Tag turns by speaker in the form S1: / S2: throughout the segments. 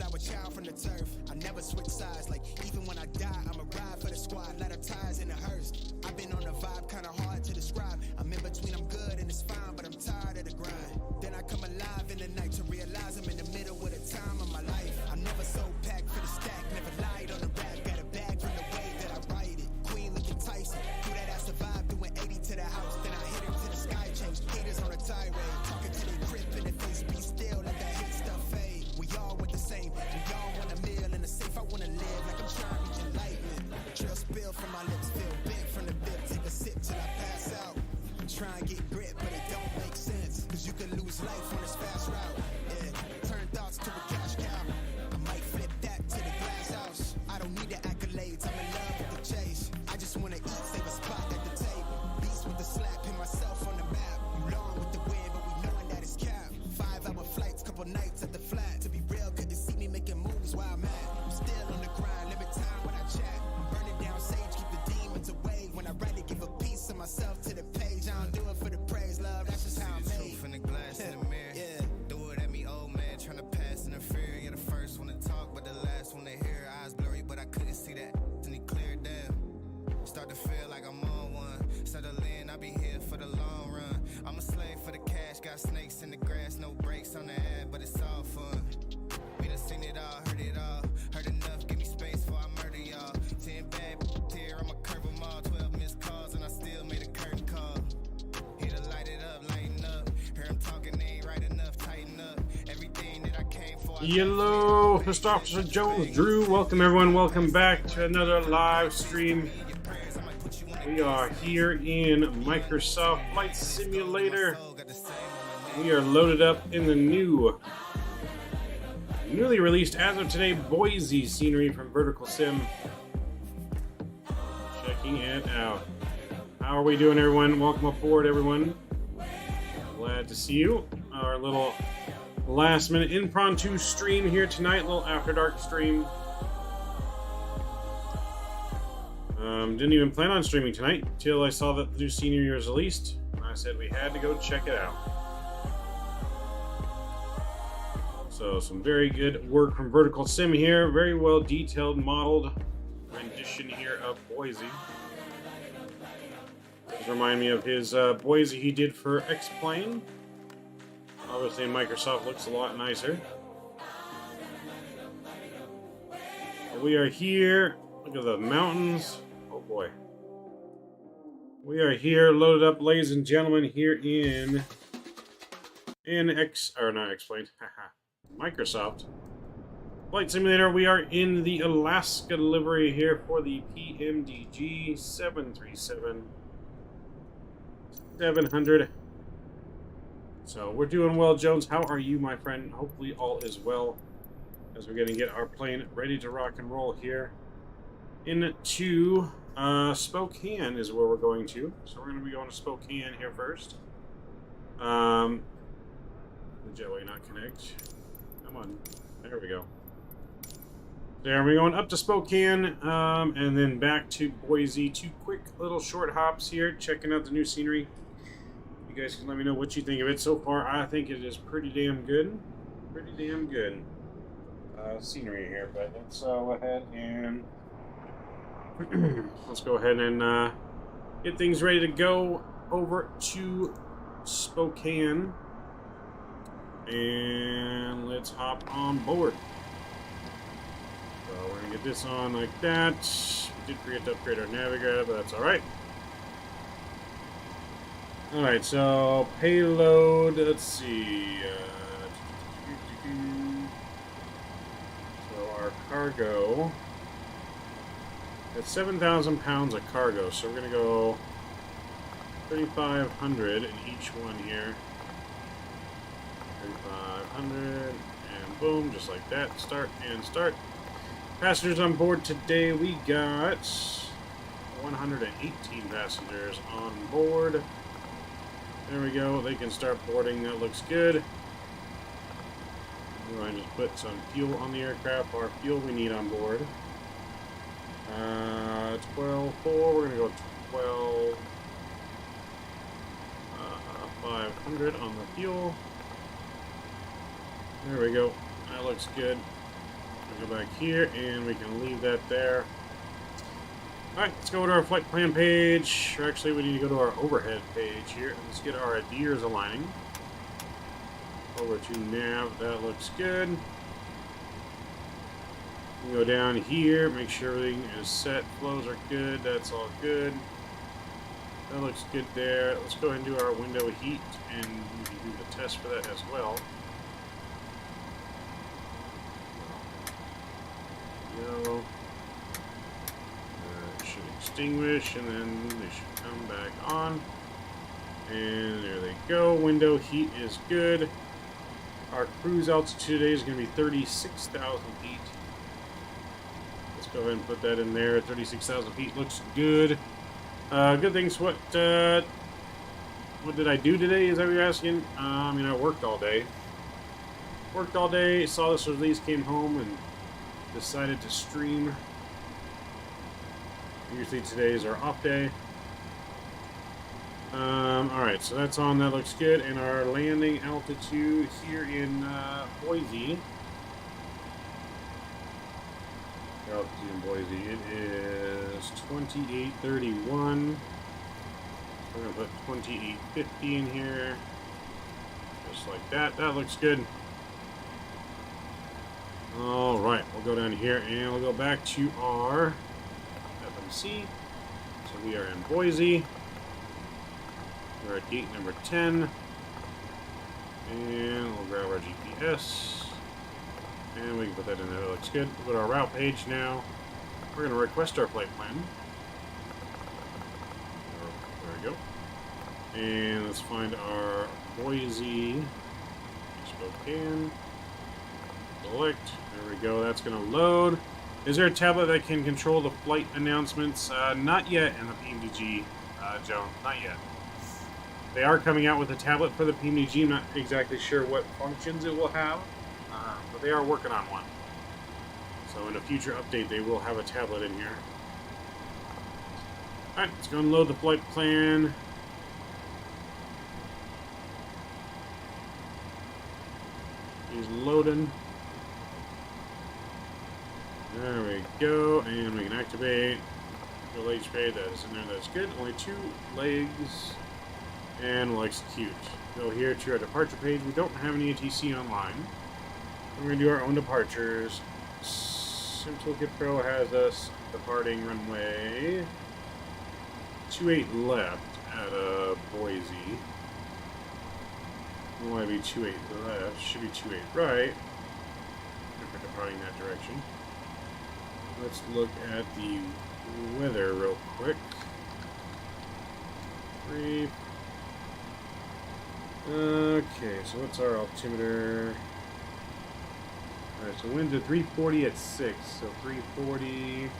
S1: flower child from the turf. I never switch sides, like even when I die, I'ma ride for the squad. Let up ties in the hearse. I've been on a vibe, kinda hard to describe. I'm in between, I'm good and it's fine, but I'm tired of the grind. Then I come alive in the night to realize I'm in the middle of the time of my life. I'm never so packed for the stack, never lied on the rap. Got a bag from the way that I write it. Queen looking Tyson, through that I survived, doing 80 to the house. Then I hit it to the sky, changed haters on a tirade. Talking to their grip in the face, be still, let that hate stuff fade. We all want the same, we all want a meal in the safe. I wanna live like I'm trying to reach enlightenment. Trail spill from my lips, feel bent from the bip. Take a sip till I pass out. Try and get grit, but it don't make sense. Cause you can lose life on this fast route. Yeah, turn thoughts to a cash cow. I might flip that to the glass house. I don't need the accolades, I'm in love with the chase. I just wanna eat, save a spot at the table. Beast with the slap, pin myself on the map. You long with the wind, but we knowing that it's cap. 5-hour flights, couple nights at the flat. To be real, couldn't see me making moves while I'm at. I'm still on the grind, limit time when I chat. I'm burning down sage, keep the demons away. When I write it, give a piece of myself to the page. I don't do it for the praise, love, that's just how I'm made.
S2: From the glass in the mirror,
S1: Yeah.
S2: throw it at me, old man, trying to pass in the fear. You're the first one to talk, but the last one to hear. Eyes blurry, but I couldn't see that, and he cleared down. Start to feel like I'm on one. Settle in, I'll be here for the long run. I'm a slave for the cash, got snakes in the grass, no brakes on the ad, but it's all fun. We done seen it all, heard enough, give me space before I murder y'all. 10 bad here, I'ma curve them all. 12 missed calls, and I still made a curtain call. Here to light it up, lighten up. Hear him talking, they ain't right enough, tighten up. Everything that I came for.
S3: Hello, First Officer Jones, Drew. Welcome everyone. Welcome back to another live stream. We are here in Microsoft Flight Simulator. We are loaded up in the newly released as of today Boise scenery from VERTICALSIM. Checking it out. How are we doing, everyone? Welcome aboard, everyone. Glad to see you. Our little last minute impromptu stream here tonight, little after dark stream. Didn't even plan on streaming tonight until I saw that the new scenery was released. I said we had to go check it out. So some very good work from VERTICALSIM here. Very well detailed, modeled rendition here of Boise. Does remind me of his Boise he did for X-Plane. Obviously Microsoft looks a lot nicer. We are here. Look at the mountains. Oh boy. We are here loaded up, ladies and gentlemen, here in Microsoft Flight Simulator. We are in the Alaska livery here for the PMDG 737-700. So we're doing well, Jones. How are you, my friend? Hopefully all is well as we're going to get our plane ready to rock and roll here into Spokane is where we're going to. So we're going to be going to Spokane here first. The jetway not connect. Come on. There we go. There, we're going up to Spokane and then back to Boise. Two quick little short hops here, checking out the new scenery. You guys can let me know what you think of it. So far, I think it is pretty damn good. Pretty damn good scenery here. But let's go ahead and get things ready to go over to Spokane. And let's hop on board. So we're going to get this on like that. We did forget to upgrade our navigator, but that's alright. Alright, so payload, let's see. So our cargo, it's 7,000 pounds of cargo, so we're going to go 3,500 in each one here. 3,500, and boom, just like that. Start and start. Passengers on board today, we got 118 passengers on board. There we go, they can start boarding, that looks good. We're going to just put some fuel on the aircraft, our fuel we need on board. 12,400, we're going to go 12,500 on the fuel. There we go, that looks good. Go back here, and we can leave that there. Alright, let's go to our flight plan page. Or actually, we need to go to our overhead page here. Let's get our adheres aligning. Over to nav, that looks good. We go down here, make sure everything is set. Flows are good, that's all good. That looks good there. Let's go ahead and do our window heat, and we can do the test for that as well. Go. Should extinguish, and then they should come back on. And there they go. Window heat is good. Our cruise altitude today is going to be 36,000 feet. Let's go ahead and put that in there. 36,000 feet looks good. Good things. What did I do today? Is that what you're asking? I worked all day. Saw this release, came home, and decided to stream. Usually today is our off day. Alright, so that's on. That looks good. And our landing altitude here in Boise. Altitude in Boise. It is 2831. We're going to put 2850 in here. Just like that. That looks good. Alright, we'll go down here and we'll go back to our FMC. So we are in Boise. We're at gate number 10. And we'll grab our GPS. And we can put that in there. That looks good. We'll go to our route page now. We're going to request our flight plan. There we go. And let's find our Boise Spokane. Select. There we go. That's going to load. Is there a tablet that can control the flight announcements? Not yet in the PMDG, Joan. Not yet. They are coming out with a tablet for the PMDG. I'm not exactly sure what functions it will have, but they are working on one. So in a future update, they will have a tablet in here. Alright, let's go and load the flight plan. He's loading. There we go, and we can activate the HP. That is in there, that's good. Only 2 legs, and we'll execute. Go here to our departure page. We don't have any ATC online. We're going to do our own departures. SimToolkit Pro has us departing runway 28 left at Boise. It might be 28 left. Should be 28 right. If we're departing that direction. Let's look at the weather real quick. Brief. Okay, so what's our altimeter? Alright, so winds are 340 at 6, so 340.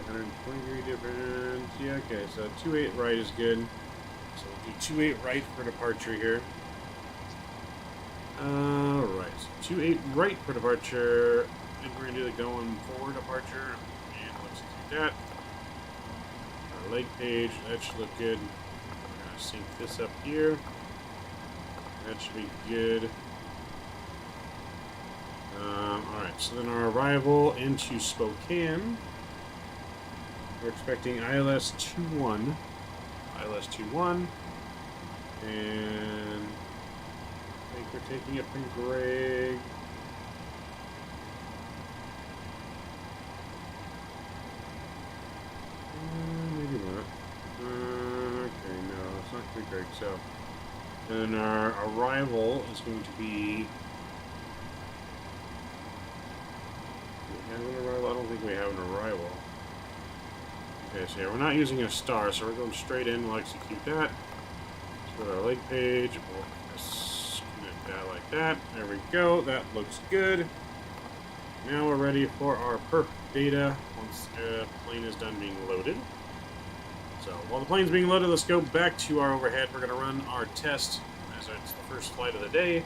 S3: 120 degree difference. Yeah, okay, so 28 right is good. So we'll do 28 right for departure here. Alright, so 28 right for departure. I think we're going to do the going forward departure. And let's do that. Our leg page, that should look good. We're going to sync this up here. That should be good. Alright, so then our arrival into Spokane. We're expecting ILS 21. ILS 21. And I think we're taking it from Greg. Maybe not. Okay, no, it's not quite Greg, so. Then our arrival is going to be. Do we have an arrival? I don't think we have an arrival. Okay, so yeah, we're not using a star, so we're going straight in. We'll execute that. Let's go to our leg page. We'll just connect that like that. There we go. That looks good. Now we're ready for our perf data once the plane is done being loaded. So while the plane's being loaded, let's go back to our overhead. We're going to run our test as it's the first flight of the day.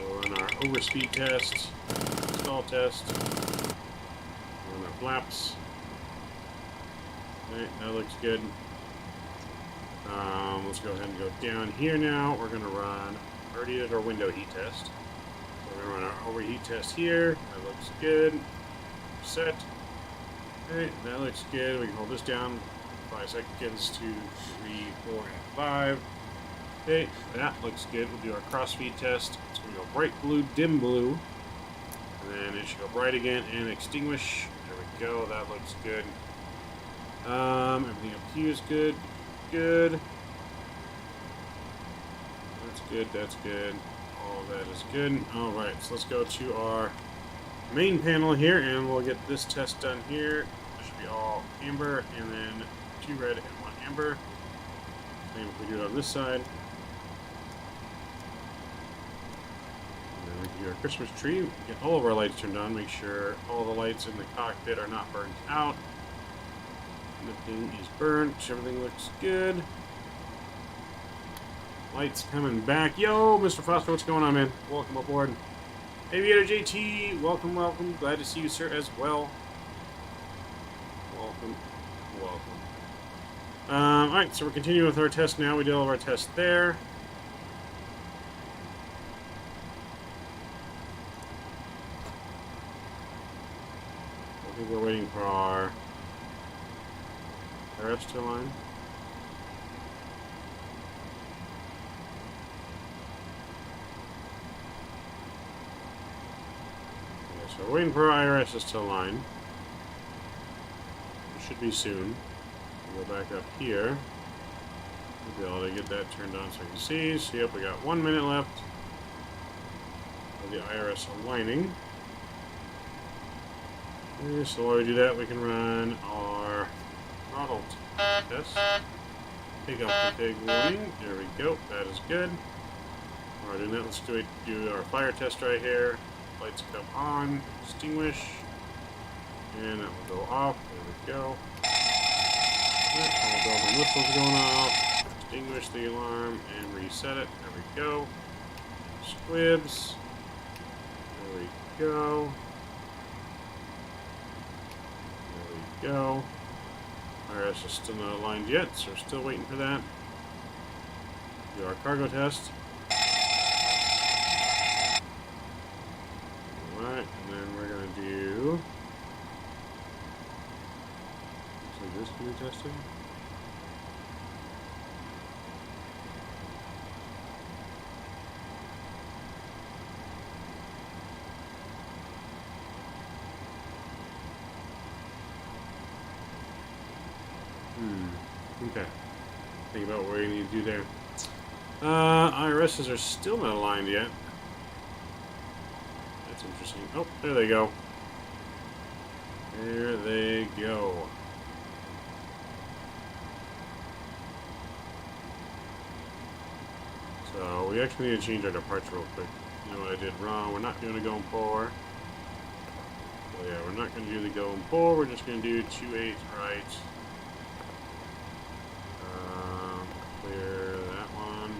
S3: We'll run our overspeed test, stall test, run our flaps. Okay, that looks good. Let's go ahead and go down here now. We're going to run already did our window heat test. So we're going to run our overheat test here. That looks good. Set. Okay, that looks good. We can hold this down 5 seconds, 2, 3, 4, and 5. Okay, that looks good. We'll do our crossfeed test. It's going to go bright blue, dim blue. And then it should go bright again and extinguish. There we go. That looks good. Everything up here is good. Good. That's good. That's good. All that is good. All right, so let's go to our main panel here, and we'll get this test done here. This should be all amber, and then 2 red and 1 amber. Same if we do it on this side. And then we can do our Christmas tree. Get all of our lights turned on. Make sure all the lights in the cockpit are not burnt out. Nothing is burnt. Everything looks good. Lights coming back. Yo, Mr. Foster, what's going on, man? Welcome aboard. Aviator JT, welcome, welcome. Glad to see you, sir, as well. Welcome, welcome. Alright, so we're continuing with our test now. We did all of our tests there. I think we're waiting for our RFs to align. So we're waiting for our IRSs to align. It should be soon. We'll go back up here. We'll be able to get that turned on so you can see. So yep, we got 1 minute left of the IRS aligning. Okay, so while we do that, we can run our throttle test. Take off the big warning. There we go. That is good. While we're doing that, let's do our fire test right here. Lights come on, extinguish, and that will go off. There we go. All bells and whistles going off. Extinguish the alarm and reset it. There we go. Squibs. There we go. There we go. IRS is still not aligned yet, so we're still waiting for that. Do our cargo test. Alright, and then we're going to do... So this can be tested? Okay. Think about what we need to do there. IRSs are still not aligned yet. That's interesting. Oh, there they go. There they go. So we actually need to change our departure real quick. You know what I did wrong? We're not doing a going forward. So yeah, we're not going to do the going forward. We're just going to do 2-8 right. Clear that one.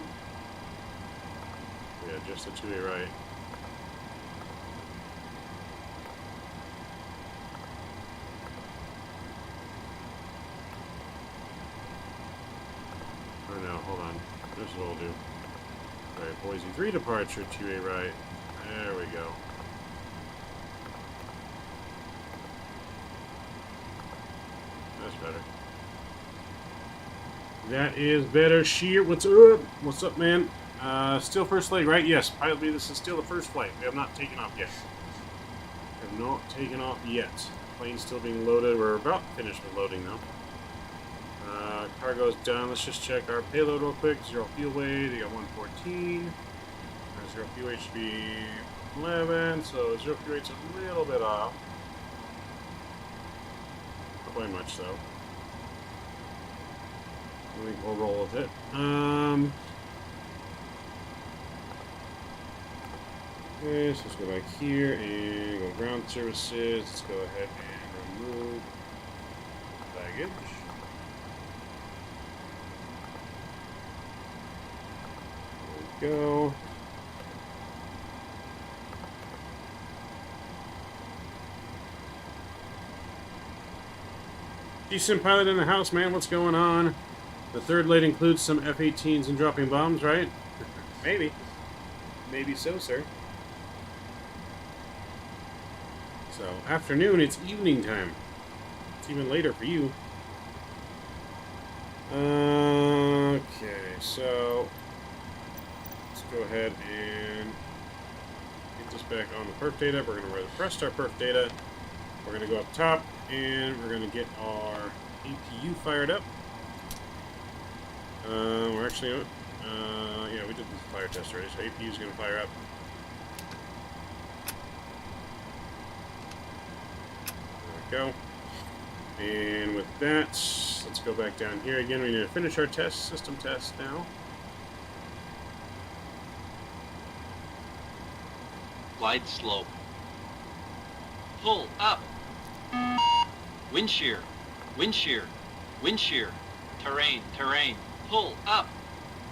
S3: Yeah, just the 2-8 right. Or no, hold on. This is what we'll do. Alright, Boise 3 departure, 2-8 right. There we go. That's better. That is better. Sheer, what's up? What's up, man? Still first leg, right? Yes, pilot B, this is still the first flight. We have not taken off yet. We have not taken off yet. Plane's still being loaded. We're about finished with loading, though. Cargo's done. Let's just check our payload real quick. 0 fuel weight. They got 114. Our 0 fuel weight should be 11. So 0 fuel weight's a little bit off. Not by much, though. I think we'll roll with it. Okay, so let's go back here and go ground services. Let's go ahead and remove baggage. There we go. Decent pilot in the house, man. What's going on? The third leg includes some F-18s and dropping bombs, right? Maybe. Maybe so, sir. So, afternoon, it's evening time. It's even later for you. Okay, so let's go ahead and get this back on the perf data. We're going to refresh our perf data. We're going to go up top, and we're going to get our APU fired up. We're actually, yeah, we did the fire test already, so APU is going to fire up. There we go. And with that, let's go back down here again. We need to finish our test, system test now.
S4: Glide slope. Pull up. Wind shear. Wind shear. Wind shear. Terrain. Terrain. Pull up.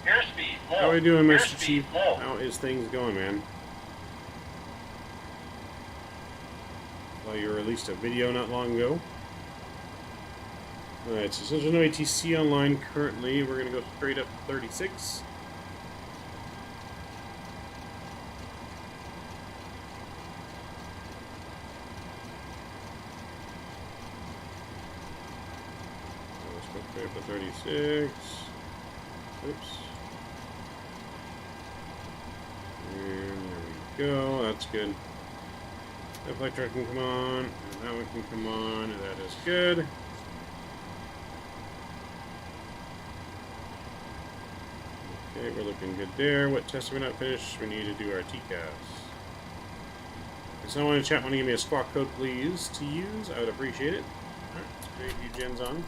S4: Airspeed low.
S3: How are we doing, Mr. Chief? How is things going, man? Well, you released a video not long ago. Alright, so since there's no ATC online currently, we're going to go straight up to 36. Let's go straight up to 36. Oops. And there we go. That's good. That electron can come on, and that one can come on, and that is good. Okay, we're looking good there. What tests have we not finished? We need to do our TCAS. If someone in the chat want to give me a squawk code, please, to use, I would appreciate it. Alright, let's get APU gens on.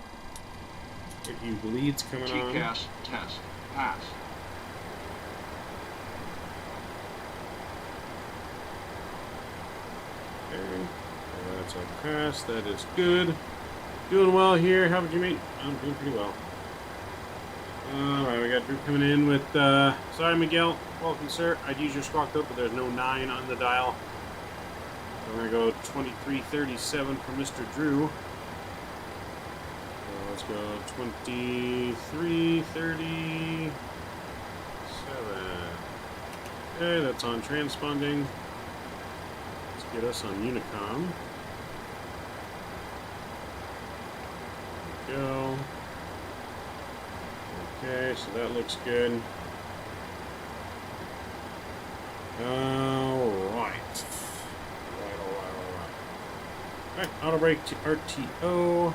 S3: APU bleeds coming on.
S4: TCAS test. Pass.
S3: Okay, that's our pass. That is good. Doing well here. How about you, mate? I'm doing pretty well. Alright, we got Drew coming in with, sorry, Miguel. Welcome, sir. I'd use your squawk code, but there's no 9 on the dial. So we're going to go 2337 for Mr. Drew. So let's go 2337. Okay, that's on transponding. Let's get us on Unicom. There we go. Okay, so that looks good. Alright. Alright, auto brake to RTO.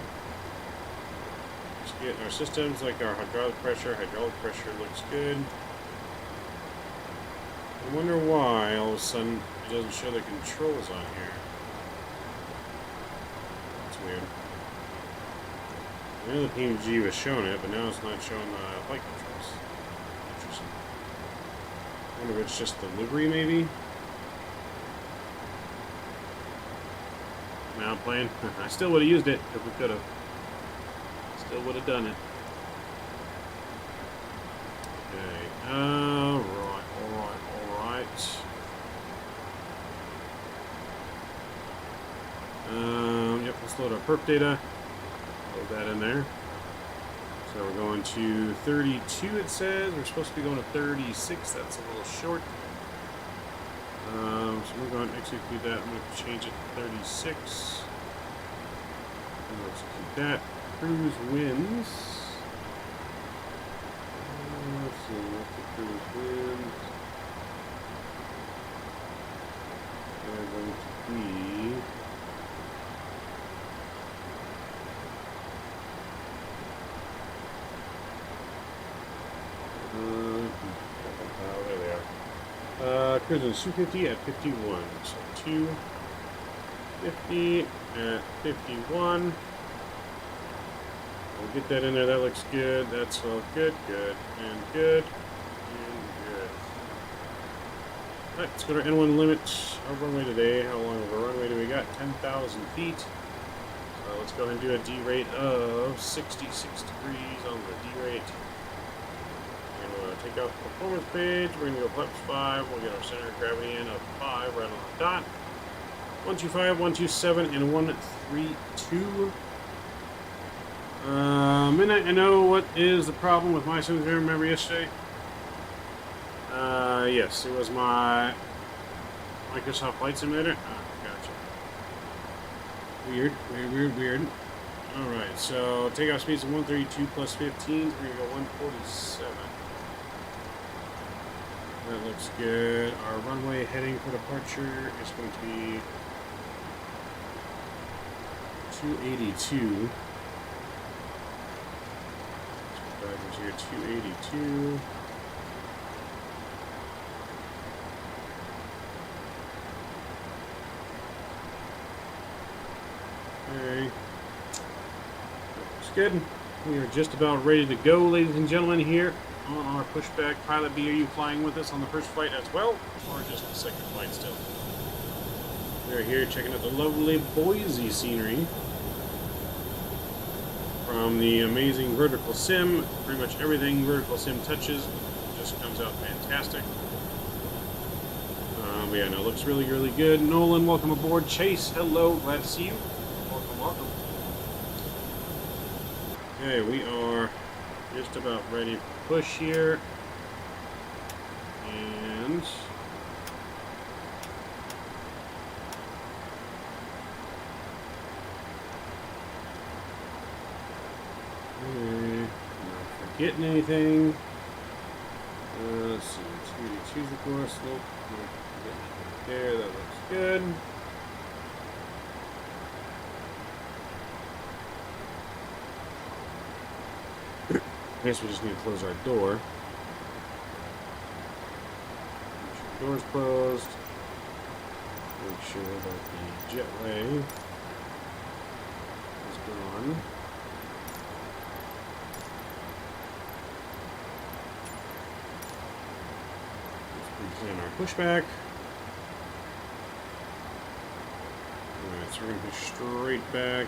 S3: Just get our systems like our hydraulic pressure. Hydraulic pressure looks good. I wonder why all of a sudden it doesn't show the controls on here. That's weird. I know the PMDG was showing it, but now it's not showing the flight controls. Interesting. I wonder if it's just the livery, maybe? Now I'm playing. I still would have used it if we could have. Still would have done it. Okay. Alright, alright, alright. Yep, let's load our perp data. Load that in there. So we're going to 32, it says. We're supposed to be going to 36. That's a little short. So we're going to execute that. I'm going to change it to 36. And let's execute that. Cruise wins. Let's see what the cruise wins. They're going to be... there they are. Cruising 250 at 51. So 250 at 51. We'll get that in there. That looks good. That's all good, good, and good, and good. Alright, let's go to our N1 limit. Our runway today. How long of a runway do we got? 10,000 feet. So let's go ahead and do a D rate of 66 degrees on the D rate. Take out the performance page. We're going to go flaps 5. We'll get our center of gravity in of 5 right on the dot. 125, 127, and 132. Midnight, I know what is the problem with my sims. I remember yesterday. Yes, it was my Microsoft Flight Simulator. Ah, gotcha. Weird. Alright, so takeoff speeds of 132 plus 15. We're going to go 147. That looks good. Our runway heading for departure is going to be 282. Drivers here, 282. Okay. Looks good. We are just about ready to go, ladies and gentlemen, here on our pushback. Pilot B, are you flying with us on the first flight as well, or just the second flight still? We are here checking out the lovely Boise scenery from the amazing Vertical Sim. Pretty much everything Vertical Sim touches just comes out fantastic. But yeah, no, it looks really, really good. Nolan, welcome aboard. Chase, hello, glad to see you. Welcome. Okay, we are just about ready to push here. And not forgetting anything. Let's see, 282's of course. Nope, not forgetting anything there. That looks good. I guess we just need to close our door. Make sure the door's closed. Make sure that the jetway is gone. Let's begin our pushback. Alright, so we're going to push straight back.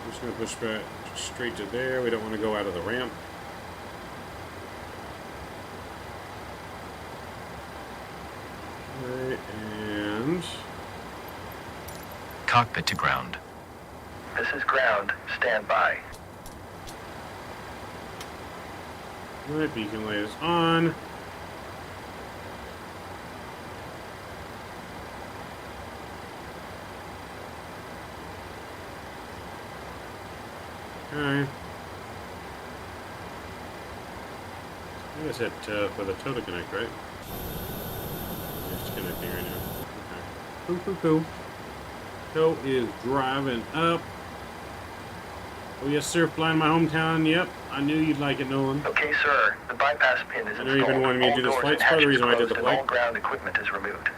S3: I'm just going to push back straight to there. We don't want to go out of the ramp. Alright, and
S5: Cockpit to ground.
S6: This is ground. Stand by.
S3: alright, beacon light is on. Okay. I guess it for the tow to connect, right? It's connecting right now. Okay. Cool. Tow is driving up. Oh yes, sir. Flying my hometown. Yep. I knew you'd like it, Nolan.
S6: Okay, sir. The bypass pin is
S3: I know you've been wanting me to do this flight. It's part of the reason why I did the flight.
S6: All ground equipment is removed.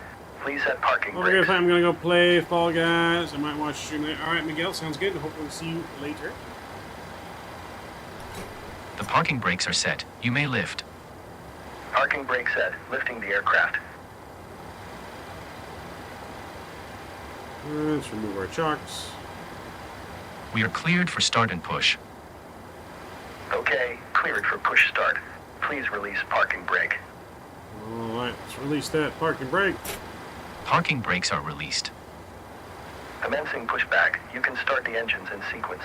S6: Please set parking
S3: Okay,
S6: brakes.
S3: I'm gonna go play Fall Guys. I might watch the stream later. Alright, Miguel, sounds good. Hopefully we'll see you later.
S5: The parking brakes are set. You may lift.
S6: Parking brake set. Lifting the aircraft.
S3: Let's remove our chocks.
S5: We are cleared for start and push.
S6: Okay, cleared for push start. Please release parking brake.
S3: Alright, let's release that parking brake.
S5: Parking brakes are released.
S6: Commencing pushback. You can start the engines in sequence.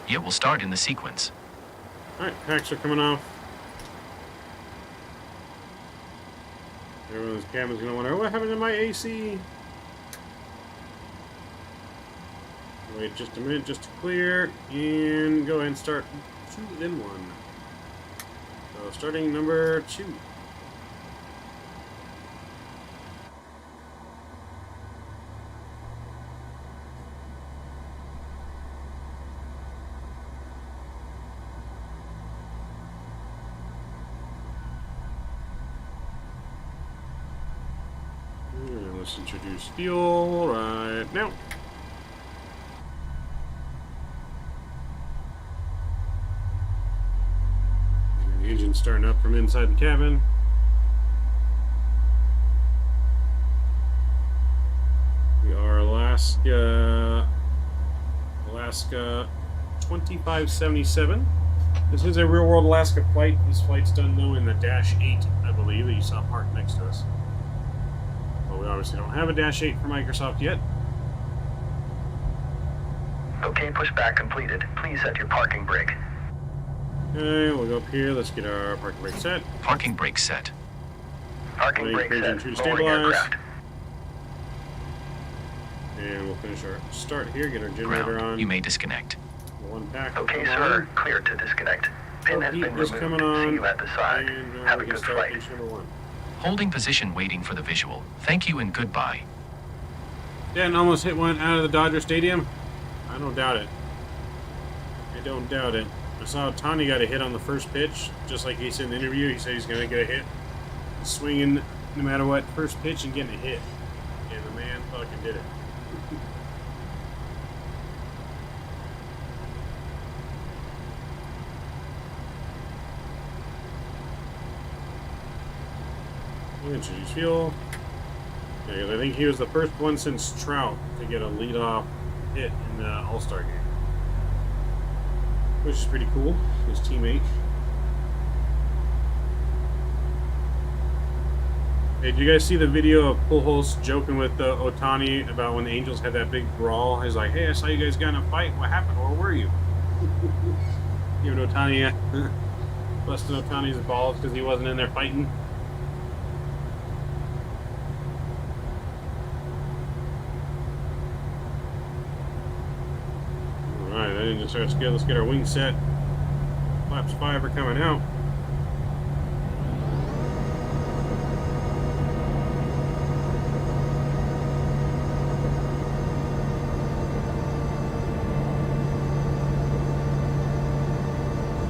S5: It will start in the sequence.
S3: Alright, packs are coming off. Everyone's cabin's gonna wonder, what happened to my AC? Wait just a minute just to clear, and go ahead and start 2 then 1. So starting number 2. And let's introduce fuel right now. Engine starting up from inside the cabin. We are Alaska 2577. This is a real world Alaska flight. This flight's done though in the -8, I believe, that you saw parked next to us. Well, we obviously don't have a -8 for Microsoft yet.
S6: Okay, pushback completed. Please set your parking brake.
S3: Okay, we'll go up here. Let's get our parking brake set.
S5: Parking brake set.
S6: Parking
S3: Waiting
S6: brake
S3: for engine
S6: set.
S3: to
S6: Lowering
S3: stabilize.
S6: aircraft.
S3: And we'll finish our start here, get our generator
S5: Ground.
S3: on.
S5: You may disconnect.
S3: One pack will
S6: Okay,
S3: come
S6: sir.
S3: on.
S6: Cleared to disconnect. Pin has
S3: Heat
S6: been
S3: is
S6: removed.
S3: coming
S6: See
S3: on.
S6: you at the side.
S3: And
S6: Have a
S3: we can
S6: good
S3: start
S6: flight.
S3: engine number 1.
S5: Holding position waiting for the visual. Thank you and goodbye.
S3: Denton almost hit one out of the Dodger Stadium. I don't doubt it. I don't doubt it. I saw Tony got a hit on the first pitch, just like he said in the interview. He said he's going to get a hit. Swinging no matter what, first pitch and getting a hit. And the man fucking did it. Introduce fuel. Yeah, 'cause I think he was the first one since Trout to get a leadoff hit in the All-Star game. Which is pretty cool. His teammate. Hey, did you guys see the video of Pujols joking with Ohtani about when the Angels had that big brawl? He's like, hey, I saw you guys got in a fight. What happened? Where were you? Giving Ohtani busting Ohtani's balls because he wasn't in there fighting. Alright, that engine starts good. Let's get our wing set. Flaps 5 are coming out.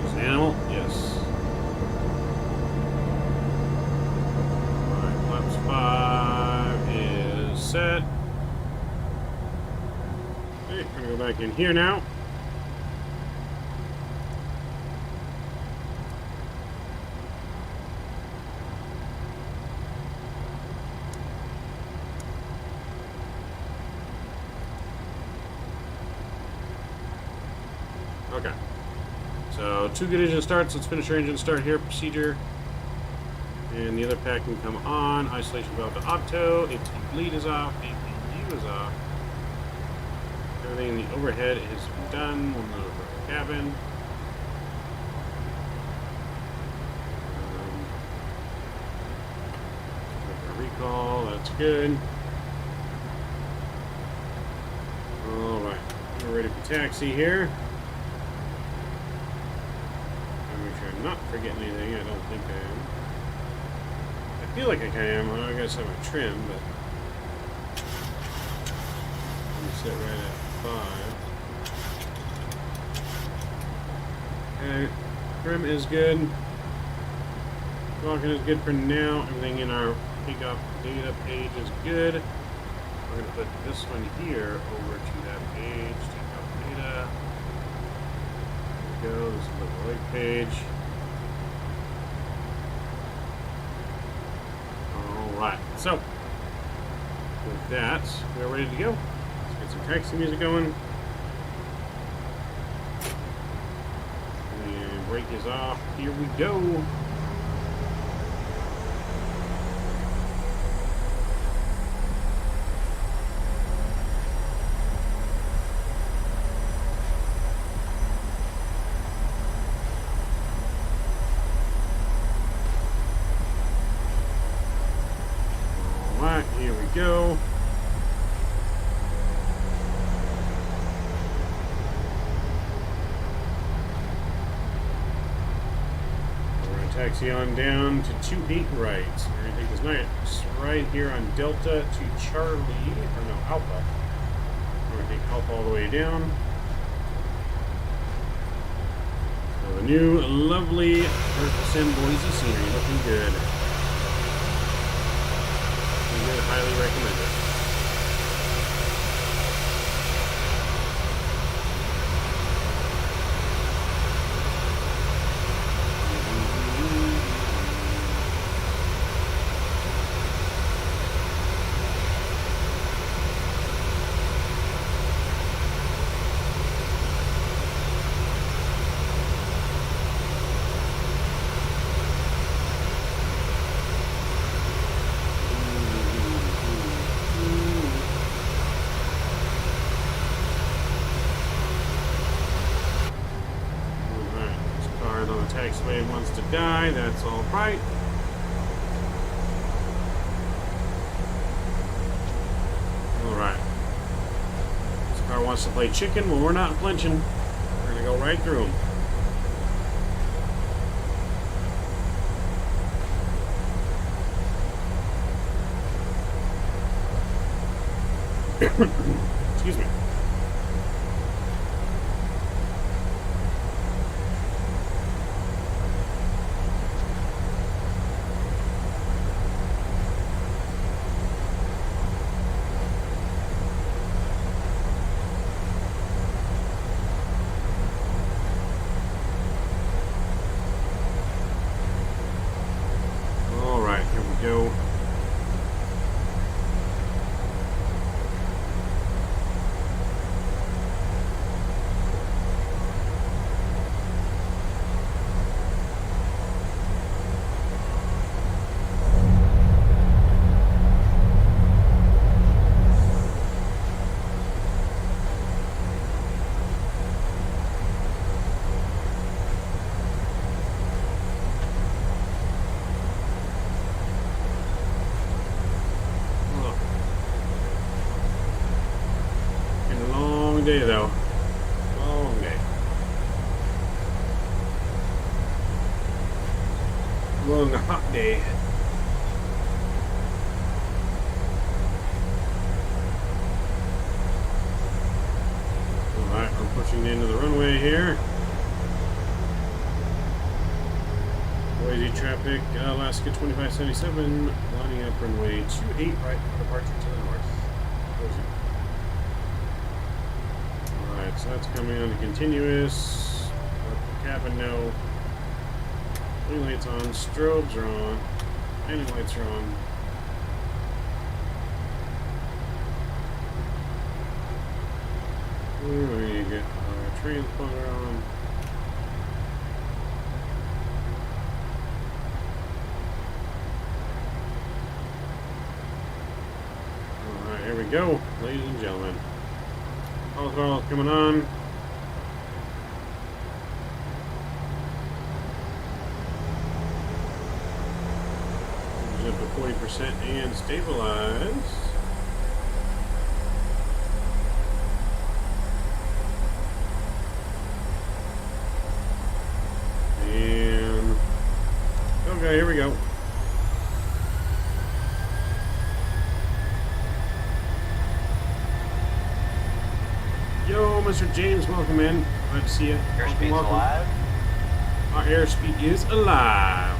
S3: Is an animal? Yes. Alright, flaps 5 is set. Okay, I'm gonna go back in here now. Okay. So 2 good engine starts. Let's finish our engine start here. Procedure. And the other pack can come on. Isolation valve to auto. AT bleed is off. APU is off. Everything in the overhead is done. We'll move over the cabin. Recall. That's good. Alright. We're ready for taxi here. Make sure I'm not forgetting anything. I don't think I am. I feel like I am. I guess I'm a trim, but let me sit right at 5. Okay, trim is good. Walking is good for now. Everything in our pickup data page is good. We're gonna put this one here over to that page. Take out data. Go. This is the right page. Alright, so with that, we're ready to go. Let's get some taxi music going. And brake is off. Here we go. Here we go. We're going to taxi on down to 28 right. We're going to take this nice right here on Delta to Charlie, or no, Alpha. We're going to take Alpha all the way down. So the new lovely VERTICALSIM Boise scenery looking good. Highly recommend it. Guard on the taxiway wants to die. That's all right. All right. This car wants to play chicken. Well, we're not flinching. We're gonna go right through him. Excuse me. All right, here we go. Day though. Long day. Long hot day. Alright, I'm pushing into the runway here. Boise traffic, Alaska 2577, lining up runway 28 right for departure to the north. Boise. So that's coming on to continuous. Let the cabin know. Wing lights on, strobes are on, landing lights are on. There you go. Transponder on. Alright, here we go, ladies and gentlemen. All throttles coming on. Up to 40% and stabilize. And okay, here we go. Yo, Mr. James, welcome in. Glad to see you.
S7: Airspeed's alive.
S3: Our airspeed is alive.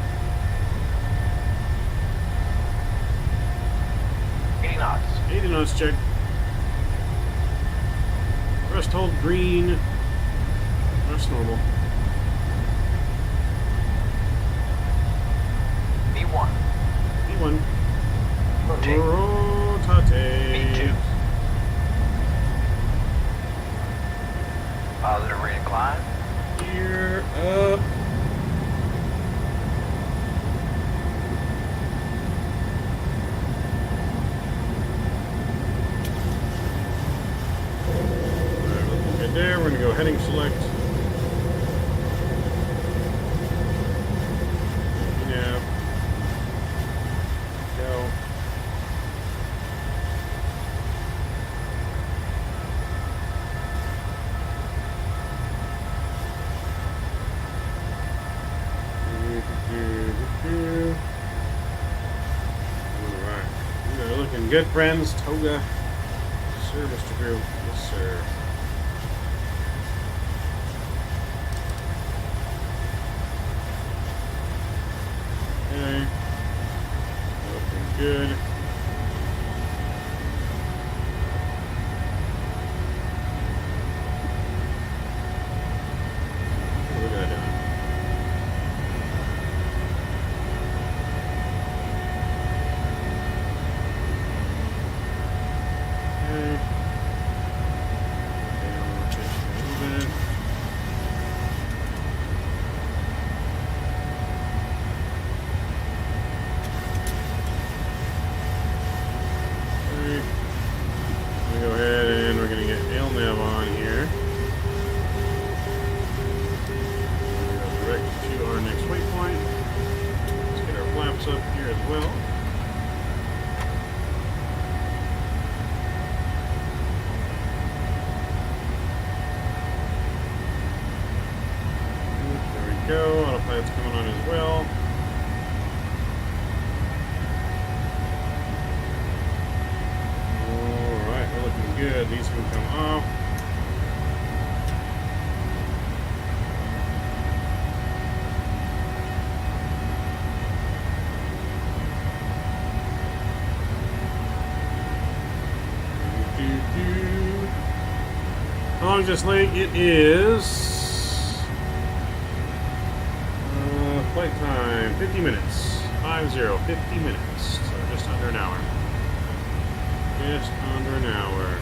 S7: 80 knots.
S3: 80 knots, check. Thrust hold green. Thrust normal.
S7: B1.
S3: B1.
S7: Rotate.
S3: Rotate.
S7: B2. Positive rate of climb.
S3: Gear up. Alright, looking good there. We're going to go heading select. Yeah. Go. Good friends, Toga. Yes, sir, Mr. Drew. Yes, sir. Okay. Looking good. Look at that doing. that's going on as well. Alright, we're looking good. These can come off. How long is this leg? It is flight time 50 minutes. 50 minutes. So just under an hour. Just under an hour.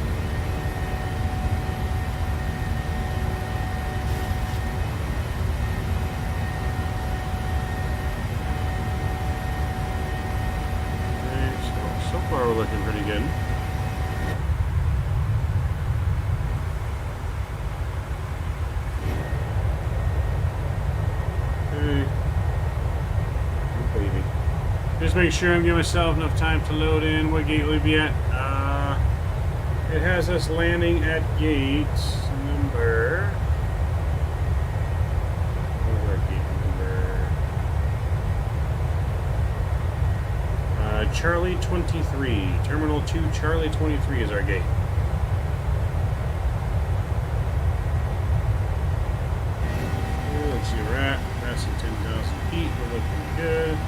S3: Okay, so far we're looking pretty good. Just make sure I'm giving myself enough time to load in. What gate will we be at? It has us landing at gate number. Where's our gate number? Charlie 23. Terminal 2, Charlie 23 is our gate. Let's see where we're at. Passing 10,000 feet. We're looking good.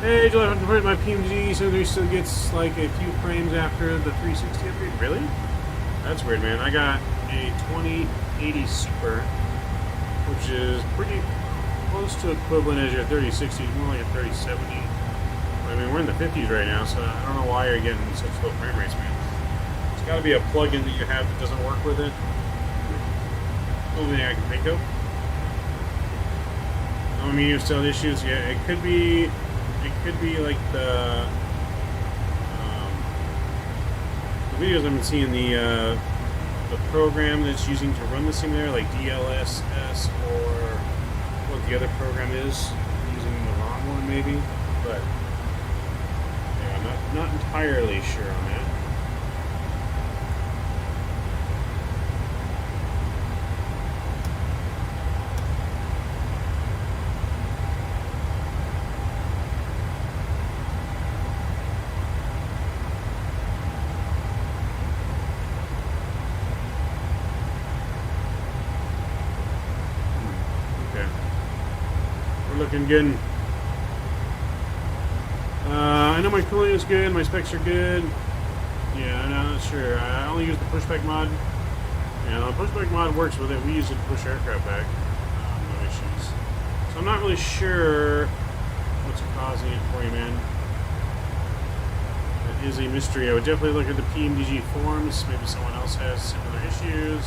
S3: Hey, July, I'm converting my PMDG, so there still gets like a few frames after the 360 upgrade. Really? That's weird, man. I got a 2080 Super, which is pretty close to equivalent as your 3060, more like a 3070. I mean, we're in the 50s right now, so I don't know why you're getting such low frame rates, man. It's got to be a plugin that you have that doesn't work with it. Only thing I can think of. No medium still issues. Yeah, it could be. It could be like the videos I've been seeing, the program that's using to run the simulator, like DLSS, or what the other program is, using the wrong one maybe. But yeah, not entirely sure on that. Looking good. I know my cooling is good, my specs are good. Yeah, I'm not sure. I only use the Pushback mod. Yeah, the Pushback mod works with it. We use it to push aircraft back. No issues. So I'm not really sure what's causing it for you, man. It is a mystery. I would definitely look at the PMDG forums. Maybe someone else has similar issues.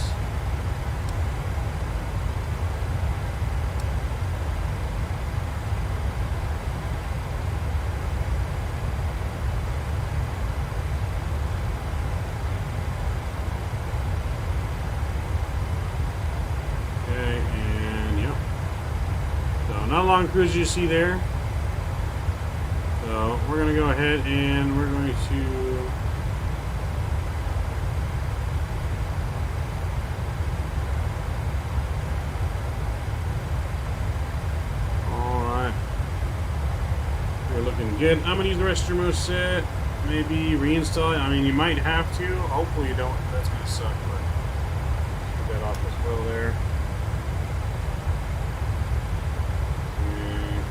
S3: Not a long cruise you see there. So we're going to go ahead and we're going to alright. We're looking good. I'm going to use the restroom mode set. Maybe reinstall it. I mean, you might have to. Hopefully you don't. That's going to suck. But get that off as well there.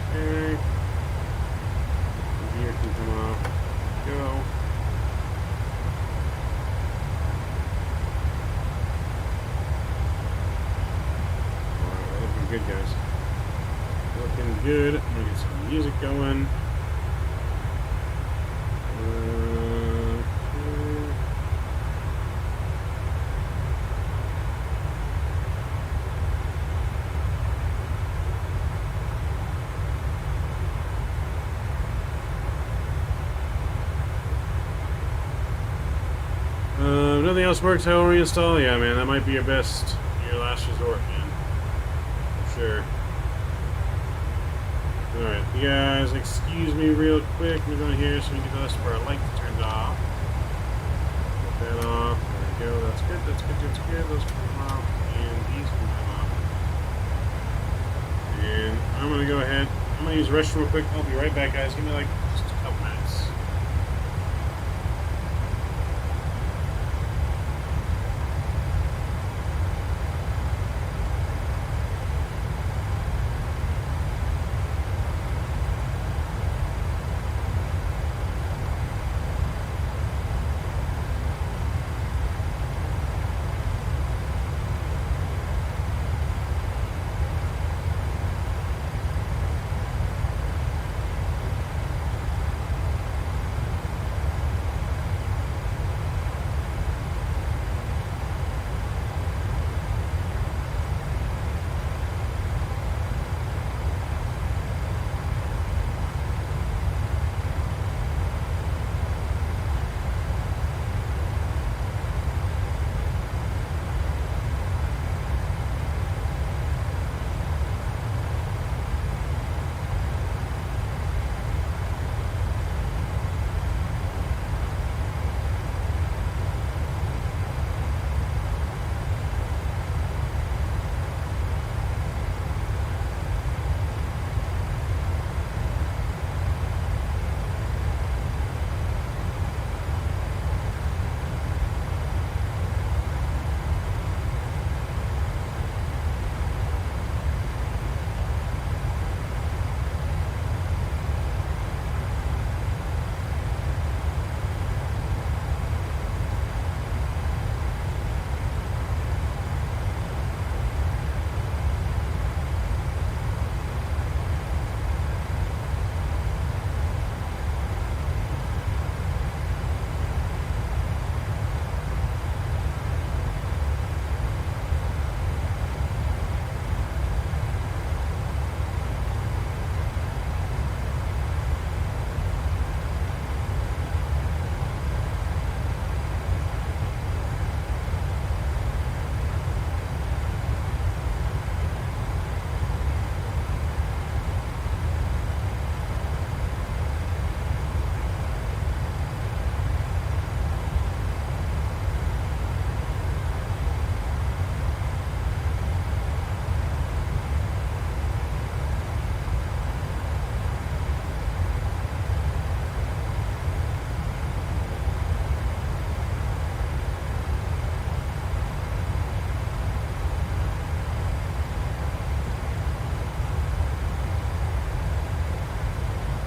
S3: Okay. Gear can come off. Go. Alright, looking good, guys. Looking good. I'm gonna get some music going. Nothing else works, how will reinstall? Yeah, man, that might be your last resort, man. For sure. Alright, you guys, excuse me real quick. We're going here so we can get the rest of our lights turned off. that off. There we go. That's good. That's good. That's good. Those can come off, and these can come off. And I'm gonna go ahead. I'm gonna use the restroom real quick. I'll be right back, guys. Give me like just a couple minutes.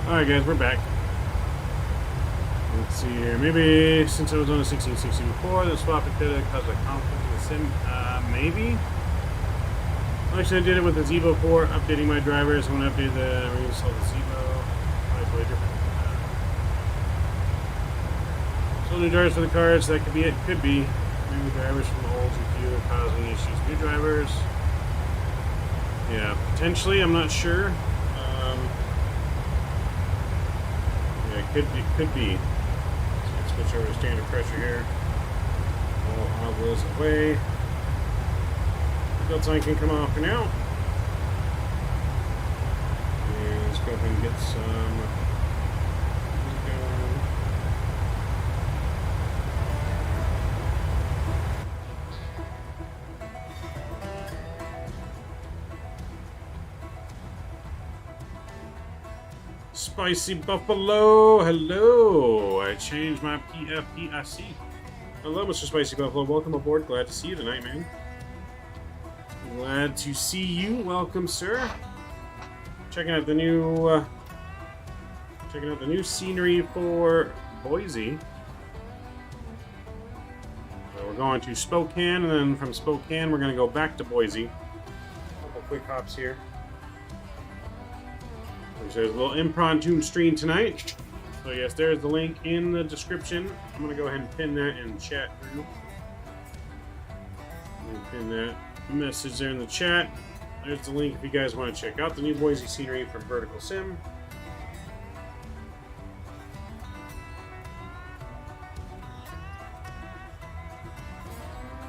S3: Alright guys, we're back. Let's see here. Maybe since I was on a 1660 before, the swap could have caused a conflict in the sim. Maybe? Actually, I did it with the Zevo 4, updating my drivers. I'm going to update the reinstall the Zevo. It's way different. So new drivers for the cars, that could be it. Could be. Maybe drivers from the old GPU are causing issues. New drivers. Yeah, potentially. I'm not sure. Could be. Let's switch over to standard pressure here. All obstacles away. Build sign can come off for now. And let's go ahead and get some music going. Spicy Buffalo, hello. I changed my PFPIC. Hello, Mr. Spicy Buffalo. Welcome aboard. Glad to see you tonight, man. Glad to see you. Welcome, sir. Checking out the new scenery for Boise. So we're going to Spokane, and then from Spokane, we're going to go back to Boise. A couple quick hops here. There's a little impromptu stream tonight. So yes, there's the link in the description. I'm going to go ahead and pin that in chat room. Pin that message there in the chat. There's the link if you guys want to check out the new Boise scenery from VERTICALSIM.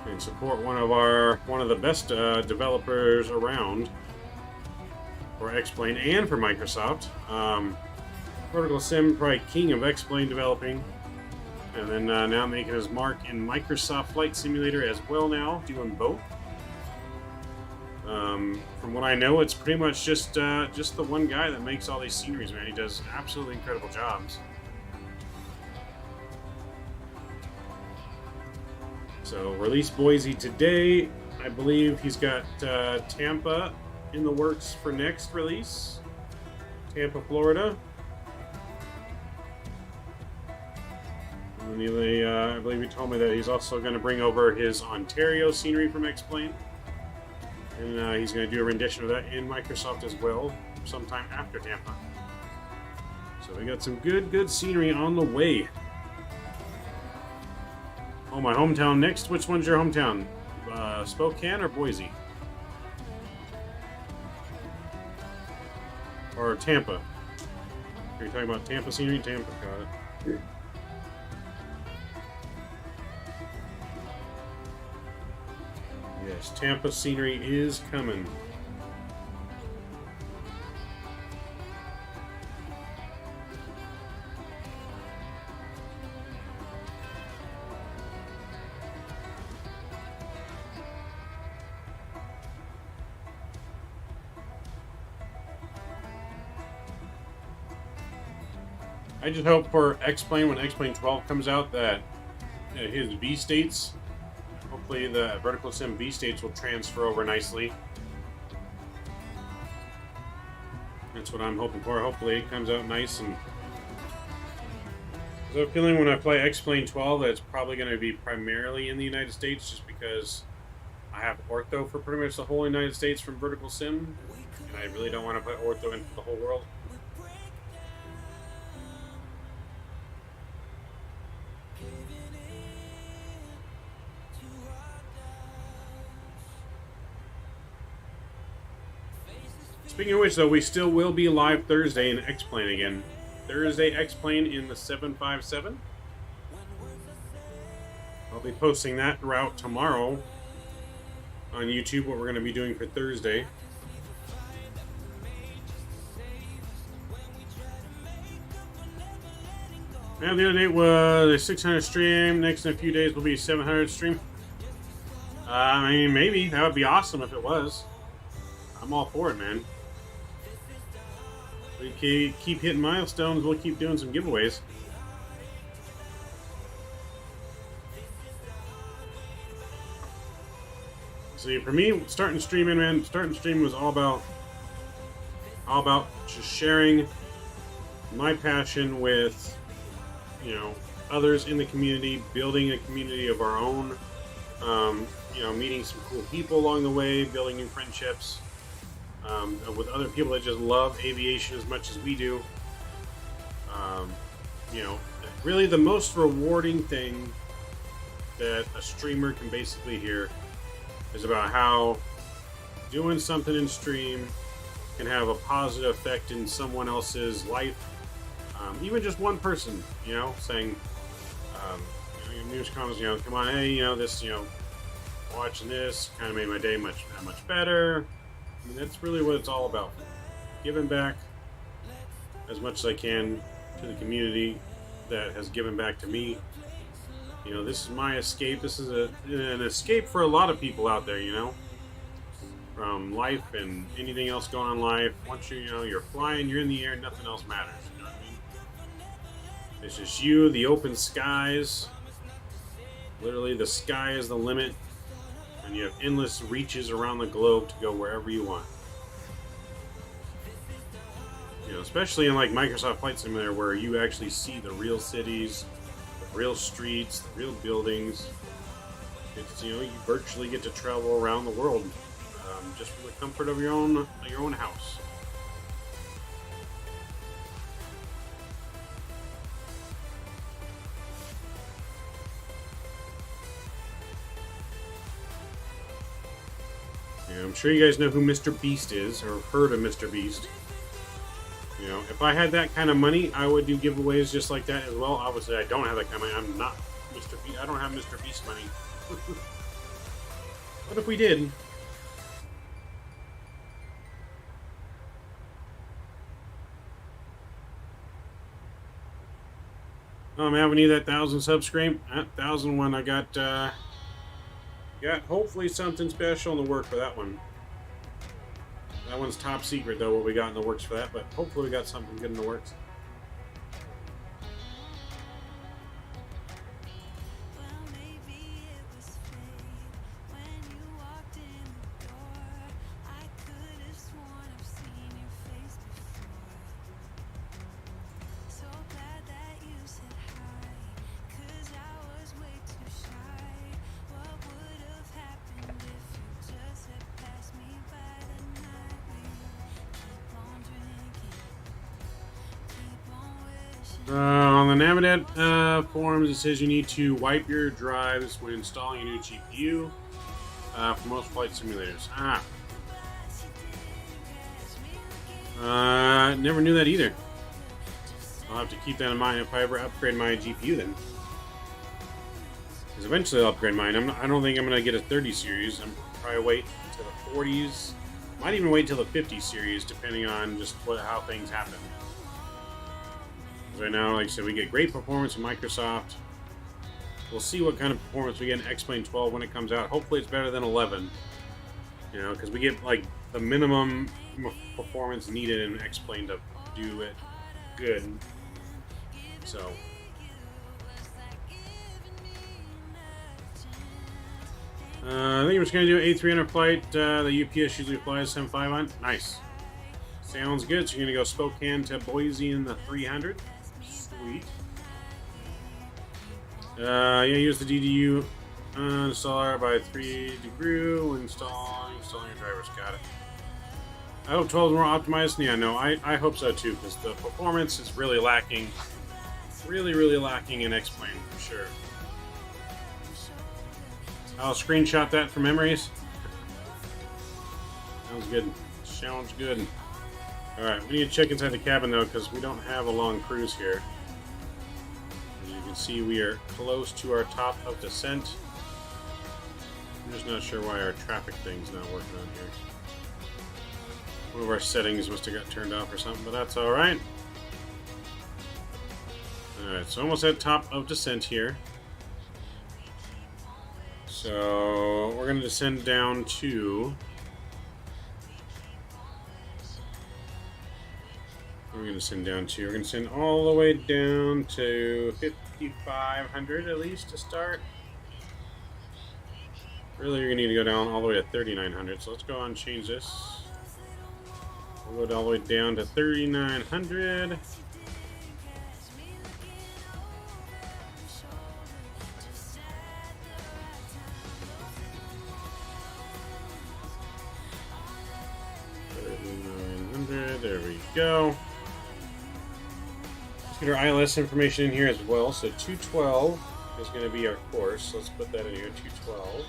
S3: And support one of the best developers around. For X-Plane and for Microsoft. VERTICALSIM, probably king of X-Plane developing. And then now making his mark in Microsoft Flight Simulator as well now, doing both. From what I know, it's pretty much just the one guy that makes all these sceneries, man. He does absolutely incredible jobs. So, release Boise today. I believe he's got Tampa in the works for next release. Tampa, Florida. And I believe he told me that he's also going to bring over his Ontario scenery from X-Plane. And he's going to do a rendition of that in Microsoft as well, sometime after Tampa. So we got some good scenery on the way. Oh, my hometown next. Which one's your hometown? Spokane or Boise? Or Tampa? Are you talking about Tampa scenery? Tampa, got it. Yes, Tampa scenery is coming. I just hope for X-Plane, when X-Plane 12 comes out, that his V states, hopefully the VERTICALSIM V states will transfer over nicely. That's what I'm hoping for. Hopefully it comes out nice. And I have a feeling when I play X-Plane 12 that it's probably going to be primarily in the United States, just because I have ortho for pretty much the whole United States from VERTICALSIM, and I really don't want to put ortho into the whole world. Speaking of which, though, we still will be live Thursday in X-Plane again. Thursday X-Plane in the 757. I'll be posting that route tomorrow on YouTube, what we're going to be doing for Thursday. And the other date was a 600 stream. Next in a few days will be a 700 stream. I mean, maybe. That would be awesome if it was. I'm all for it, man. We keep hitting milestones, we'll keep doing some giveaways. See, for me, starting streaming was all about just sharing my passion with, you know, others in the community, building a community of our own, you know, meeting some cool people along the way, building new friendships. With other people that just love aviation as much as we do. You know, really the most rewarding thing that a streamer can basically hear is about how doing something in stream can have a positive effect in someone else's life. Even just one person, you know, saying, you know, news comments, you know, come on, hey, you know, this, you know, watching this kind of made my day much better. I mean, that's really what it's all about. Giving back as much as I can to the community that has given back to me. You know, this is my escape. This is an escape for a lot of people out there, you know, from life and anything else going on in life. Once you're flying, you're in the air, nothing else matters. You know what I mean? It's just you, the open skies. Literally, the sky is the limit. And you have endless reaches around the globe to go wherever you want. You know, especially in like Microsoft Flight Simulator, where you actually see the real cities, the real streets, the real buildings. It's, you know, you virtually get to travel around the world, just from the comfort of your own house. I'm sure you guys know who Mr. Beast is, or heard of Mr. Beast. You know, if I had that kind of money, I would do giveaways just like that as well. Obviously, I don't have that kind of money. I'm not Mr. Beast. I don't have Mr. Beast money. What if we did? Oh man, we need that 1,000 sub scream. 1,001. I got hopefully something special in the work for that one. That one's top secret though, what we got in the works for that, but hopefully we got something good in the works. On the Navidad forums, it says you need to wipe your drives when installing a new GPU for most flight simulators. Never knew that either. I'll have to keep that in mind if I ever upgrade my GPU then. Because eventually I'll upgrade mine. I don't think I'm going to get a 30 series. I'm probably wait until the 40s. Might even wait till the 50 series, depending on just how things happen. Right now, like I said, we get great performance from Microsoft. We'll see what kind of performance we get in X-Plane 12 when it comes out. Hopefully it's better than 11. You know, because we get like the minimum performance needed in X-Plane to do it good. So I think we're just going to do an A300 flight. The UPS usually flies 75 on. Nice. Sounds good. So you're going to go Spokane to Boise in the 300. Sweet. Yeah, use the DDU installer by 3 degree when installing your drivers. Got it. I hope 12 is more optimized. Yeah, no, I hope so too, because the performance is really lacking. Really lacking in X-Plane for sure. I'll screenshot that for memories. Sounds good. Sounds good. Alright, we need to check inside the cabin though, because we don't have a long cruise here. As you can see, we are close to our top of descent. I'm just not sure why our traffic thing's not working on here. One of our settings must have got turned off or something, but that's alright. Alright, so almost at top of descent here. So we're going to descend down to... We're going to send down to... We're going to send all the way down to 5,500 at least to start. Really, you're going to need to go down all the way to 3,900. So let's go on and change this. We'll go all the way down to 3,900. There we go. Let's get our ILS information in here as well. So 212 is going to be our course. Let's put that in here, 212.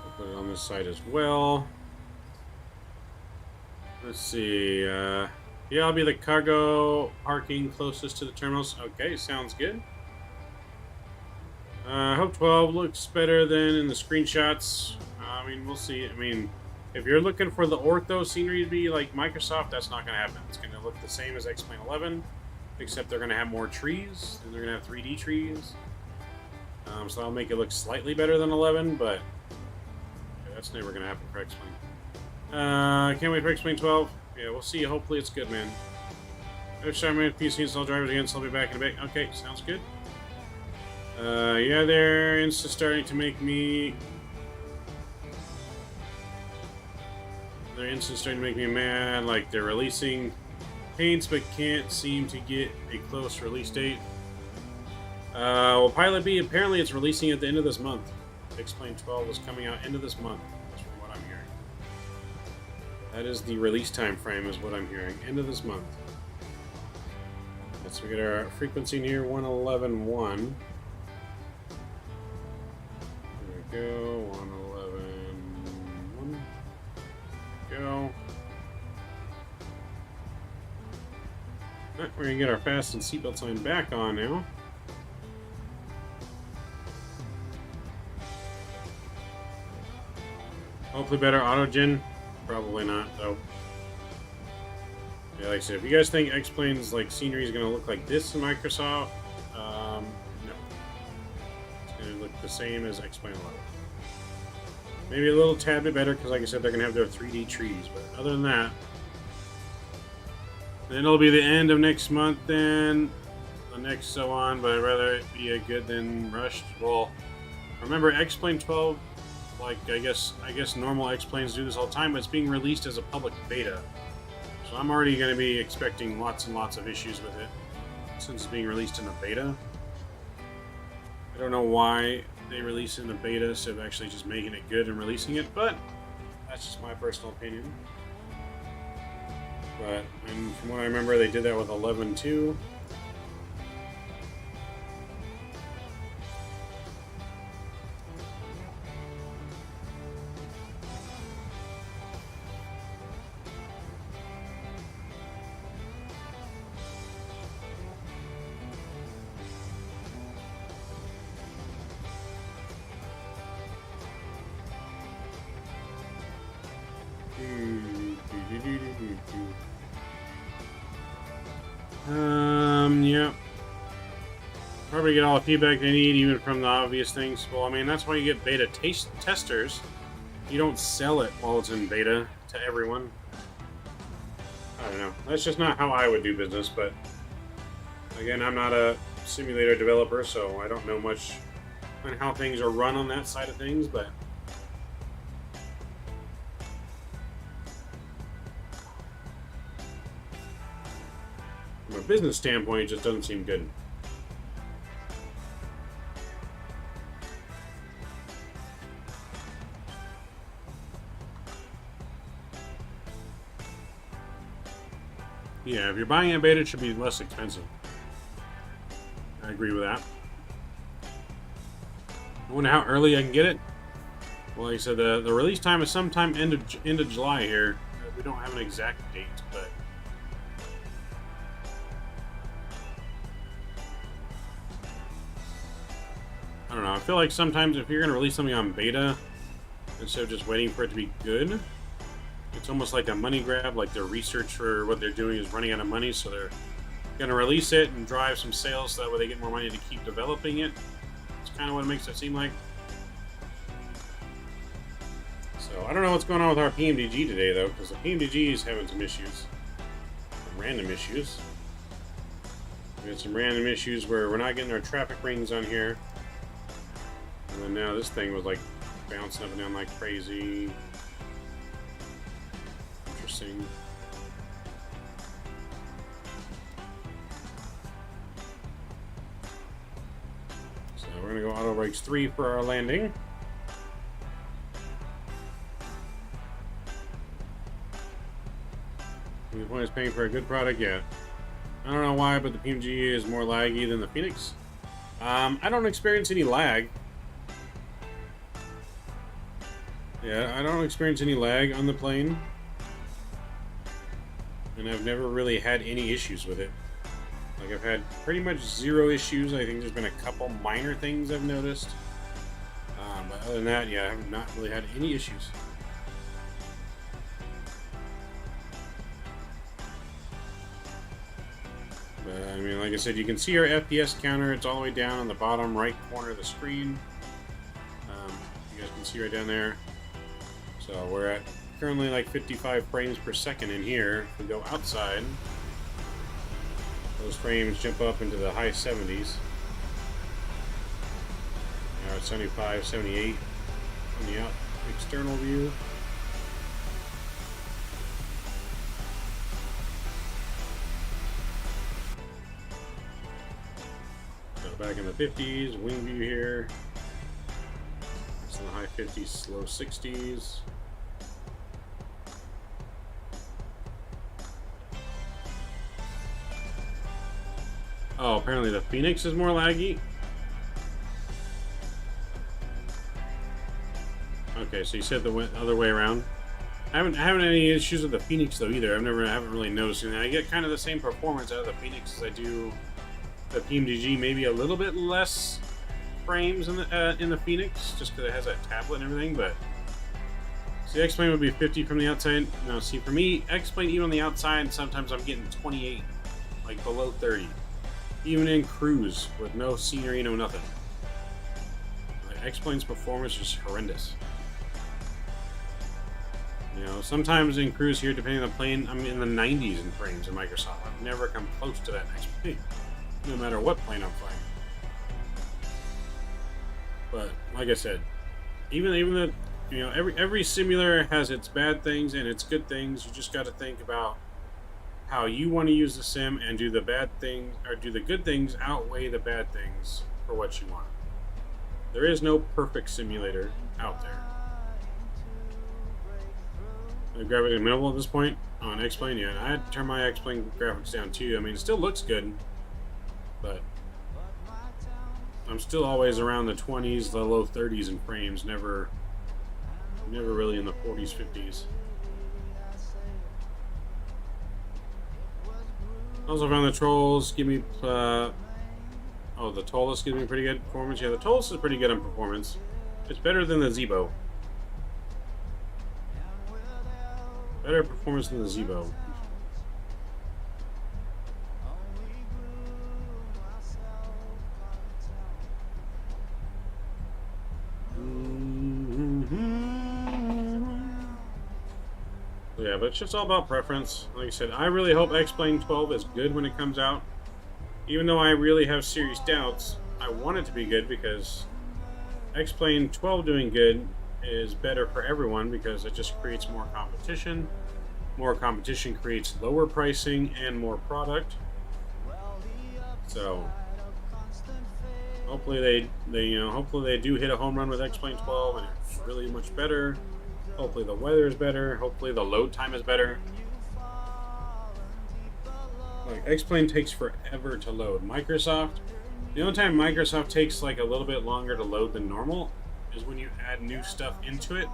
S3: We'll put it on this side as well. Let's see. Yeah, I'll be the cargo parking closest to the terminals. Okay, sounds good. I hope 12 looks better than in the screenshots. I mean, we'll see. I mean, if you're looking for the ortho scenery to be like Microsoft, that's not going to happen. It's going to look the same as X-Plane 11, except they're going to have more trees, and they're going to have 3D trees. So that'll make it look slightly better than 11, but yeah, that's never going to happen for X-Plane. Can't wait for X-Plane 12. Yeah, we'll see. Hopefully it's good, man. Every time I have PC install drivers again, so I'll be back in a bit. Okay, sounds good. Yeah, they're starting to make me... They're starting to make me mad, like they're releasing paints but can't seem to get a close release date. Well, Pilot B, apparently it's releasing at the end of this month. X-Plane 12 is coming out end of this month. That's from what I'm hearing. That is the release time frame, is what I'm hearing. End of this month. So we get our frequency in here, 111.1. There we go, 111.1. Go. Right, we're gonna get our fast and seatbelt sign back on now. Hopefully better autogen. Probably not, though. Yeah, like I said, if you guys think X-Plane's like scenery is going to look like this in Microsoft, no. It's going to look the same as X-Plane 11. Maybe a little tad bit better, because like I said, they're going to have their 3D trees. But other than that, then it'll be the end of next month, then the next so on, but I'd rather it be a good than rushed. Well, remember X-Plane 12, like I guess normal X-Planes do this all the time, but it's being released as a public beta. So I'm already going to be expecting lots and lots of issues with it, since it's being released in a beta. I don't know why they release it in a beta instead of actually just making it good and releasing it, but that's just my personal opinion. But and from what I remember, they did that with 11 too. Yeah. Probably get all the feedback they need, even from the obvious things. Well, I mean, that's why you get beta testers. You don't sell it while it's in beta to everyone. I don't know. That's just not how I would do business, but again, I'm not a simulator developer, so I don't know much on how things are run on that side of things, but from a business standpoint, it just doesn't seem good. Yeah, if you're buying a beta, it should be less expensive. I agree with that. I wonder how early I can get it. Well, like I said, the release time is sometime end of July here. We don't have an exact date, but I don't know. I feel like sometimes if you're going to release something on beta, instead of just waiting for it to be good, it's almost like a money grab. Like their research for what they're doing is running out of money, so they're going to release it and drive some sales so that way they get more money to keep developing it. It's kind of what it makes it seem like. So I don't know what's going on with our PMDG today, though, because the PMDG is having some issues. Some random issues. We got some random issues where we're not getting our traffic rings on here. And then now this thing was like bouncing up and down like crazy. Interesting. So we're going to go auto brakes 3 for our landing. The point is paying for a good product yet. I don't know why, but the PMG is more laggy than the Phoenix. I don't experience any lag. Yeah, I don't experience any lag on the plane. And I've never really had any issues with it. Like, I've had pretty much 0 issues. I think there's been a couple minor things I've noticed. But other than that, yeah, I have not really had any issues. But, I mean, like I said, you can see our FPS counter. It's all the way down on the bottom right corner of the screen. You guys can see right down there. So we're at currently like 55 frames per second in here. If we go outside, those frames jump up into the high 70s. Now it's 75, 78 on the external view. So back in the 50s, wing view here. It's in the high 50s, low 60s. Oh, apparently the Phoenix is more laggy. Okay, so you said the other way around. I haven't had any issues with the Phoenix though either. I haven't really noticed anything. I get kind of the same performance out of the Phoenix as I do the PMDG. Maybe a little bit less frames in the Phoenix, just because it has that tablet and everything. But See, X-Plane would be 50 from the outside. No, see, for me, X-Plane, even on the outside, sometimes I'm getting 28, like below 30. Even in cruise, with no scenery, no nothing. Like, X-Plane's performance is horrendous. You know, sometimes in cruise here, depending on the plane, I'm in the 90s in frames in Microsoft. I've never come close to that X-Plane, no matter what plane I'm flying. But, like I said, even the, you know, every simulator has its bad things and its good things. You just got to think about how you want to use the sim and do the bad things, or do the good things outweigh the bad things for what you want. There is no perfect simulator out there. The graphics are minimal at this point on X-Plane. Yeah, I had to turn my X-Plane graphics down too. I mean, it still looks good, but I'm still always around the 20s, the low 30s in frames. Never really in the 40s, 50s. Also found the Trolls give me, oh, the Tolus gives me pretty good performance. Yeah, the Tolus is pretty good on performance. It's better than the Zebo. Better performance than the Zebo. Yeah, but it's just all about preference. Like I said, I really hope X-Plane 12 is good when it comes out. Even though I really have serious doubts, I want it to be good because X-Plane 12 doing good is better for everyone because it just creates more competition. More competition creates lower pricing and more product. So hopefully hopefully they do hit a home run with X-Plane 12 and it's really much better. Hopefully the weather is better. Hopefully the load time is better. Like, X-Plane takes forever to load. Microsoft, the only time Microsoft takes like a little bit longer to load than normal is when you add new stuff into it.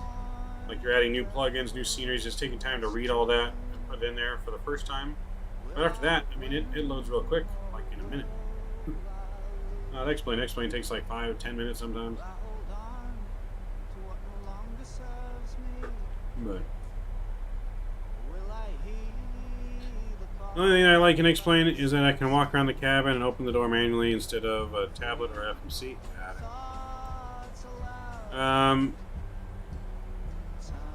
S3: Like you're adding new plugins, new sceneries, just taking time to read all that and put it in there for the first time. But after that, I mean, it loads real quick, like in a minute. X-Plane takes like 5 or 10 minutes sometimes. But the only thing I like in X-Plane is that I can walk around the cabin and open the door manually instead of a tablet or FMC.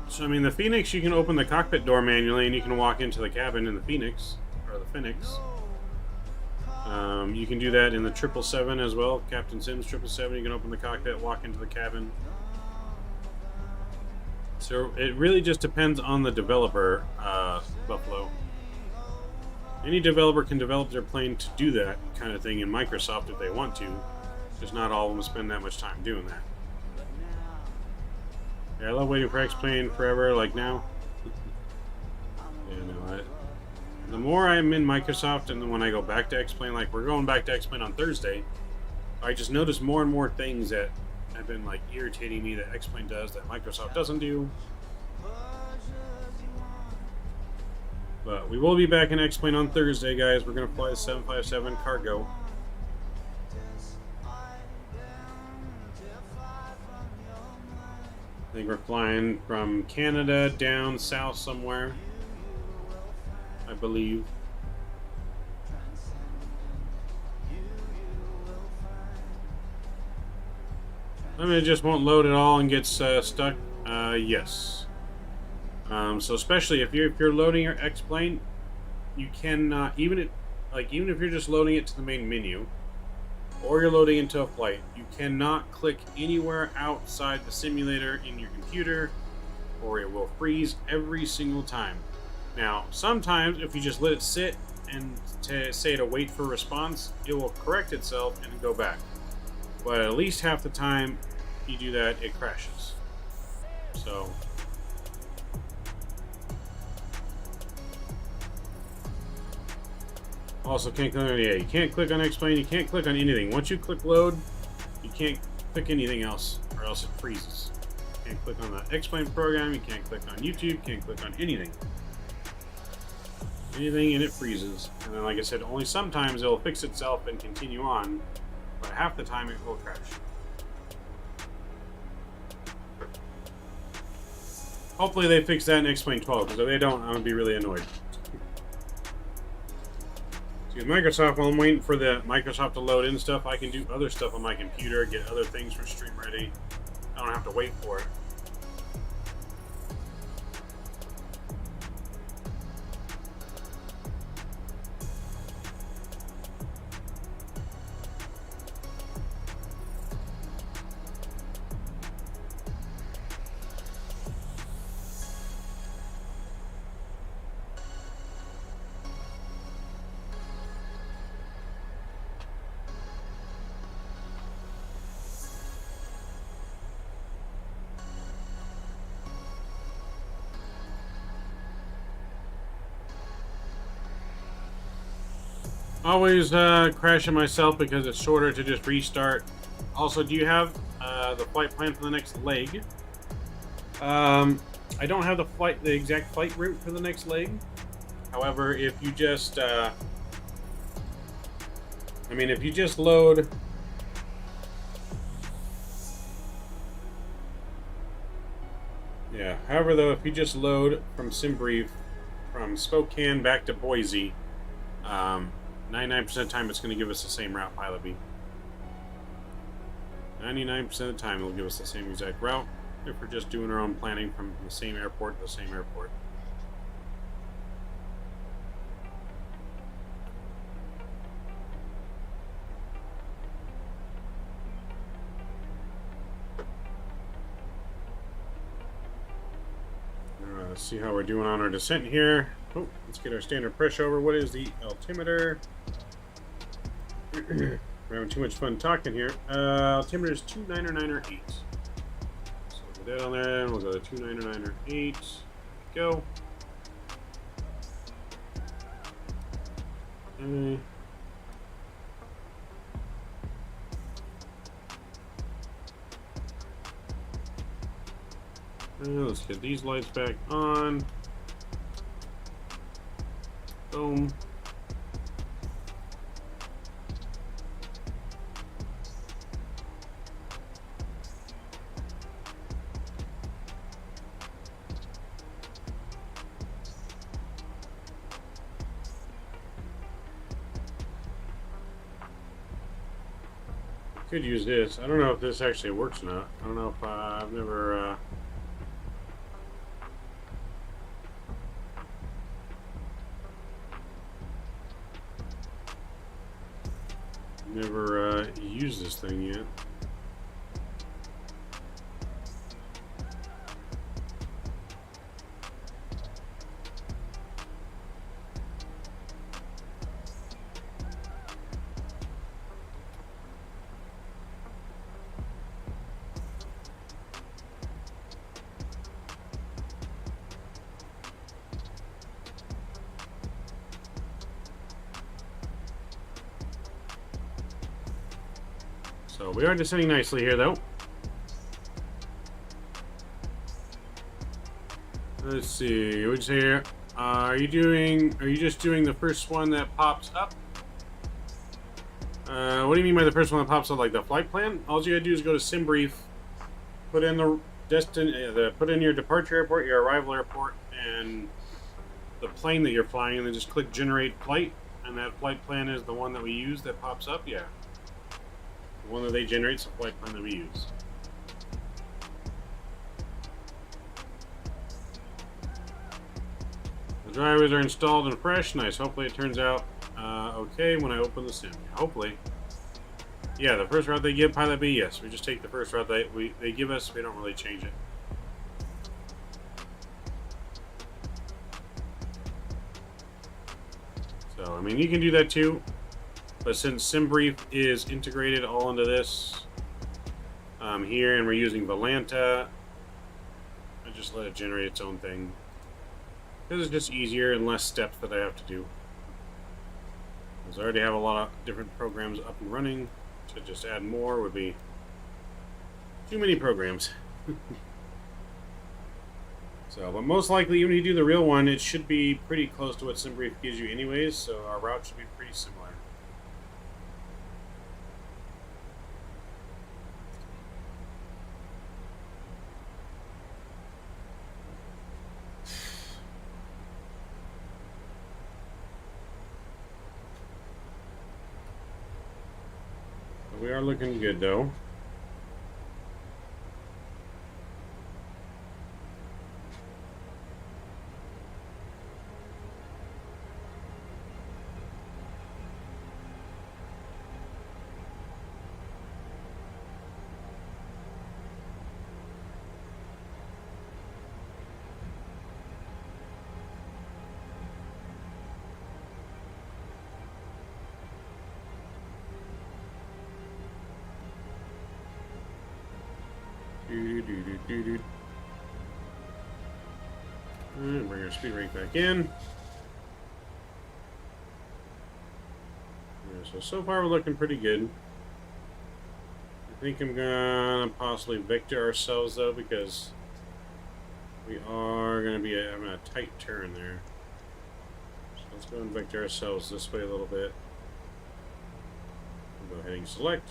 S3: So I mean, the Phoenix, you can open the cockpit door manually and you can walk into the cabin in the Phoenix, or the Phoenix. You can do that in the 777 as well. Captain Sim's 777, you can open the cockpit, walk into the cabin. So it really just depends on the developer, Buffalo. Any developer can develop their plane to do that kind of thing in Microsoft if they want to. Just not all of them spend that much time doing that. Yeah, I love waiting for X-Plane forever, like now. Yeah, no, the more I'm in Microsoft and then when I go back to X-Plane, like we're going back to X-Plane on Thursday, I just notice more and more things that have been like irritating me that X-Plane does that Microsoft doesn't do. But we will be back in X-Plane on Thursday, guys. We're going to fly the 757 cargo. I think we're flying from Canada down south somewhere, I believe. I mean, it just won't load at all and gets stuck. Yes. So especially if you're loading your X-Plane, you cannot, even if you're just loading it to the main menu, or you're loading into a flight, you cannot click anywhere outside the simulator in your computer, or it will freeze every single time. Now, sometimes if you just let it sit and say to wait for response, it will correct itself and go back. But at least half the time you do that, it crashes. So also can't click on, yeah, you can't click on X-Plane, you can't click on anything. Once you click load, you can't click anything else or else it freezes. You can't click on the X-Plane program, you can't click on YouTube, can't click on anything. Anything and it freezes. And then like I said, only sometimes it'll fix itself and continue on, but half the time it will crash. Hopefully they fix that in X-Plane 12, because if they don't, I'm going to be really annoyed. See, with Microsoft, while I'm waiting for the Microsoft to load in stuff, I can do other stuff on my computer, get other things for stream ready. I don't have to wait for it. Always crashing myself because it's shorter to just restart. Also, do you have the flight plan for the next leg? I don't have the exact flight route for the next leg. However, if you just, if you just load. Yeah. However, though, if you just load from SimBrief from Spokane back to Boise. 99% of the time it's going to give us the same route, Pilot B. 99% of the time it'll give us the same exact route if we're just doing our own planning from the same airport to the same airport. Alright, let's see how we're doing on our descent here. Oh, let's get our standard pressure over. What is the altimeter? We're having too much fun talking here. Altimeter is 299er8. So we'll put that on there, and we'll go to 299er8. Go. Okay. Let's get these lights back on. Boom. Could use this. I don't know if this actually works or not. I don't know if I've never used this thing yet. So we are descending nicely here, though. Let's see. What'd you say here? Are you just doing the first one that pops up? What do you mean by the first one that pops up? Like the flight plan? All you gotta do is go to SimBrief, put in put in your departure airport, your arrival airport, and the plane that you're flying, and then just click Generate Flight, and that flight plan is the one that we use that pops up. Yeah. The one that they generate is the flight plan that we use. The drivers are installed and fresh. Nice. Hopefully it turns out okay when I open the sim. Hopefully. Yeah, the first route they give, Pilot B, yes. We just take the first route they give us. We don't really change it. So, I mean, you can do that too. But since SimBrief is integrated all into this here, and we're using Volanta, I just let it generate its own thing. This is just easier and less steps that I have to do. Because I already have a lot of different programs up and running. To just add more would be too many programs. So, but most likely when you do the real one, it should be pretty close to what SimBrief gives you anyways, so our route should be pretty similar. We are looking good, though. Alright, bring our speed rate back in. Yeah, so far we're looking pretty good. I think I'm gonna possibly victor ourselves though, because we are gonna be having a tight turn there. So let's go and victor ourselves this way a little bit. We'll go ahead and select.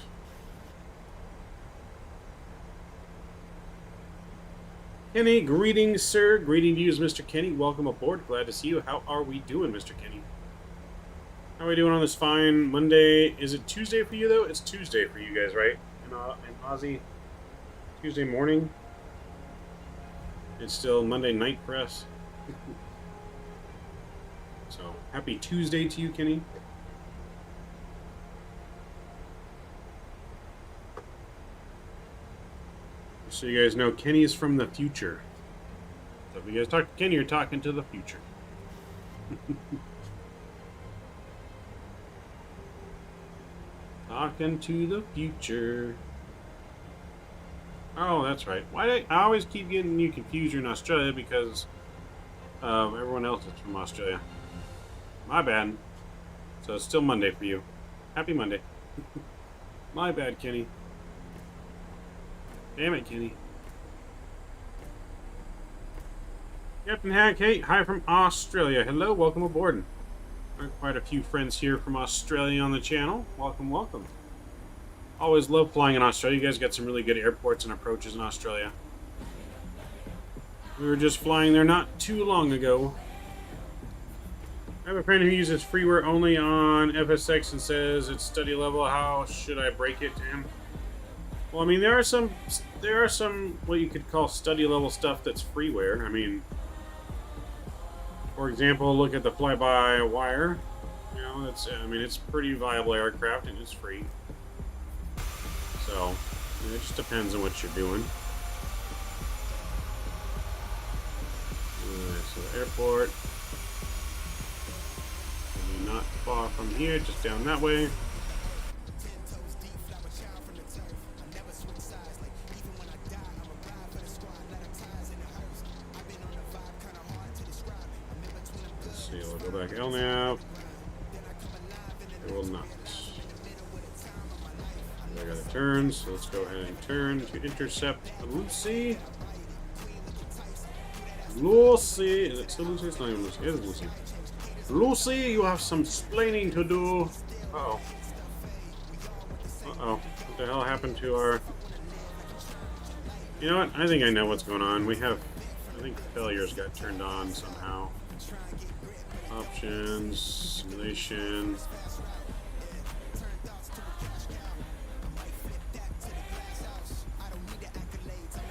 S3: Kenny, greetings, sir. Greeting to you, Mr. Kenny. Welcome aboard. Glad to see you. How are we doing, Mr. Kenny? How are we doing on this fine Monday? Is it Tuesday for you, though? It's Tuesday for you guys, right? In Aussie? Tuesday morning? It's still Monday night for us. So, happy Tuesday to you, Kenny. So you guys know, Kenny's from the future. So if you guys talk to Kenny, you're talking to the future. Talking to the future. Oh, that's right. Why do I always keep getting you confused? You're in Australia because everyone else is from Australia. My bad. So it's still Monday for you. Happy Monday. My bad, Kenny. Damn it, Kenny. Captain Hack, hey, hi from Australia. Hello, welcome aboard. Quite a few friends here from Australia on the channel. Welcome, welcome. Always love flying in Australia. You guys got some really good airports and approaches in Australia. We were just flying there not too long ago. I have a friend who uses freeware only on FSX and says it's study level. How should I break it to him? Well, I mean, there are some what you could call study level stuff that's freeware. I mean, for example, look at the fly-by-wire. You know, it's pretty viable aircraft and it's free. So it just depends on what you're doing. So the airport will be not far from here, just down that way. Go back LNAV. It will not. I got a turn, so let's go ahead and turn to intercept Lucy. Lucy, is it still Lucy? It's not even Lucy. It is Lucy. Lucy, you have some explaining to do. Uh-oh. Uh-oh. What the hell happened to our... You know what? I think I know what's going on. I think failures got turned on somehow. Options, simulation.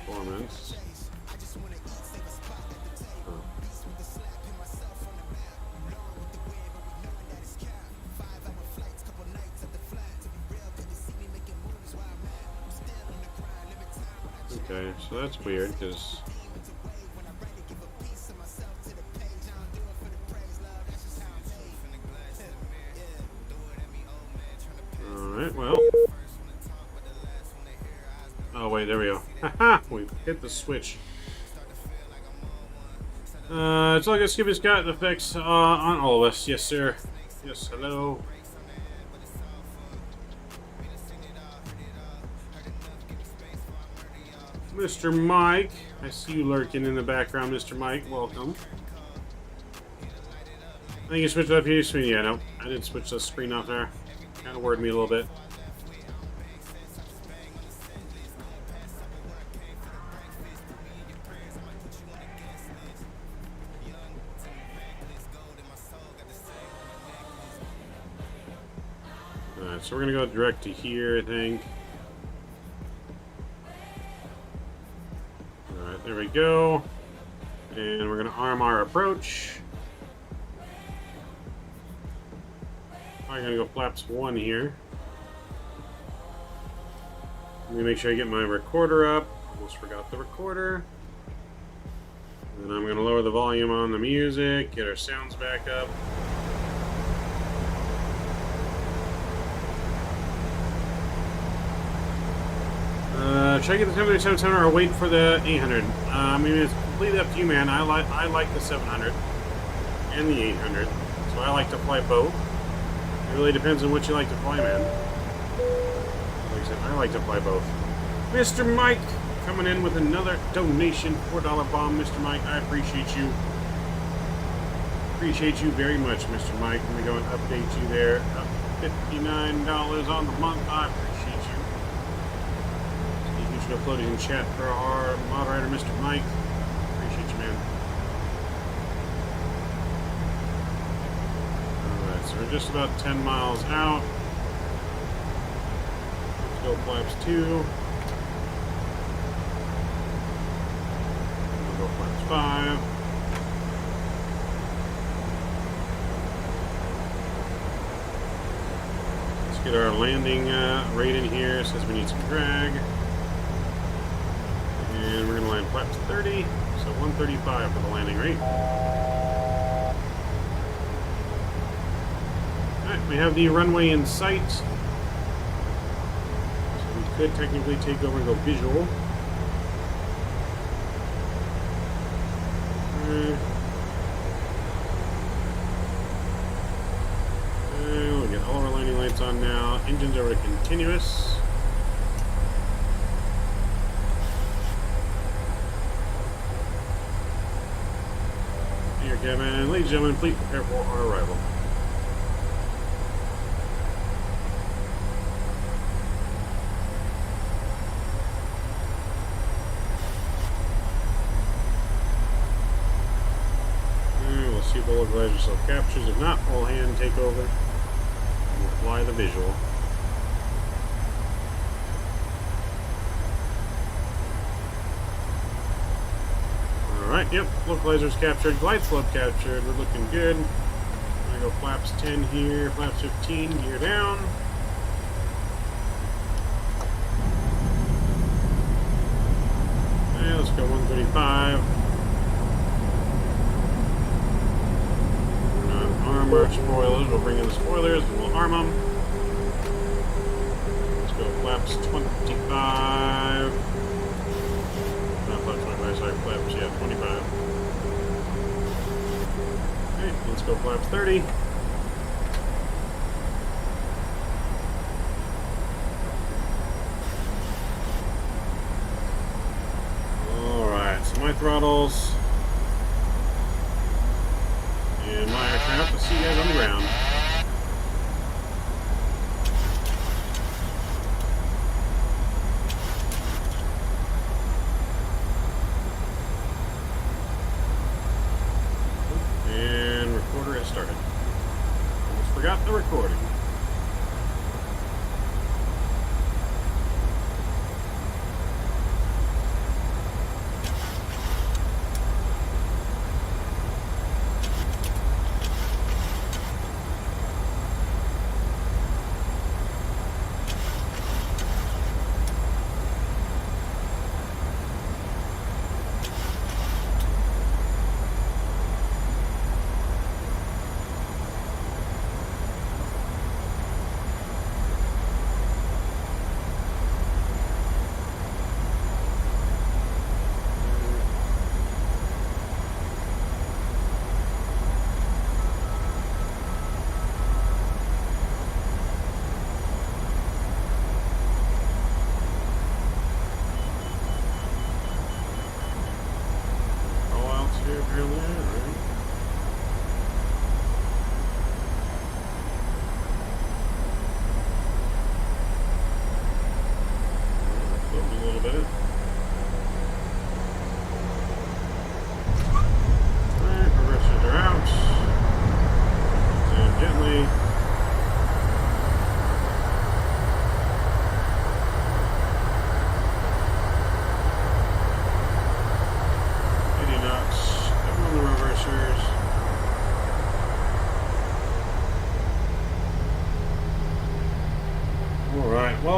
S3: Performance. Oh. Okay, so that's weird because well. Oh wait, there we go. Haha, we hit the switch. It's like a Skippy's got effects on all of us. Yes, sir. Yes, hello. Mr. Mike, I see you lurking in the background, Mr. Mike. Welcome. I think you switched up your screen. Yeah, no, I did switch the screen off there. Kind of worried me a little bit. Alright, so we're gonna go direct to here, I think. Alright, there we go. And we're gonna arm our approach. I'm gonna go flaps 1 here. Let me make sure I get my recorder up. Almost forgot the recorder. And then I'm gonna lower the volume on the music, get our sounds back up. Should I get the 700 or wait for the 800? I mean, it's completely up to you, man. I like the 700 and the 800, so I like to fly both. It really depends on what you like to fly, man. Like I said, I like to fly both. Mr. Mike coming in with another donation, $4 bomb. Mr. Mike, I appreciate you. Appreciate you very much, Mr. Mike. Let me go and update you there. $59 on the month. I appreciate you. You should upload it in chat for our moderator, Mr. Mike. Appreciate you, man. Alright, so we're just about 10 miles out. Let's go flaps 2. We'll go flaps 5. Let's get our landing rate in here. It says we need some drag. And we're going to land flaps 30, so 135 for the landing rate. Alright, we have the runway in sight. So we could technically take over and go visual. We'll get all of our landing lights on now. Engines over to continuous. Kevin. Ladies and gentlemen, please prepare for our arrival. And we'll see if the localizer self-captures. If not, we'll hand take over. And we'll fly the visual. Alright, yep, localizer's captured, glide slope captured, we're looking good. I'm gonna go flaps 10 here, flaps 15, gear down. Okay, let's go 135. We're gonna arm our spoilers, we'll bring in the spoilers and we'll arm them. Let's go flaps 25. Not flaps 25, sorry, flaps, yeah, 25. Okay, let's go flaps 30. Alright, so my throttles. And my aircraft, I'll see you guys on the ground. Started. Almost forgot the recording.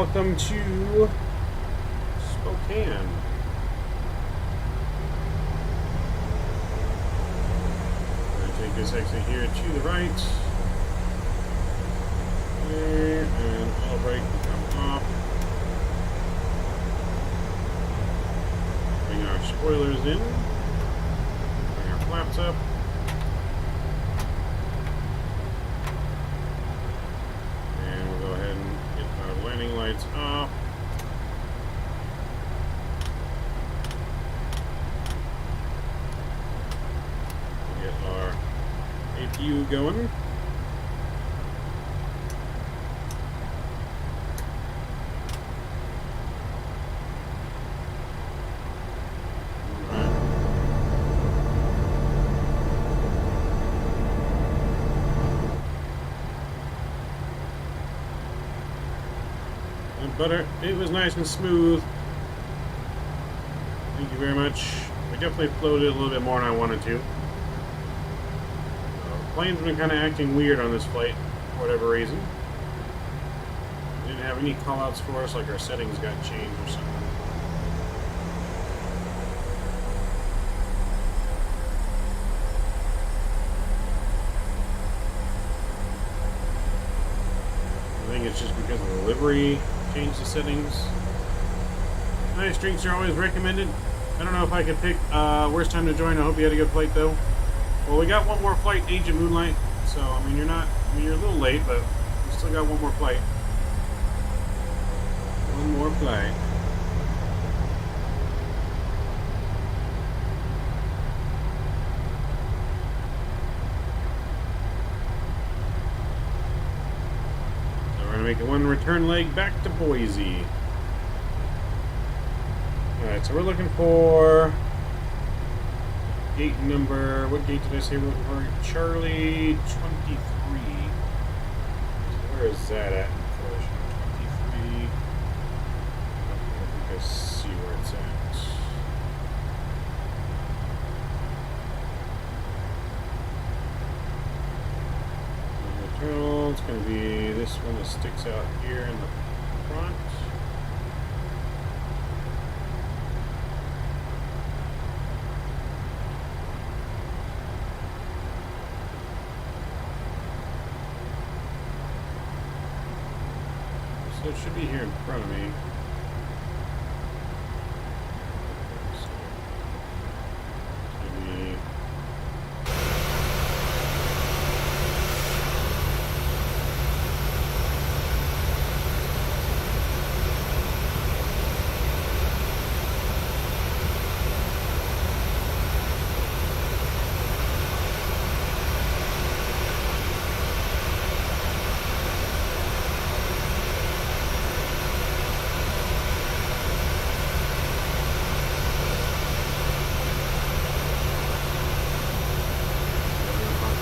S3: welcome to Spokane. I'm going to take this exit here to the right. There, and all brake will come off. Bring our spoilers in. Bring our flaps up. And we'll go ahead and get our landing lights off. We'll get our APU going. Butter, it was nice and smooth. Thank you very much. We definitely floated a little bit more than I wanted to. The plane's been kind of acting weird on this flight for whatever reason. Didn't have any callouts for us, like our settings got changed or something. I think it's just because of the livery. Change the settings. Nice drinks are always recommended. I don't know if I could pick worst time to join. I hope you had a good flight though. Well, we got one more flight, Age of Moonlight. So I mean, you're a little late, but we still got one more flight. One more flight. Make it one return leg back to Boise. Alright, so we're looking for gate number, what gate did I say we're looking for? Charlie 23. So where is that at? 23. I think I see where it's at. It's going to be this one that sticks out here in the front. So it should be here in front of me.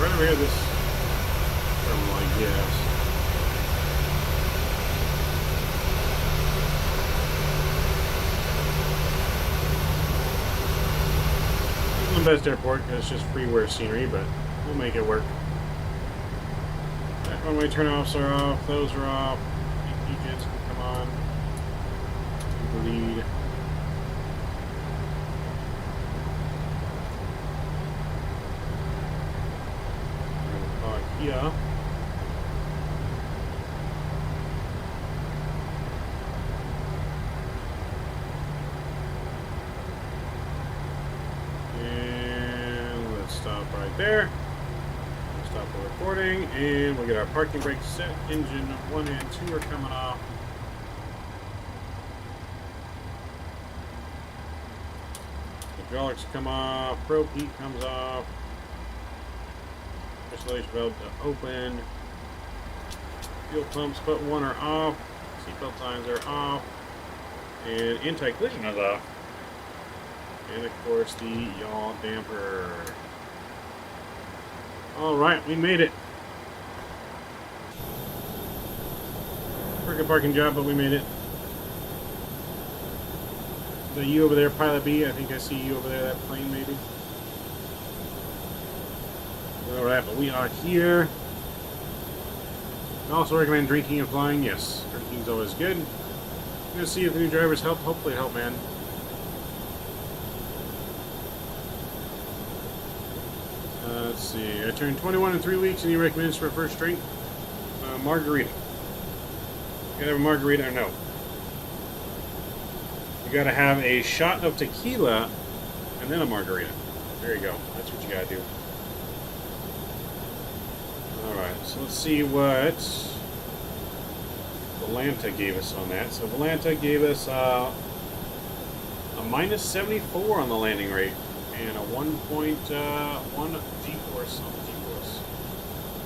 S3: Right over here, this terminal, I guess. Isn't the best airport because it's just freeware scenery, but we'll make it work. That runway turnoffs are off, those are off. AP jets can come on. The lead. Yeah. And let's stop right there. We'll stop the recording and we'll get our parking brakes set. Engine 1 and 2 are coming off. Hydraulics come off. Probe heat comes off. Ventilation valve to open. Fuel pumps, but 1 are off. Seatbelt signs are off. And anti-collision is off. And of course the yaw damper. Alright, we made it. Freaking parking job, but we made it. The you over there, Pilot B, I think I see you over there, that plane maybe. Alright, but we are here. I also recommend drinking and flying. Yes, drinking is always good. I'm gonna see if the new drivers help. Hopefully, help, man. Let's see. I turned 21 in 3 weeks. Any recommendations for a first drink? Margarita. You gotta have a margarita or no? You gotta have a shot of tequila and then a margarita. There you go. That's what you gotta do. Alright, so let's see what Volanta gave us on that. So Volanta gave us a minus 74 on the landing rate and a 1.1 G-force on the G-force.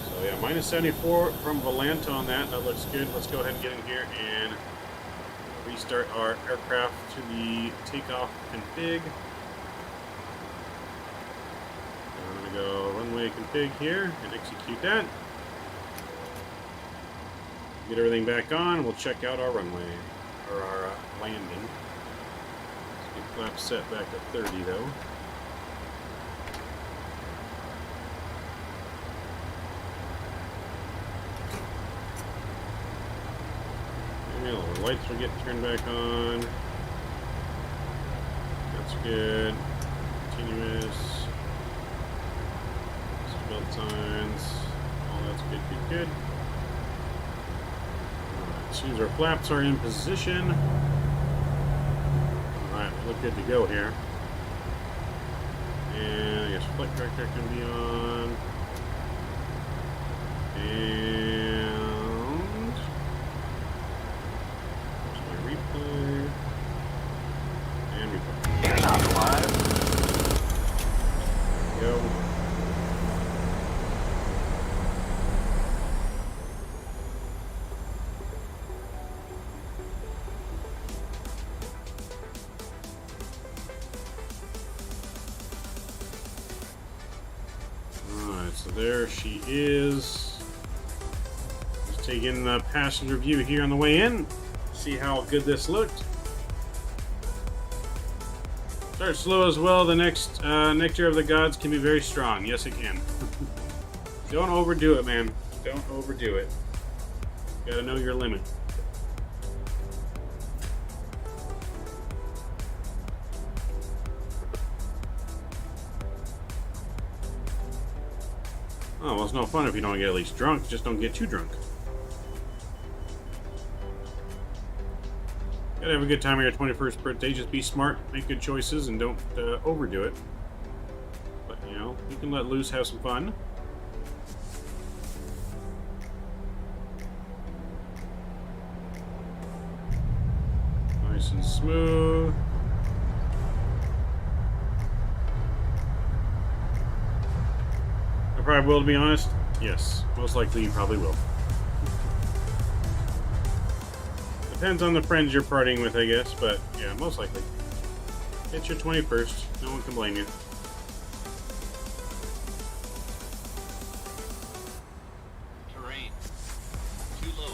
S3: So yeah, minus 74 from Volanta on that. That looks good. Let's go ahead and get in here and restart our aircraft to the takeoff config. I'm going to go runway config here and execute that. Get everything back on. We'll check out our runway, or our landing. Let's get flap set back to 30 though. And all the lights will get turned back on. That's good. Continuous. Belt signs. All that's good, good, good. Alright, as soon as our flaps are in position. Alright, we look good to go here. And I guess flight director can be on. And there's my replay. And replay.
S7: Unit optimized.
S3: Go. So there she is. Just taking the passenger view here on the way in. See how good this looked. Start slow as well. The next Nectar of the Gods can be very strong. Yes, it can. Don't overdo it, man. Don't overdo it. You gotta know your limit. Oh, well, it's no fun if you don't get at least drunk. Just don't get too drunk. Gotta have a good time on your 21st birthday. Just be smart, make good choices, and don't overdo it. But, you know, you can let loose, have some fun. Nice and smooth. Probably will, to be honest. Yes, most likely you probably will. Depends on the friends you're partying with, I guess, but yeah, most likely. It's your 21st. No one can blame you.
S4: Terrain. Too low.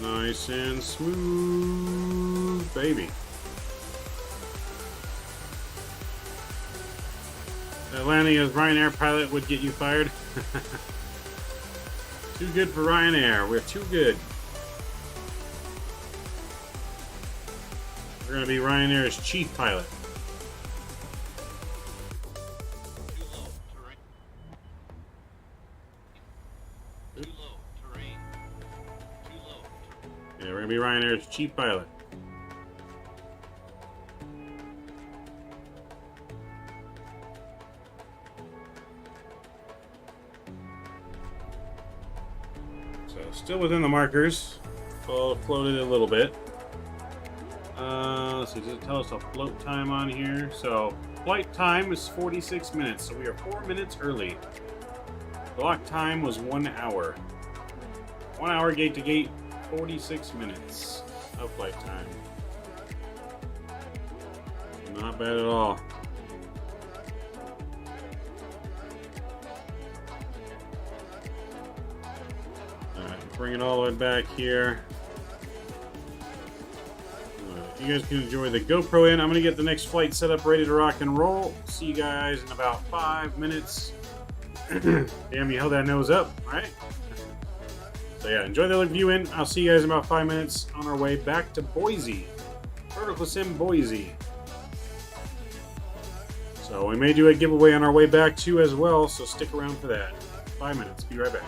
S3: Nice and smooth, baby. That landing as Ryanair pilot would get you fired. Too good for Ryanair. We're too good. We're going to be Ryanair's chief pilot.
S4: Too low. Terrain. Too low. Terrain. Too low.
S3: Yeah, we're going to be Ryanair's chief pilot. So, still within the markers. Floated a little bit. Let's see, does it tell us a float time on here? So, flight time is 46 minutes, so we are 4 minutes early. Block time was 1 hour. 1 hour gate to gate, 46 minutes of flight time. Not bad at all. bring it all the way back here. You guys can enjoy the GoPro in. I'm going to get the next flight set up, ready to rock and roll. See you guys in about 5 minutes. Damn, you held that nose up, right? So yeah, enjoy the view in. I'll see you guys in about 5 minutes on our way back to Boise. VerticalSim Boise. So we may do a giveaway on our way back too as well, so stick around for that. 5 minutes, be right back.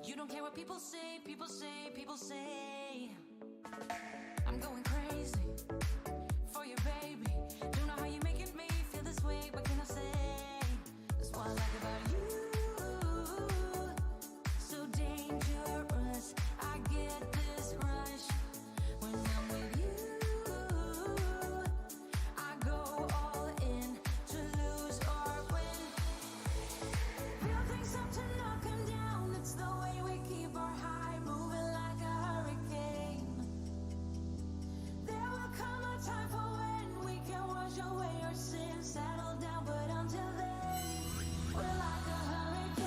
S8: You don't care what people say, people say, people say. I'm going crazy for your baby. Don't know how you're making me feel this way. What can I say? That's what I like about you. So dangerous. I get this rush when I'm with you. I go all in to lose or win. Feel things up to knock 'em down. It's the way we keep our high moving like a hurricane. There will come a time for when we can wash away our sins, settle down, but until then, we're like a hurricane.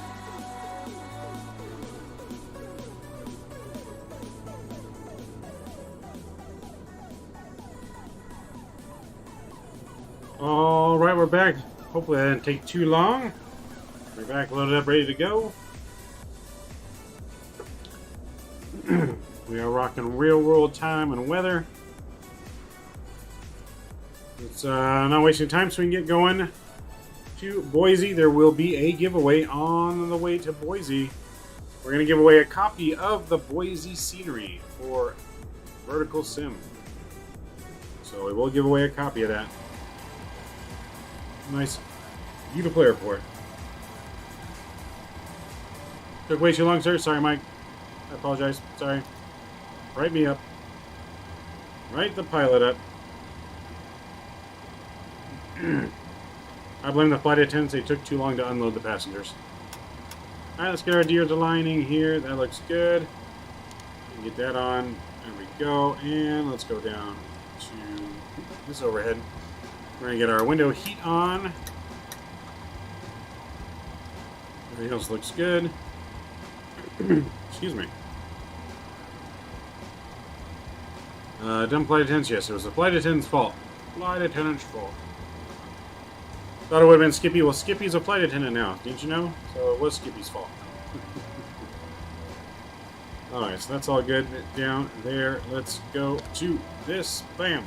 S3: All right, we're back. Hopefully that didn't take too long. We're back, loaded up, ready to go. We are rocking real world time and weather. It's not wasting time, so we can get going to Boise. There will be a giveaway on the way to Boise. We're going to give away a copy of the Boise scenery for VERTICALSIM. So we will give away a copy of that. Nice, beautiful airport. Took way too long, sir. Sorry, Mike. I apologize. Sorry. Write me up. Write the pilot up. I blame the flight attendants. They took too long to unload the passengers. Alright, let's get our gears aligning here. That looks good. Get that on. There we go. And let's go down to this overhead. We're going to get our window heat on. Everything else looks good. Excuse me. Dumb flight attendants. Yes, it was the flight attendant's fault. Flight attendant's fault. Thought it would have been Skippy. Well, Skippy's a flight attendant now. Didn't you know? So it was Skippy's fault. Alright, so that's all good down there. Let's go to this. Bam.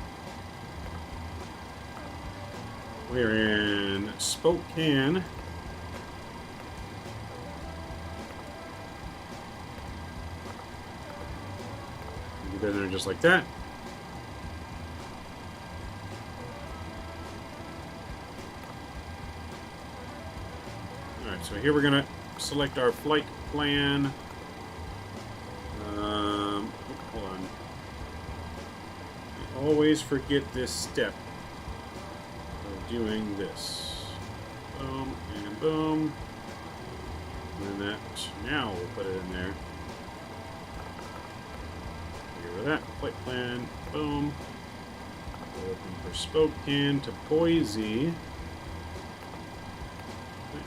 S3: We're in Spokane. Get in there just like that. Alright, so here we're going to select our flight plan. Hold on. I always forget this step of doing this. Boom and boom. And then that, now we'll put it in there. Get rid of that. Flight plan. Boom. We're looking for Spokane to Boise.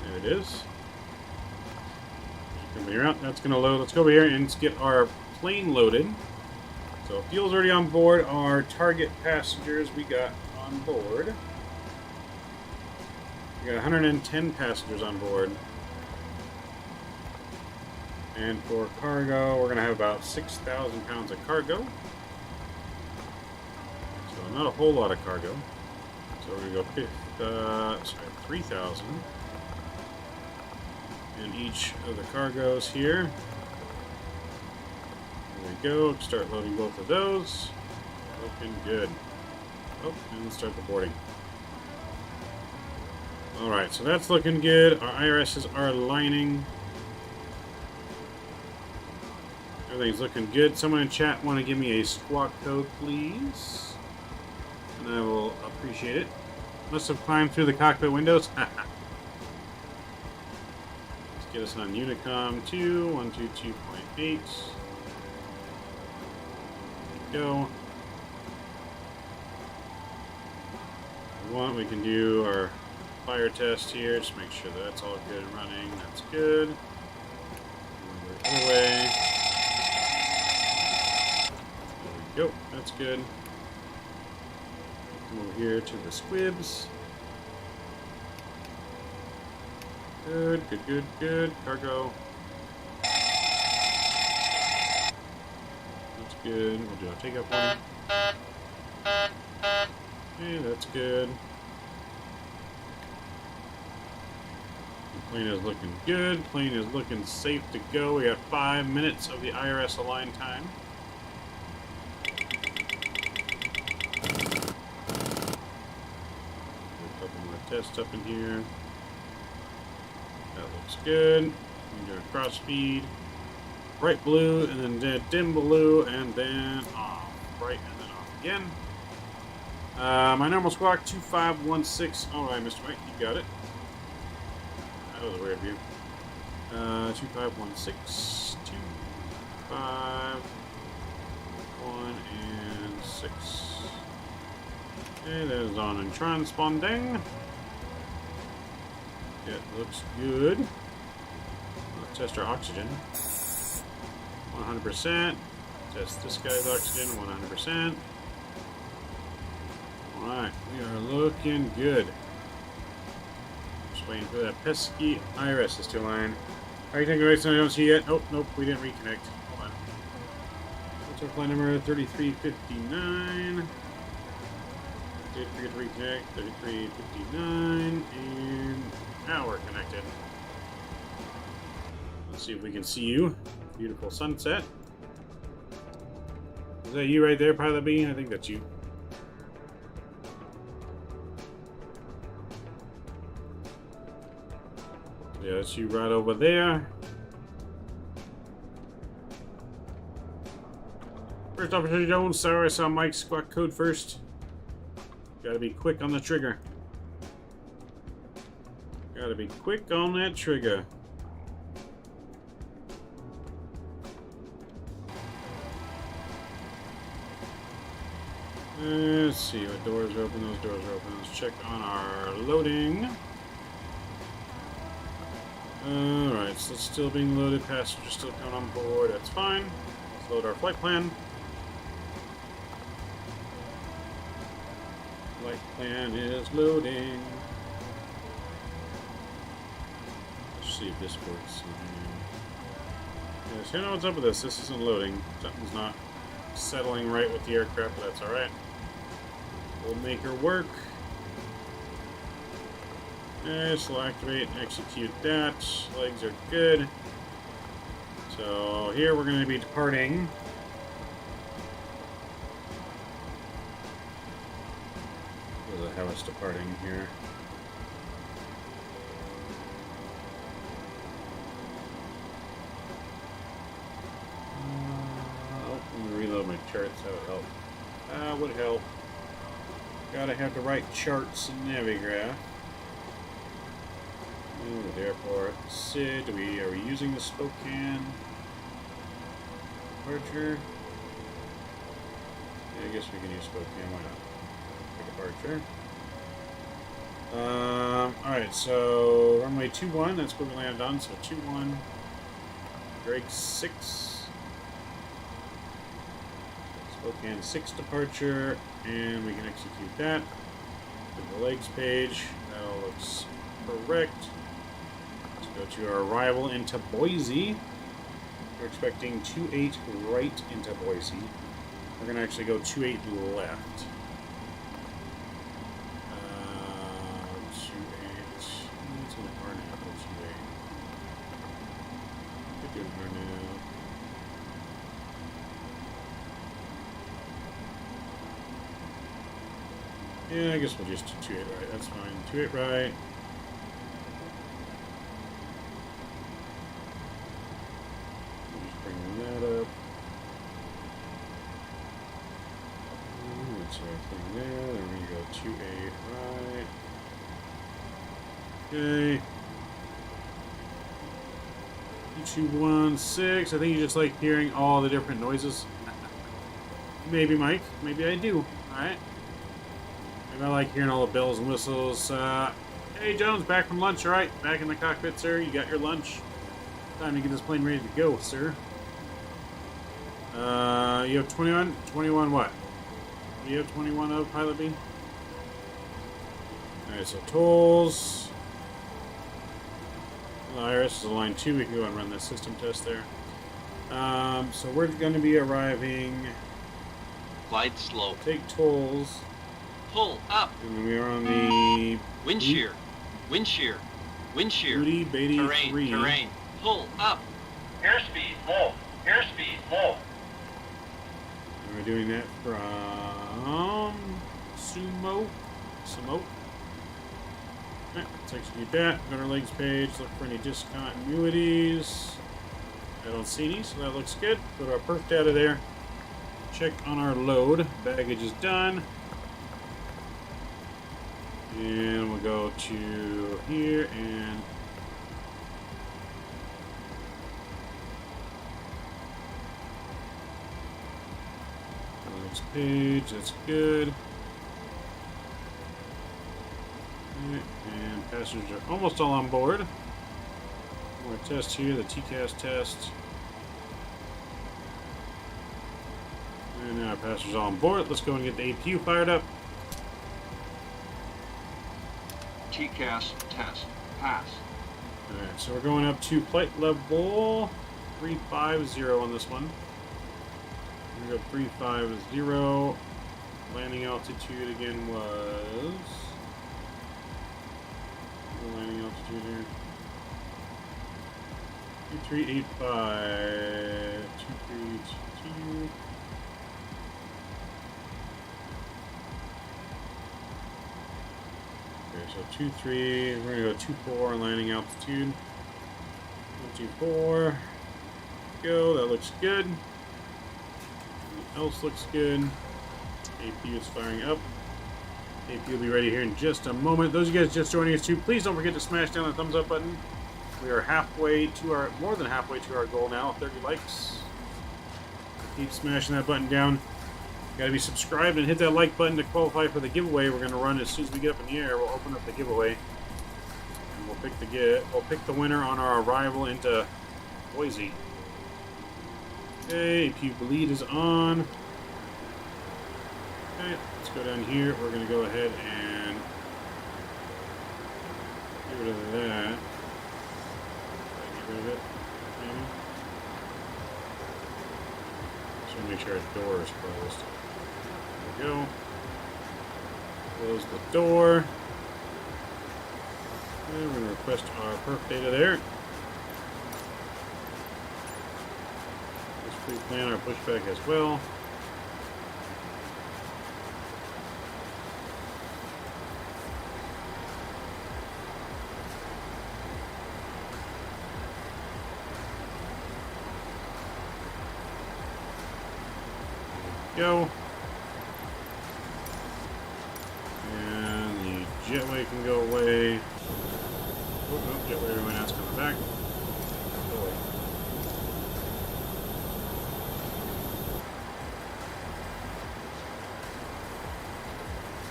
S3: There it is. Coming out. That's going to load. Let's go over here and let's get our plane loaded. So fuel's already on board. Our target passengers we got on board. We got 110 passengers on board. And for cargo, we're going to have about 6,000 pounds of cargo. So not a whole lot of cargo. So we're going to go 3,000 in each of the cargoes here. There we go. Start loading both of those. Looking good. Oh, and let's start the boarding. Alright, so that's looking good. Our IRSs are aligning. Everything's looking good. Someone in chat want to give me a squawk code, please. And I will appreciate it. Must have climbed through the cockpit windows. Let's get us on Unicom 2, 122.8. Go. If we want, we can do our fire test here. Just make sure that's all good and running. That's good. The other way. There we go. That's good. Come over here to the squibs. Good, good, good, good. Cargo. That's good. We'll do a takeoff one. Okay, that's good. Plane is looking good. Plane is looking safe to go. We got 5 minutes of the IRS align time. A couple more tests up in here. That looks good. We do a cross speed. Bright blue, and then dim blue, and then off. Bright, and then off again. My normal squawk 2516. Alright, Mr. Mike, you got it. That was a weird view. 2516, 251 and 6. Okay, that is on and transponding. It looks good. Let's test our oxygen. 100%. Test this guy's oxygen. 100%. Alright, we are looking good. Just waiting for that pesky IRS is to align. Alright, take a right, so I don't see it. Nope, nope, we didn't reconnect. Hold on. What's our flight number? 3359. Did forget to reconnect. 3359. And now we're connected. Let's see if we can see you. Beautiful sunset. Is that you right there, Pilot B? I think that's you. Yeah, that's you right over there. First Officer Jones, sorry I saw Mike's squawk code first. Gotta be quick on the trigger. Gotta be quick on that trigger. Let's see what doors are open. Those doors are open. Let's check on our loading. Alright, so it's still being loaded. Passengers still coming on board. That's fine. Let's load our flight plan. Flight plan is loading. Let's see if this works. Yes, who knows what's up with this? This isn't loading. Something's not settling right with the aircraft, but that's alright. We'll make her work. Yes, we'll activate and execute that. Legs are good. So here we're going to be departing. Does it have us departing here? Oh, let me reload my charts. That would help. Would help. Gotta have the right charts in Navigraph. Ooh, the airport. Sid, are we using the Spokane departure? Yeah, I guess we can use Spokane. Why not? For departure. Alright, so runway 21, that's what we landed on. So 21, Drake 6, Spokane 6 departure, and we can execute that. Go to the legs page. That all looks correct. Let's go to our arrival into Boise. We're expecting 28 right into Boise. We're going to actually go 28 left. 28. It's in the car now. 28. Could do it now. Yeah, I guess we'll just do 28 right. That's fine. 28 right. There we go, 28 right. Okay. 216. I think you just like hearing all the different noises. Maybe, Mike. Maybe I do. Alright. Maybe I like hearing all the bells and whistles. Hey, Jones, back from lunch. Alright, back in the cockpit, sir. You got your lunch. Time to get this plane ready to go, sir. You have 21? 21 what? You have 21 of Pilot B? Alright, so tolls. The IRS is a line 2. We can go and run the system test there. So we're going to be arriving.
S4: Glide slow.
S3: Take tolls.
S4: Pull up.
S3: And we are on the
S4: Wind shear. Wind shear. Wind shear.
S3: Booty Beatty
S4: Terrain.
S3: 3.
S4: Terrain. Pull up.
S7: Airspeed low. Airspeed low.
S3: And we're doing that from Sumo. Alright, let's execute that. Go to our legs page, look for any discontinuities. I don't see any, so that looks good. Go to our perf data there. Check on our load. Baggage is done. And we'll go to here and next page. That's good. Alright, and passengers are almost all on board. More test here, the TCAS test. And now our passengers all on board. Let's go and get the APU fired up.
S9: TCAS test. Pass.
S3: Alright, so we're going up to flight level 350 on this one. We're going to go 350. Landing altitude again was... the landing altitude here. 2385. 2322. Okay, so 23. We're going to go 24 landing altitude. 124. Go. That looks good. Everything else looks good. AP is firing up. AP will be ready here in just a moment. Those of you guys just joining us too, please don't forget to smash down the thumbs up button. We are halfway to our, more than halfway to our goal now, 30 likes. Keep smashing that button down. Got to be subscribed and hit that like button to qualify for the giveaway we're going to run as soon as we get up in the air. We'll open up the giveaway and we'll pick the winner on our arrival into Boise. Okay, APU bleed is on. Okay, let's go down here. We're going to go ahead and get rid of that. Get rid of it, maybe. Just want to make sure our door is closed. There we go. Close the door. And we're going to request our perf data there. Let's pre-plan our pushback as well. Go. And the jetway can go away. Oh, no, jetway, everyone else coming back. Go away.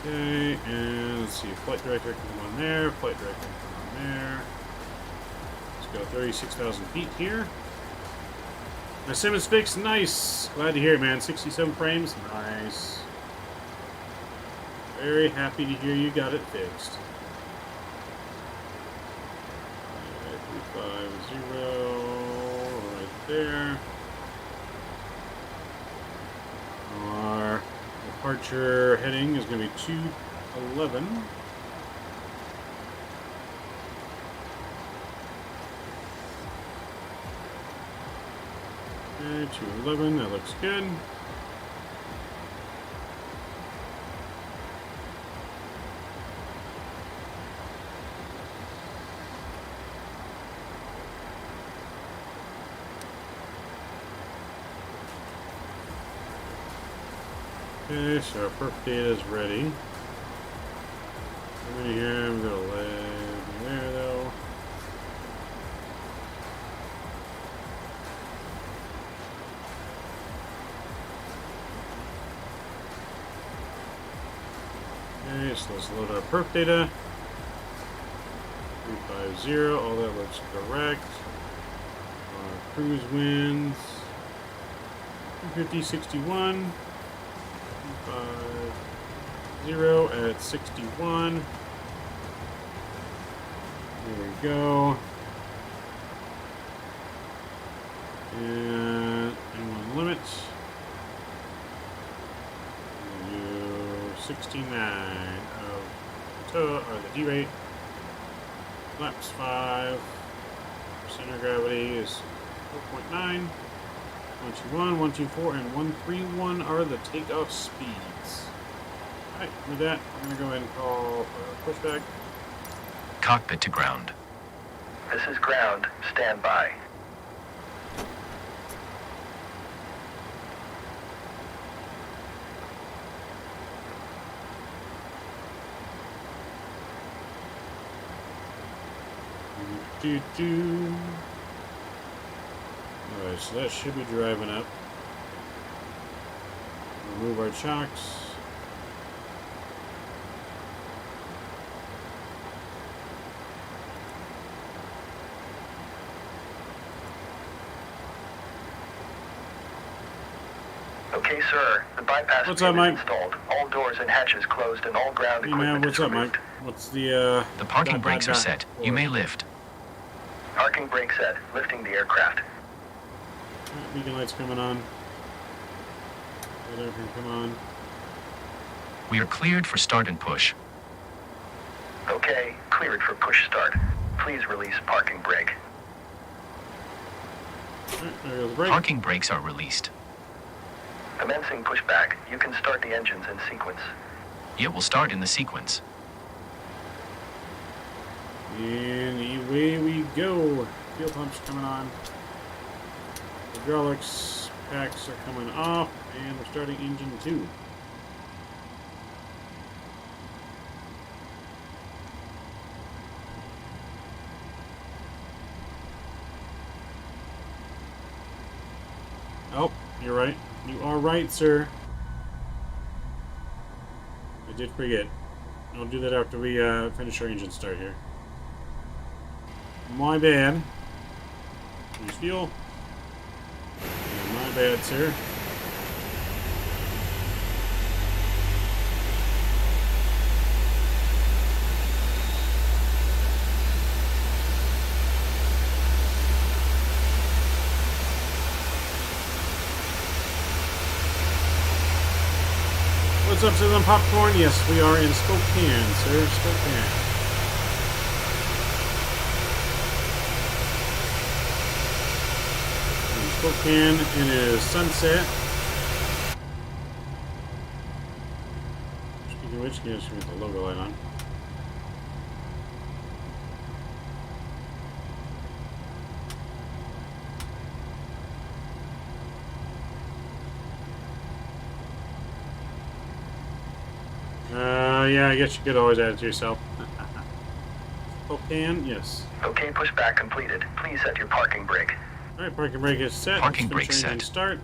S3: Okay, and let's see, flight director can come on there, flight director can come on there. Let's go 36,000 feet here. My sim is fixed. Nice. Glad to hear it, man. 67 frames. Nice. Very happy to hear you got it fixed. 350 right there. Our departure heading is going to be 211. Okay, 211, that looks good. Okay, so our perf data is ready. I'm in here, I'm going to land there though. Okay, so let's load our perf data. 350, all that looks correct. Our cruise winds. 250, 61. 250 at 61. There we go. And one limit. 69 of the D rate. Flaps 5. Center of gravity is 4.9. 121, 124, and 131 are the takeoff speeds. Alright, with that, I'm going to go ahead and call pushback.
S5: Cockpit to ground.
S6: This is ground. Stand by.
S3: Alright, so that should be driving up. Remove our chocks.
S6: Okay, sir. The bypass
S3: What's
S6: pin
S3: up,
S6: is
S3: Mike?
S6: installed. All doors and hatches closed and all ground
S3: Hey
S6: equipment
S3: man, what's
S6: is
S3: up,
S6: removed.
S3: Mike? What's the
S5: The parking brakes are set. You may lift.
S6: Parking brake set. Lifting the aircraft.
S3: Beacon lights coming on. Let everything come on.
S5: We are cleared for start and push.
S6: Okay, cleared for push start. Please release parking brake.
S3: Alright, there goes the brake.
S5: Parking brakes are released.
S6: Commencing pushback. You can start the engines in sequence.
S5: It will start in the sequence.
S3: And away we go. Fuel pumps coming on. Hydraulics packs are coming off, and we're starting engine 2. Oh, you're right. You are right, sir. I did forget. I'll do that after we finish our engine start here. My bad. Use fuel. Yeah, my bad, sir. What's up, Sizzling Popcorn? Yes, we are in Spokane, sir. Spokane. Spokane, it is sunset. Speaking of which, give us the logo light on. Yeah, I guess you could always add it to yourself. Spokane, yes.
S6: Okay, pushback completed. Please set your parking brake.
S3: Alright, parking brake is set.
S5: Parking
S3: Let's
S5: brake
S3: finish our engine
S5: set.
S3: Start.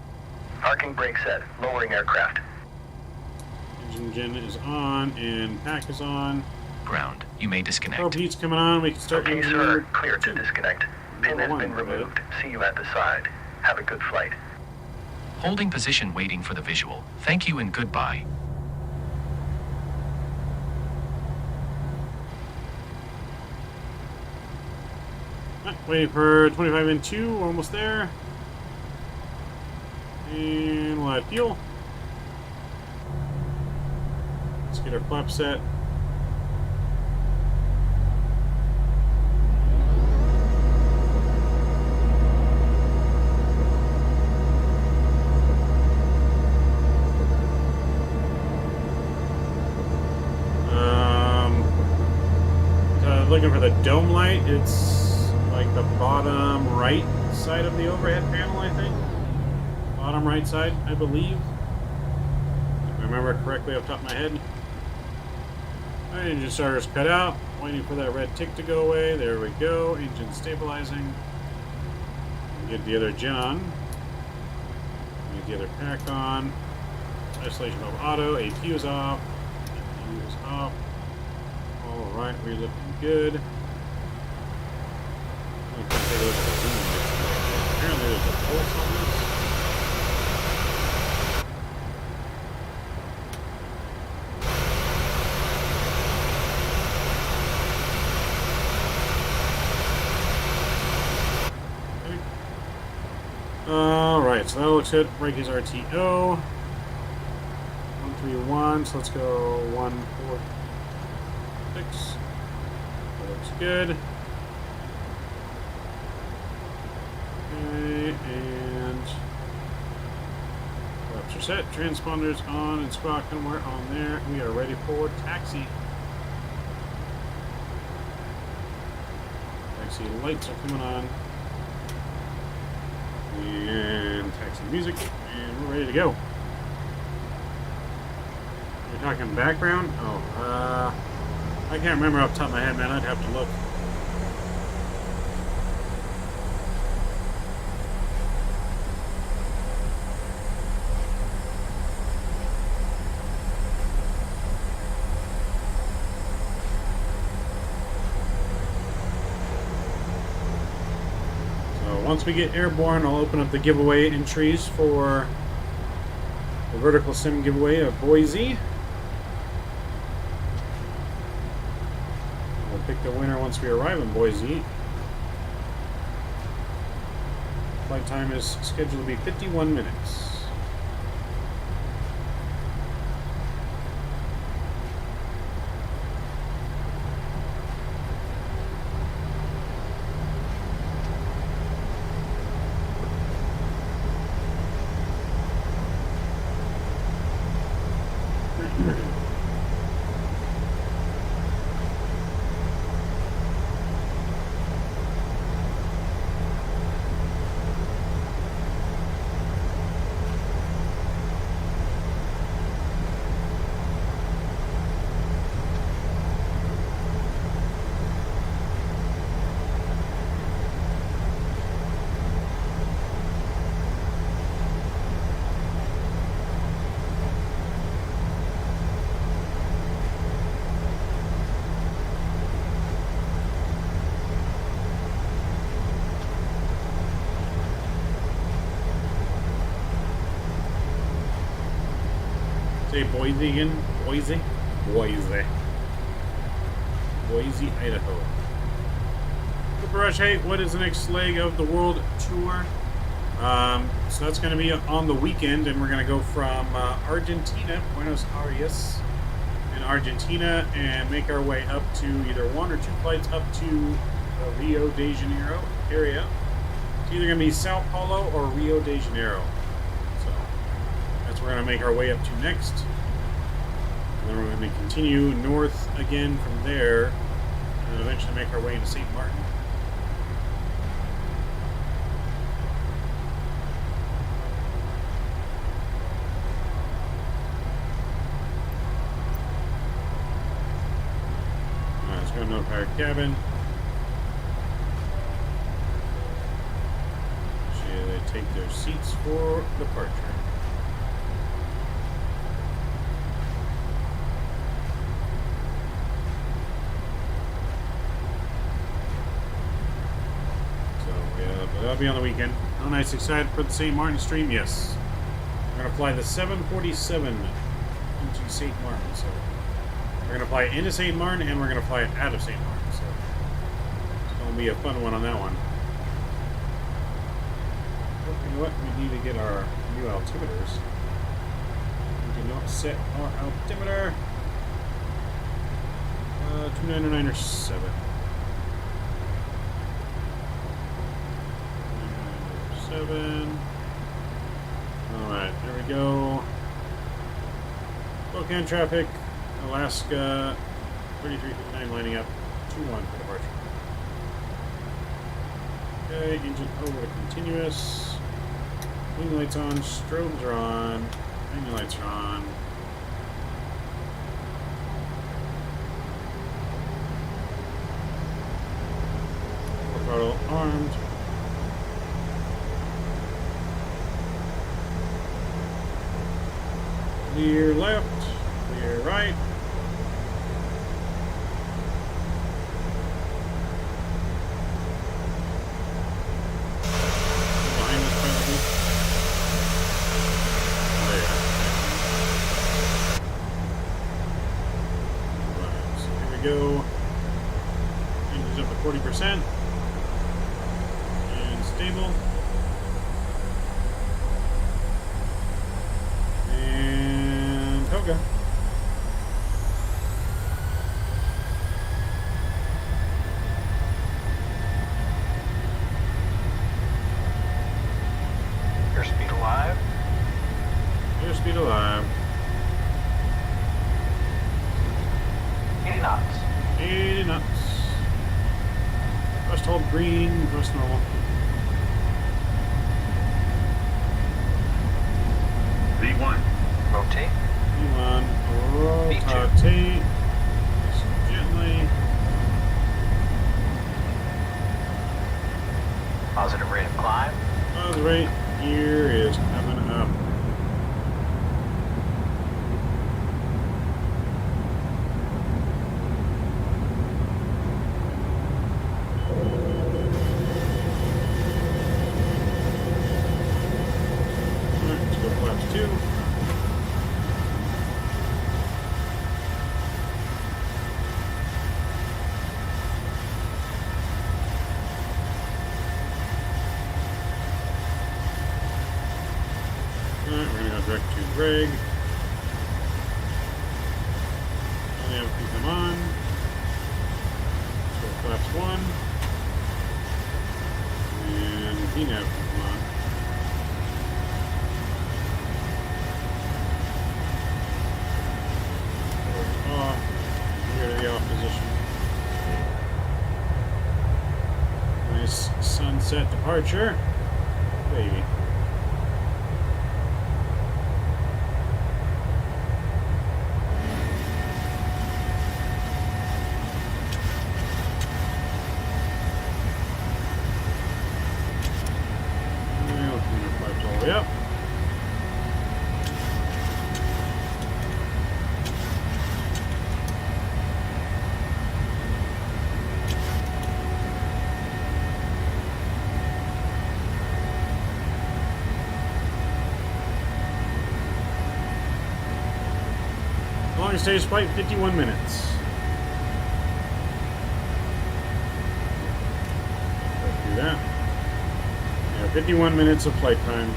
S6: Parking brake set. Lowering aircraft.
S3: Engine is on, and pack is on.
S5: Ground. You may disconnect.
S3: Probe heat's coming on. We can start
S6: Okay,
S3: engine
S6: sir.
S3: number
S6: Clear to
S3: 2.
S6: disconnect. Pin has
S3: Number
S6: been
S3: 1,
S6: removed. See you at the side. Have a good flight.
S5: Holding position waiting for the visual. Thank you and goodbye.
S3: Waiting for 25 and 2. We're almost there. And we'll add fuel. Let's get our flap set. Looking for the dome light. It's like the bottom right side of the overhead panel, I think. Bottom right side, I believe. If I remember correctly off the top of my head. Alright, engine starter's cut out. Waiting for that red tick to go away. There we go. Engine stabilizing. Get the other gen on. Get the other pack on. Isolation of auto. APU is off. APU is off. Alright, we're looking good. Take a look at the zoom lights. Apparently there's a pulse on this. Alright, so that looks good. Brake is RTO. 131, so let's go 146. That looks good. are set. Transponders on and Spokane. We're on there. We are ready for taxi. Taxi lights are coming on. And taxi music. And we're ready to go. You're talking background? Oh, I can't remember off the top of my head, man. I'd have to look. Once we get airborne, I'll open up the giveaway entries for the VERTICALSIM giveaway of Boise. We'll pick the winner once we arrive in Boise. Flight time is scheduled to be 51 minutes. Say Boise again. Boise? Boise. Boise, Idaho. Super Rush, hey, what is the next leg of the world tour? So that's going to be on the weekend, and we're going to go from Argentina, Buenos Aires, in Argentina, and make our way up to either one or two flights up to the Rio de Janeiro area. It's either going to be Sao Paulo or Rio de Janeiro. That's where we're going to make our way up to next. And then we're going to continue north again from there, and then eventually make our way into St. Martin. Alright, let's go notify our cabin. Should they take their seats for departure? That'll be on the weekend. Oh, nice. Excited for the St. Martin stream? Yes. We're going to fly the 747 into St. Martin. So we're going to fly into St. Martin and we're going to fly it out of St. Martin. So it's going to be a fun one on that one. But you know what? We need to get our new altimeters. We do not set our altimeter. 299 or 7. Alright, there we go. Spokane traffic, Alaska, 3359 lining up, 21 for departure. Okay, engine over to continuous. Wing lights on, strobes are on, engine lights are on. Full throttle armed. Clear left, clear right. Behind us, probably. There. Right, so here we go. Engine's up to 40%. And stable. Okay. Airspeed alive.
S6: 80 knots.
S3: 80 knots. Thrust hold green, thrust normal.
S6: V1. Rotate.
S3: V1, rotate. Just gently.
S6: Positive rate of climb.
S3: The rate gear is coming up. Alright, let's go flaps 2. Alright, we're gonna go direct to Greg. Only have to come on. So flaps 1. And VNAV can come on. Off. Here to the off position. Nice sunset departure. Baby. Yep. Longest stage flight, 51 minutes. Let's do that. Yeah, 51 minutes of flight time.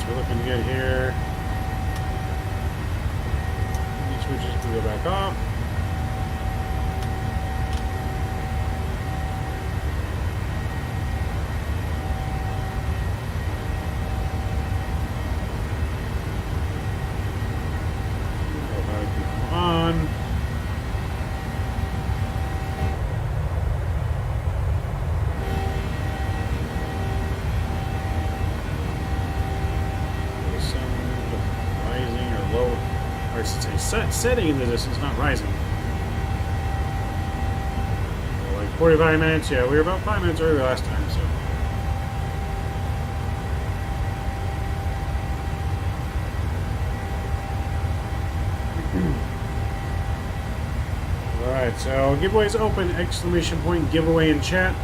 S3: We're looking good here. These switches can go back off. On. I should say setting in the distance, not rising. So like 45 minutes, yeah, we were about 5 minutes early last time, so. Alright, so giveaways open, exclamation point giveaway in chat.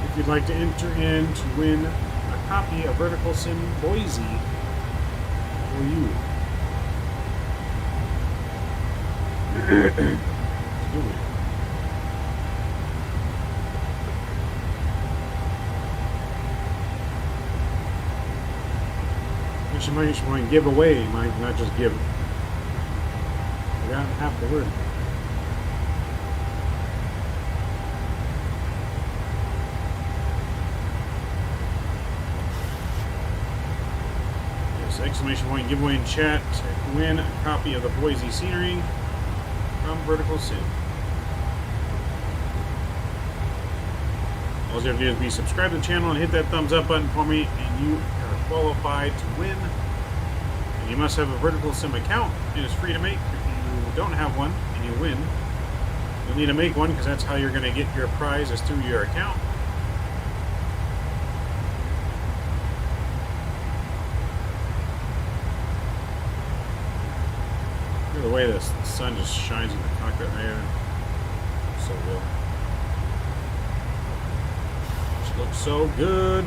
S3: If you'd like to enter in to win a copy of VERTICALSIM Boise for you. You might just want to give away, might not just give. I got half the word. Yes, exclamation point giveaway in chat. Win a copy of the Boise scenery from VERTICALSIM. All you have to do is be subscribed to the channel and hit that thumbs up button for me, and you are qualified to win. And you must have a VERTICALSIM account. It is free to make. If you don't have one and you win, you'll need to make one because that's how you're going to get your prize, is through your account. Look at the way the sun just shines in the cockpit right here. So good. Looks so good.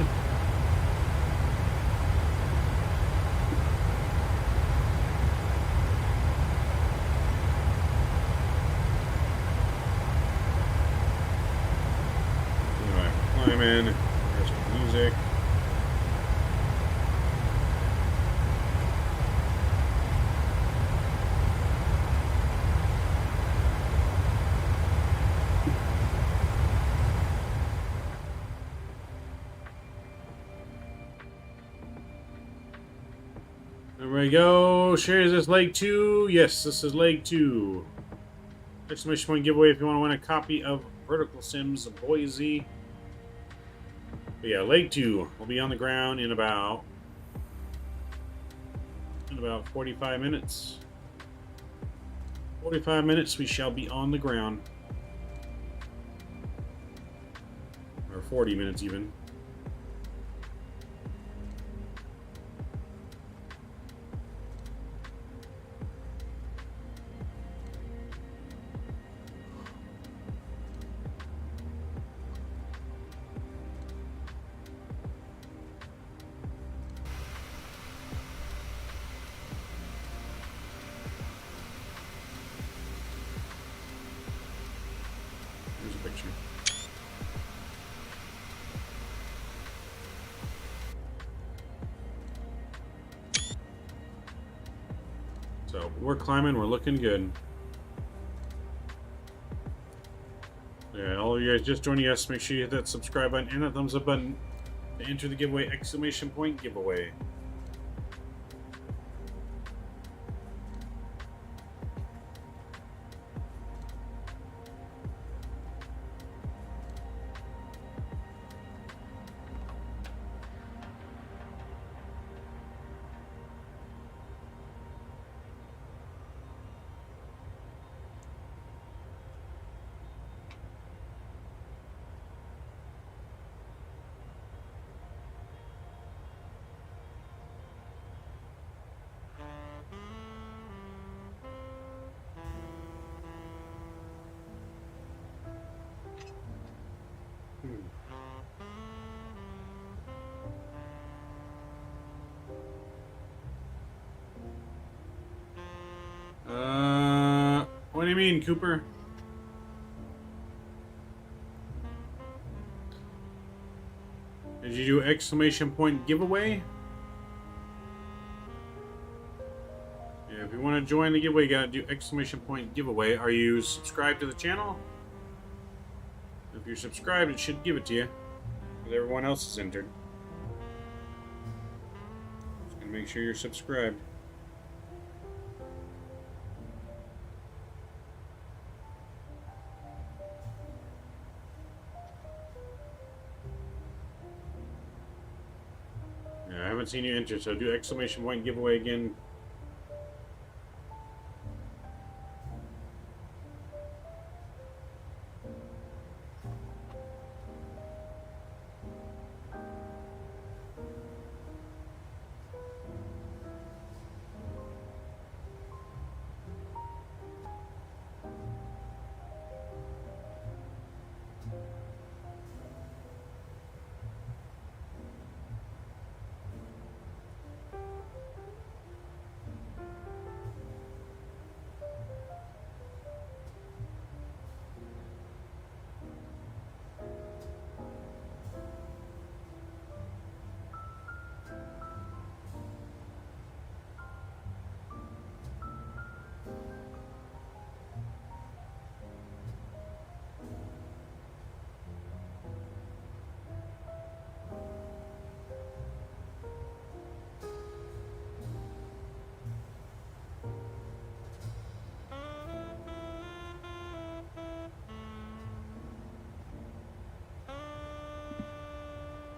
S3: Climb in. There's some music. There we go. Shares this leg 2. Yes, this is leg 2. Exclamation point giveaway if you want to win a copy of VERTICALSIM's Boise. But yeah, leg 2 will be on the ground in about 45 minutes. 45 minutes we shall be on the ground. Or 40 minutes even. Here's a picture. So we're climbing, we're looking good. Yeah, all of you guys just joining us, make sure you hit that subscribe button and that thumbs up button to enter the giveaway, exclamation point giveaway. What do you mean, Cooper? Did you do exclamation point giveaway? Yeah, if you want to join the giveaway, you gotta do exclamation point giveaway. Are you subscribed to the channel? If you're subscribed, it should give it to you. Because everyone else is entered. Just gonna make sure you're subscribed. Yeah, I haven't seen you enter, so do exclamation point giveaway again.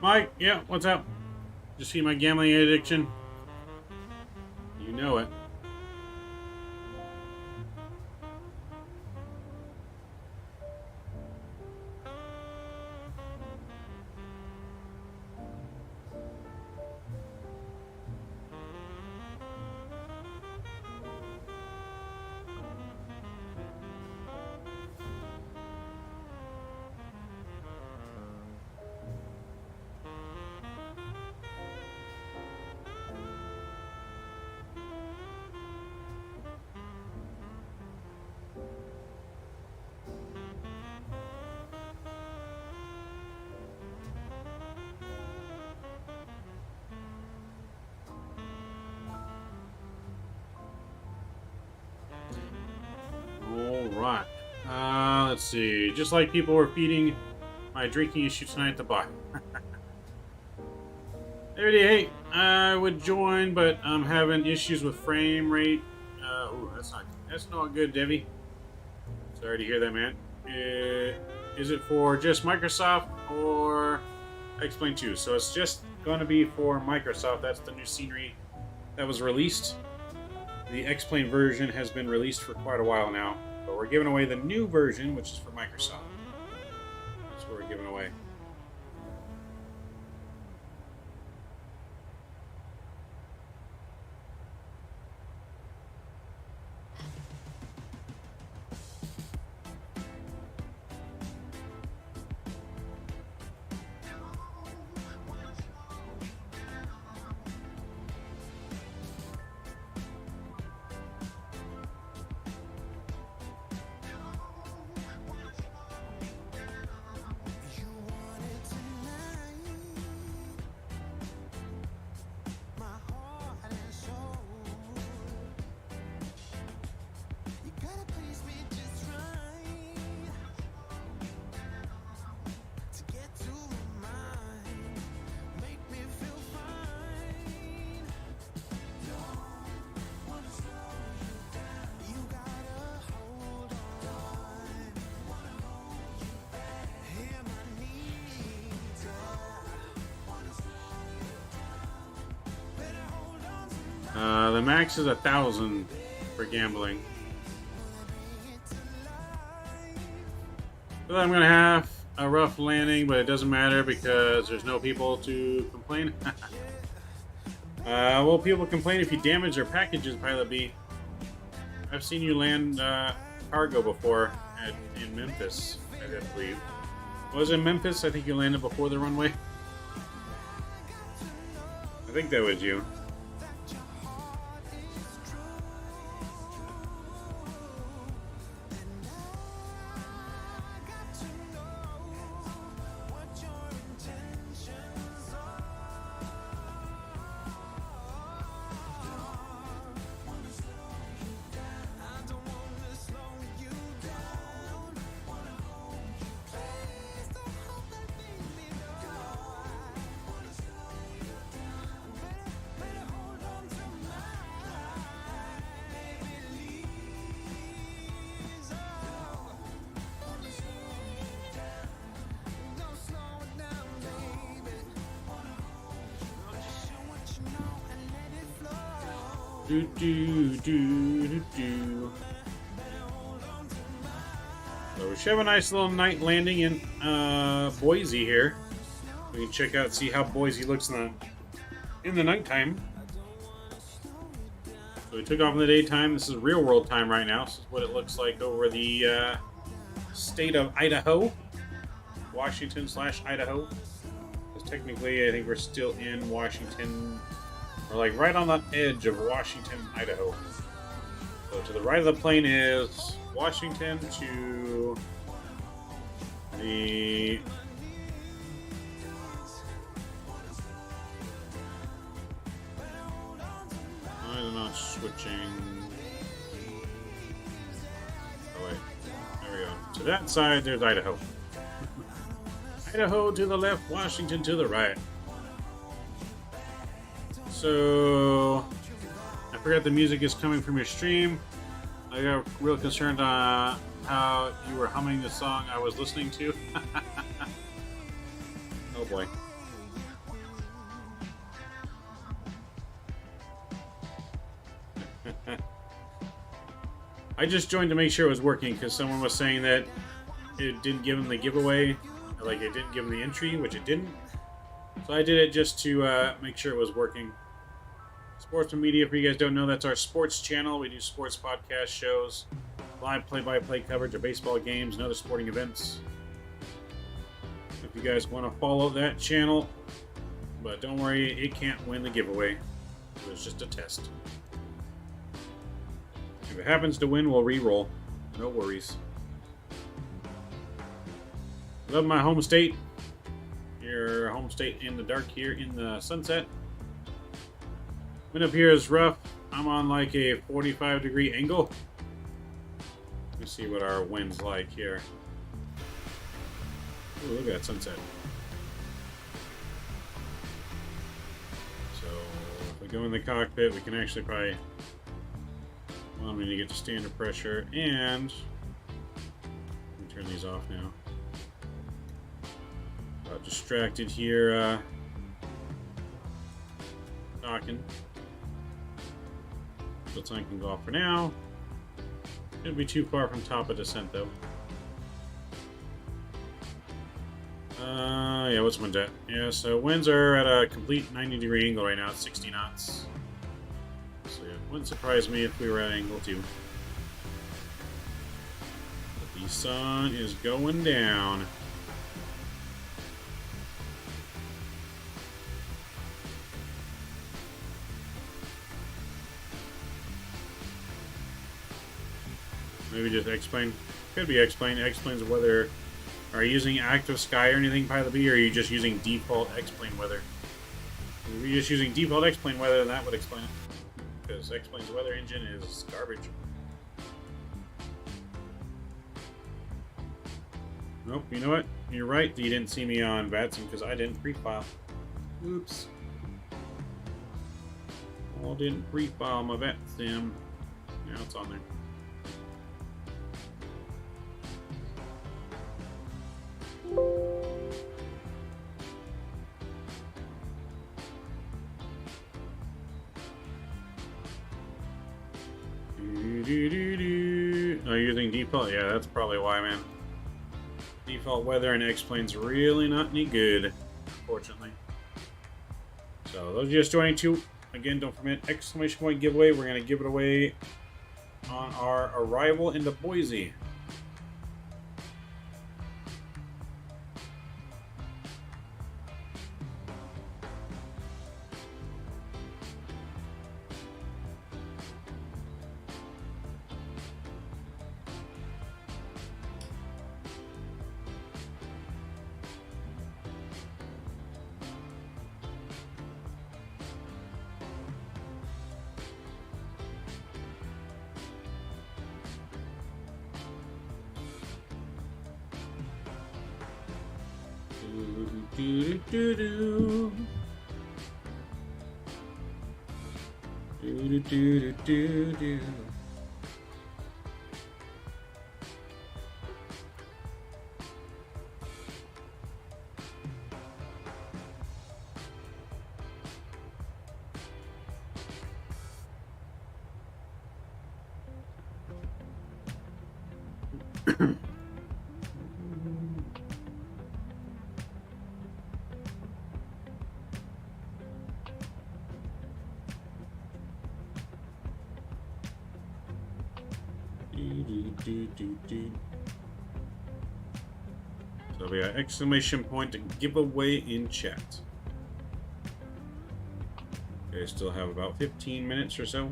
S3: Mike, yeah, what's up? Just see my gambling addiction? You know it. Right. Let's see. Just like people were feeding my drinking issue tonight at the bar. Hey, I would join, but I'm having issues with frame rate. Ooh, that's not good, Debbie. Sorry to hear that, man. Is it for just Microsoft or X-Plane 2? So it's just going to be for Microsoft. That's the new scenery that was released. The X-Plane version has been released for quite a while now, but we're giving away the new version, which is for Microsoft. That's what we're giving away. The max is 1,000 for gambling. So I'm gonna have a rough landing, but it doesn't matter because there's no people to complain. Well, people complain if you damage their packages, Pilot B. I've seen you land cargo before in Memphis, I believe. Was it Memphis? I think you landed before the runway. I think that was you. So we should have a nice little night landing in Boise here. We can check out, see how Boise looks in the nighttime. So we took off in the daytime. This is real world time right now. This is what it looks like over the state of Idaho, Washington/Idaho. Because technically, I think we're still in Washington. We're like right on the edge of Washington, Idaho. So to the right of the plane is Washington, to the I'm not switching. Oh wait, there we go. To that side, there's Idaho. Idaho to the left, Washington to the right. So, I forgot the music is coming from your stream. I got real concerned on how you were humming the song I was listening to. Oh boy. I just joined to make sure it was working because someone was saying that it didn't give them the giveaway, like it didn't give them the entry, which it didn't. So I did it just to make sure it was working. Sportsman Media, for you guys don't know, that's our sports channel. We do sports podcast shows, live play-by-play coverage of baseball games and other sporting events. If you guys want to follow that channel, but don't worry, it can't win the giveaway. It was just a test. If it happens to win, we'll re-roll. No worries. Love my home state. Your home state in the dark here in the sunset. Wind up here is rough. I'm on like a 45-degree angle. Let's see what our wind's like here. Ooh, look at that sunset. So if we go in the cockpit, we can actually probably. Well, we need to get to standard pressure, and let me turn these off now. Got distracted here. Talking. Fuel tank can go off for now. Shouldn't be too far from top of descent though. Yeah, what's wind at? Yeah, so winds are at a complete 90-degree angle right now at 60 knots. So yeah, it wouldn't surprise me if we were at angle 2. But the sun is going down. Maybe just X-Plane. Could be X-Plane. X-Plane's weather. Are you using active sky or anything, Pilot B, or are you just using default X-Plane weather? If you're just using default X-Plane weather, then that would explain it. Because X-Plane's weather engine is garbage. Nope, you know what? You're right that you didn't see me on Vatsim because I didn't pre-file. Oops. I didn't pre-file my Vatsim. Now it's on there. Oh, you're using default? Yeah, that's probably why, man. Default weather and X-Plane's really not any good, unfortunately. So, those just joining too, again, don't forget, exclamation point giveaway. We're going to give it away on our arrival into Boise. So we got exclamation point to give away in chat. Okay, still have about 15 minutes or so.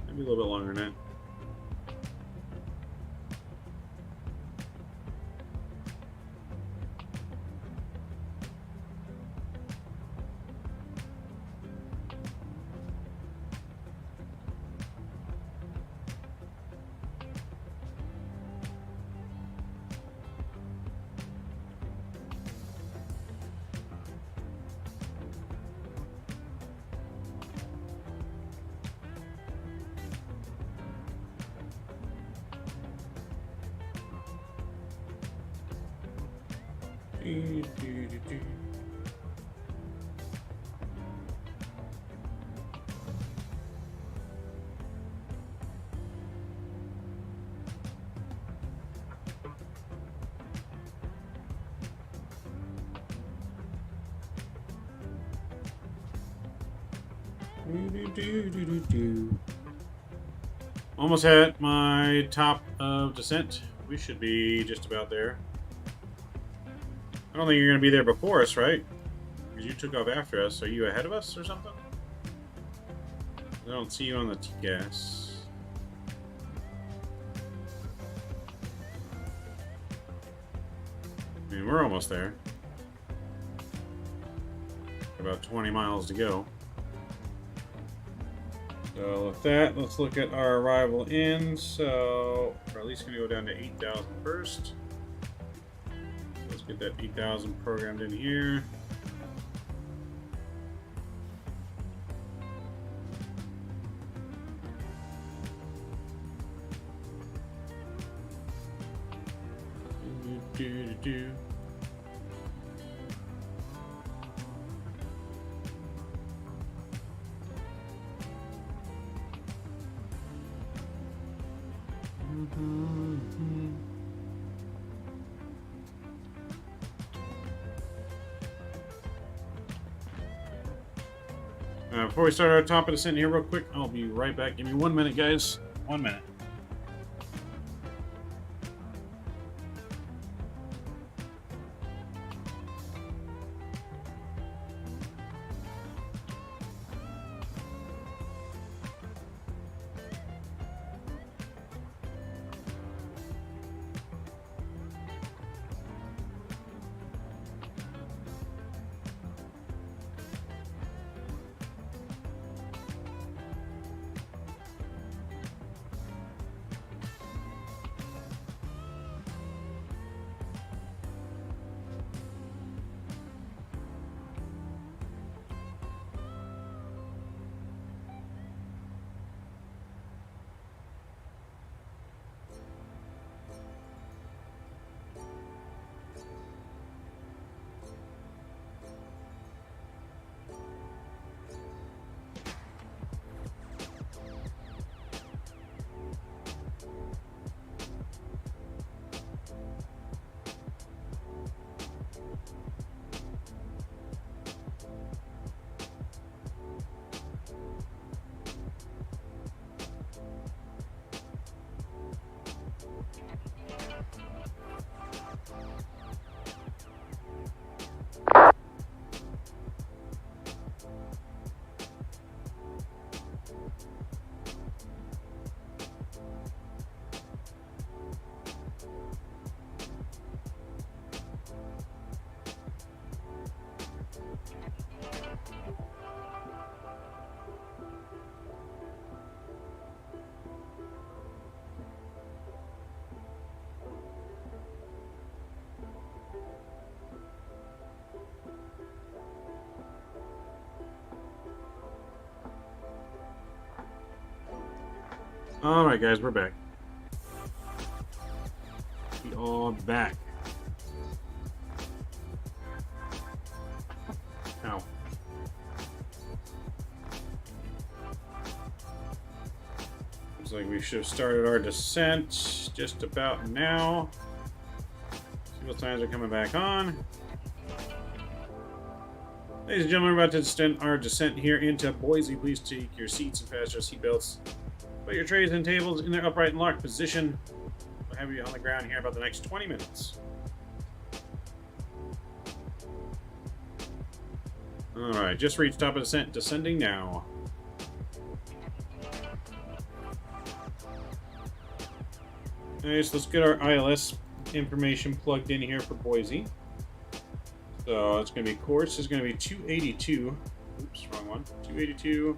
S3: Maybe a little bit longer than that. Almost at my top of descent. We should be just about there. I don't think you're going to be there before us, right? Because you took off after us. Are you ahead of us or something? I don't see you on the TCAS. I mean, we're almost there. About 20 miles to go. So with that, let's look at our arrival in. So we're at least going to go down to 8,000 first. Let's get that 8,000 programmed in here. Do. Before we start our top of descent here real quick, I'll be right back. Give me 1 minute, guys. 1 minute. Alright guys, we're back. We are back. Ow. Looks like we should have started our descent just about now. Signal signs are coming back on. Ladies and gentlemen, we're about to extend our descent here into Boise. Please take your seats and fasten your seatbelts. Put your trays and tables in their upright and locked position. We'll have you on the ground here about the next 20 minutes. Alright, just reached top of descent, descending now. Nice, let's get our ILS information plugged in here for Boise. So it's going to be course is going to be 282. Oops, wrong one. 282.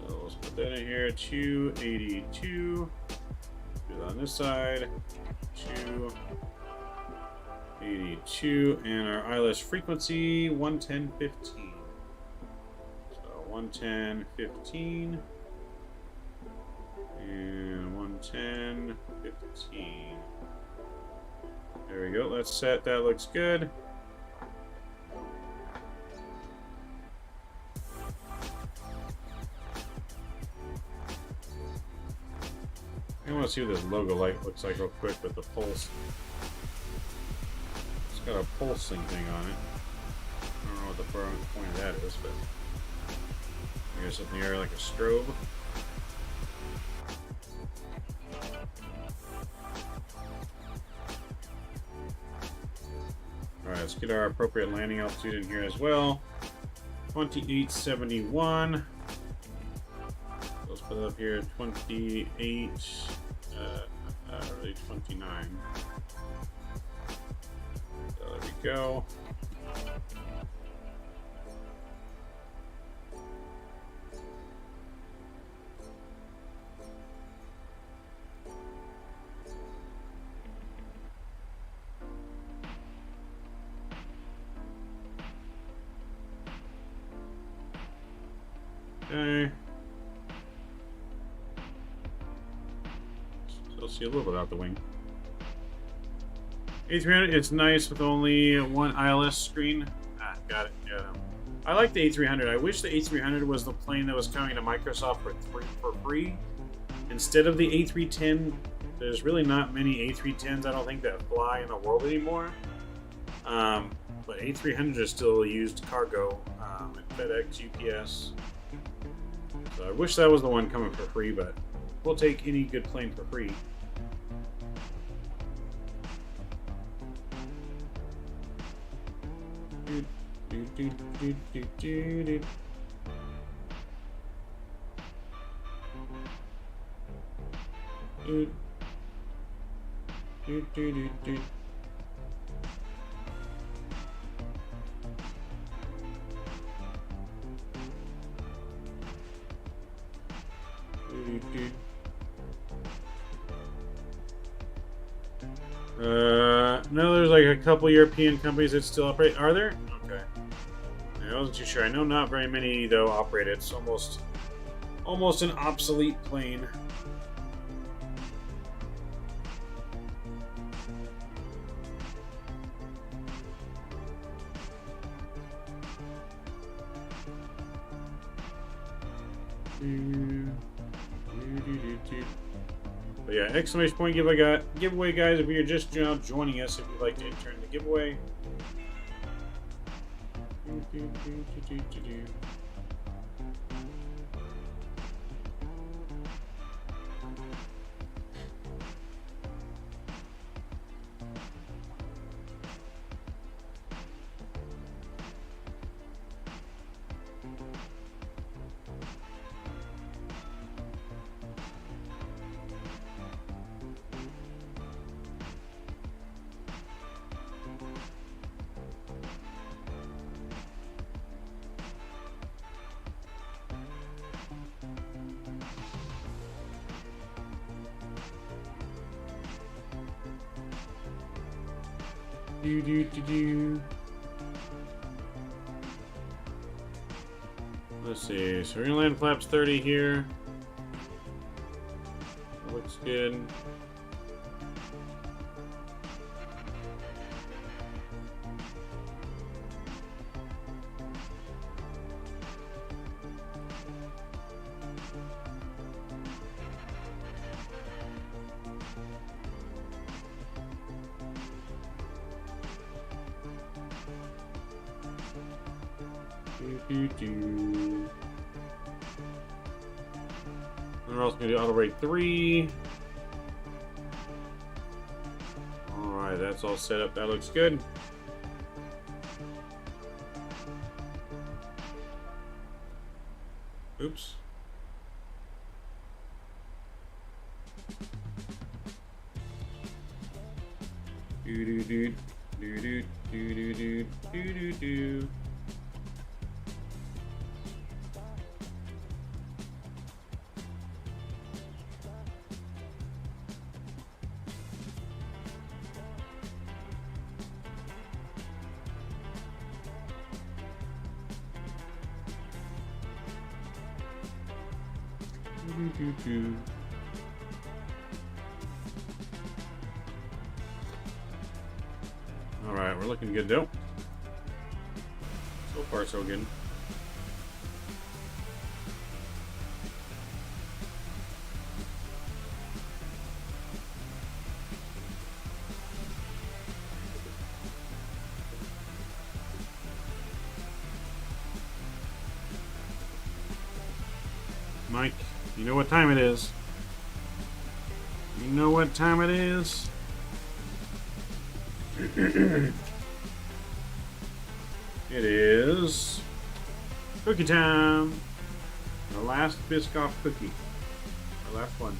S3: Let's put that in here. 282. Do it on this side. 282. And our ILS frequency 110.15. So 110.15. And 110.15. There we go. That's set. That looks good. I want to see what this logo light looks like real quick with the pulse. It's got a pulsing thing on it. I don't know what the point of that is, but I guess up in the air like a strobe. Alright, let's get our appropriate landing altitude in here as well. 2871. Let's put it up here, 28, really 29. So there we go. Okay. Still see a little bit out the wing. A300, it's nice with only one ILS screen. Ah, got it. Yeah. I like the A300. I wish the A300 was the plane that was coming to Microsoft for free. Instead of the A310, there's really not many A310s, I don't think, that fly in the world anymore. But A300 is still used cargo at FedEx, UPS. So I wish that was the one coming for free, but we'll take any good plane for free. No, there's like a couple European companies that still operate. Are there? Okay. I wasn't too sure. I know not very many though operate. It's almost an obsolete plane. But yeah, exclamation point giveaway, guys. If you're just now joining us, if you'd like to enter in the giveaway. Let's see. So we're gonna land flaps 30 here. Looks good. And we're also going to do auto rate 3. Alright, that's all set up. That looks good. Oops. Do do do do do do do do do do. Alright, we're looking good though. So far so good. Mike, you know what time it is. You know what time it is. It is cookie time. The last Biscoff cookie. The last one.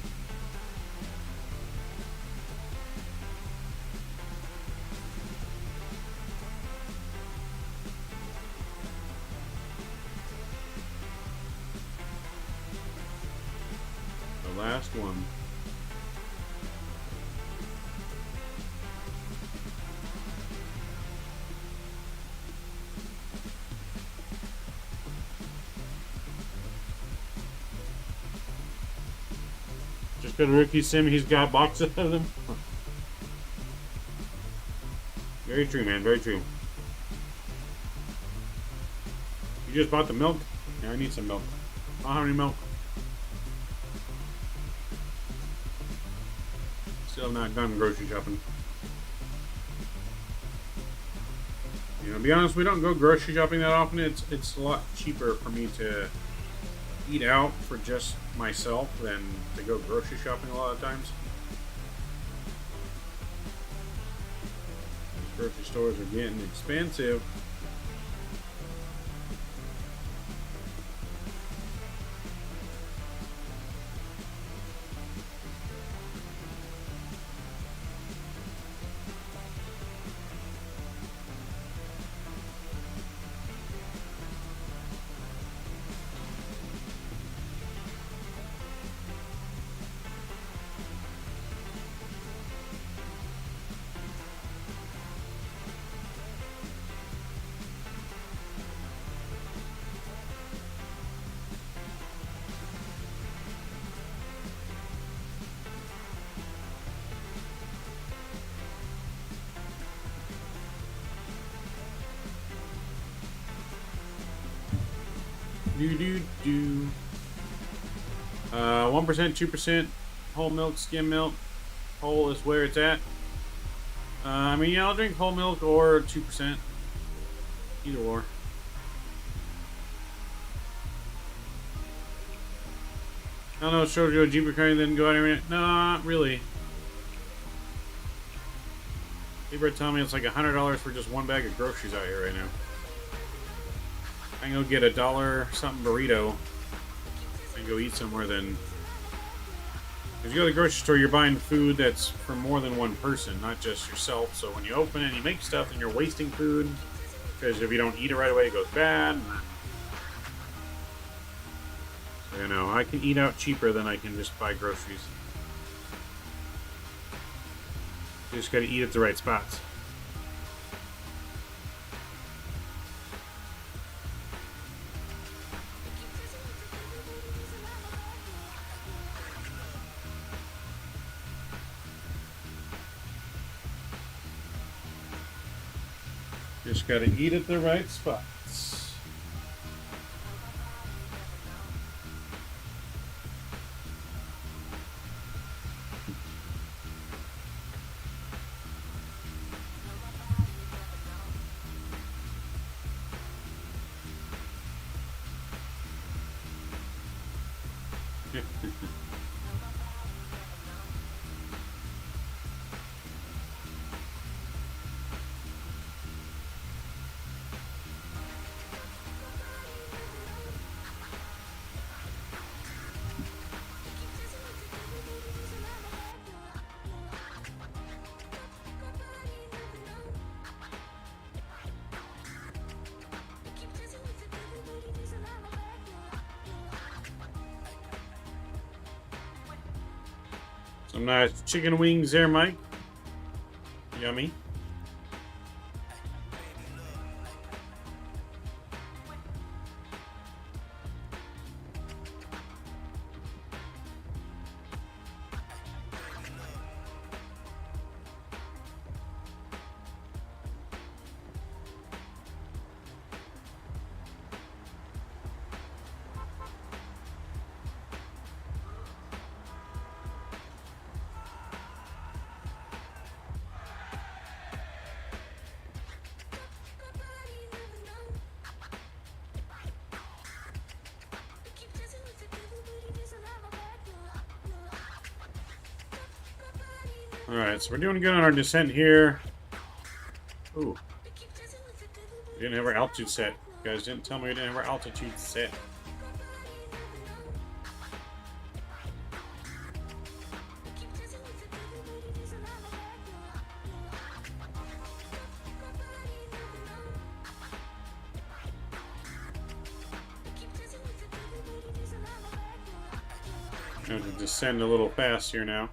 S3: The last one. got a rookie sim. He's got boxes of them. Very true, man. Very true. You just bought the milk? Yeah, I need some milk. I don't have any milk. Still not done grocery shopping. You know, to be honest, we don't go grocery shopping that often. It's a lot cheaper for me to eat out for just myself than to go grocery shopping a lot of times. Grocery stores are getting expensive. Do 1%, 2% whole milk, skim milk. Whole is where it's at. I mean, yeah, I'll drink whole milk or 2%. Either or. I don't know, Shoujo Jeep recurring then go out anywhere. No, not really. People are telling me it's like $100 for just one bag of groceries out here right now. I can go get a $1 something burrito and go eat somewhere. Then if you go to the grocery store, you're buying food that's for more than one person, not just yourself. So when you open it and you make stuff, then you're wasting food, because if you don't eat it right away, it goes bad. So, you know, I can eat out cheaper than I can just buy groceries. You just gotta eat at the right spots. Just gotta eat at the right spots. Some nice chicken wings there, Mike. Yummy. Alright, so we're doing good on our descent here. Ooh. We didn't have our altitude set. You guys didn't tell me we didn't have our altitude set. I have to descend a little fast here now.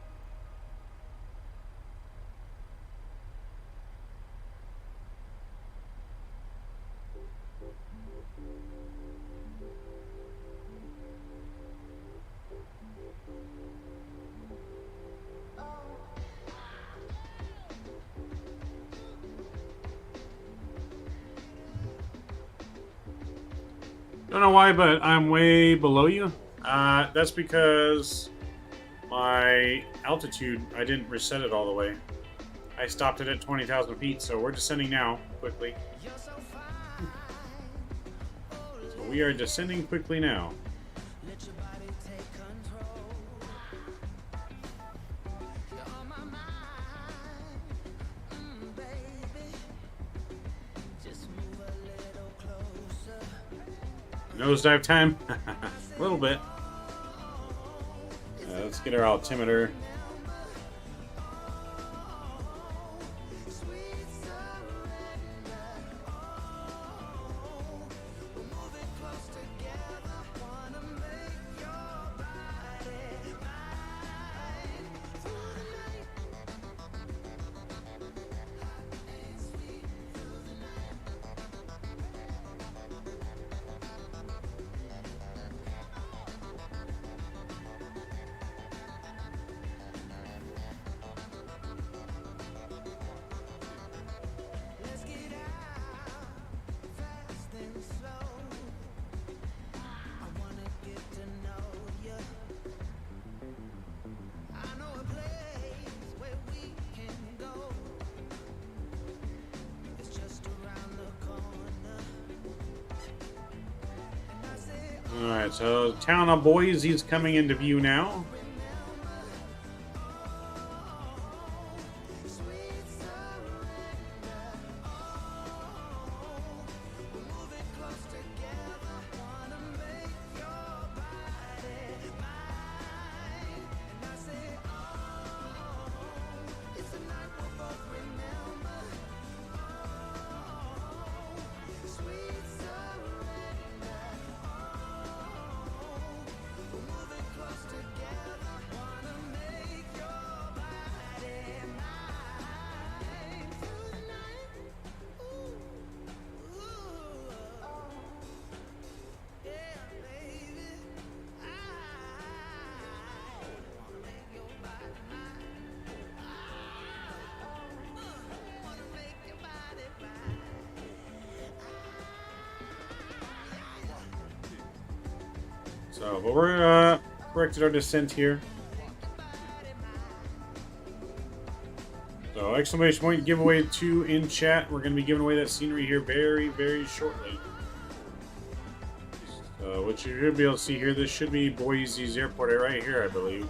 S3: Don't know why, but I'm way below you. That's because my altitude, I didn't reset it all the way. I stopped it at 20,000 feet, so we're descending now, quickly. So we are descending quickly now. Nosedive time? A little bit. Let's get our altimeter. Alright, so the town of Boise is coming into view now. So, but we're corrected our descent here. So, exclamation point giveaway 2 in chat. We're going to be giving away that scenery here very, very shortly. So, what you should be able to see here, this should be Boise's airport right here, I believe.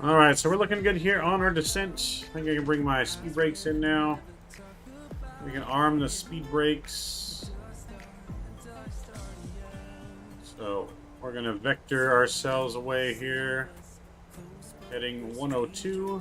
S3: Alright, so we're looking good here on our descent. I think I can bring my speed brakes in now. We can arm the speed brakes. So we're going to vector ourselves away here. Heading 102.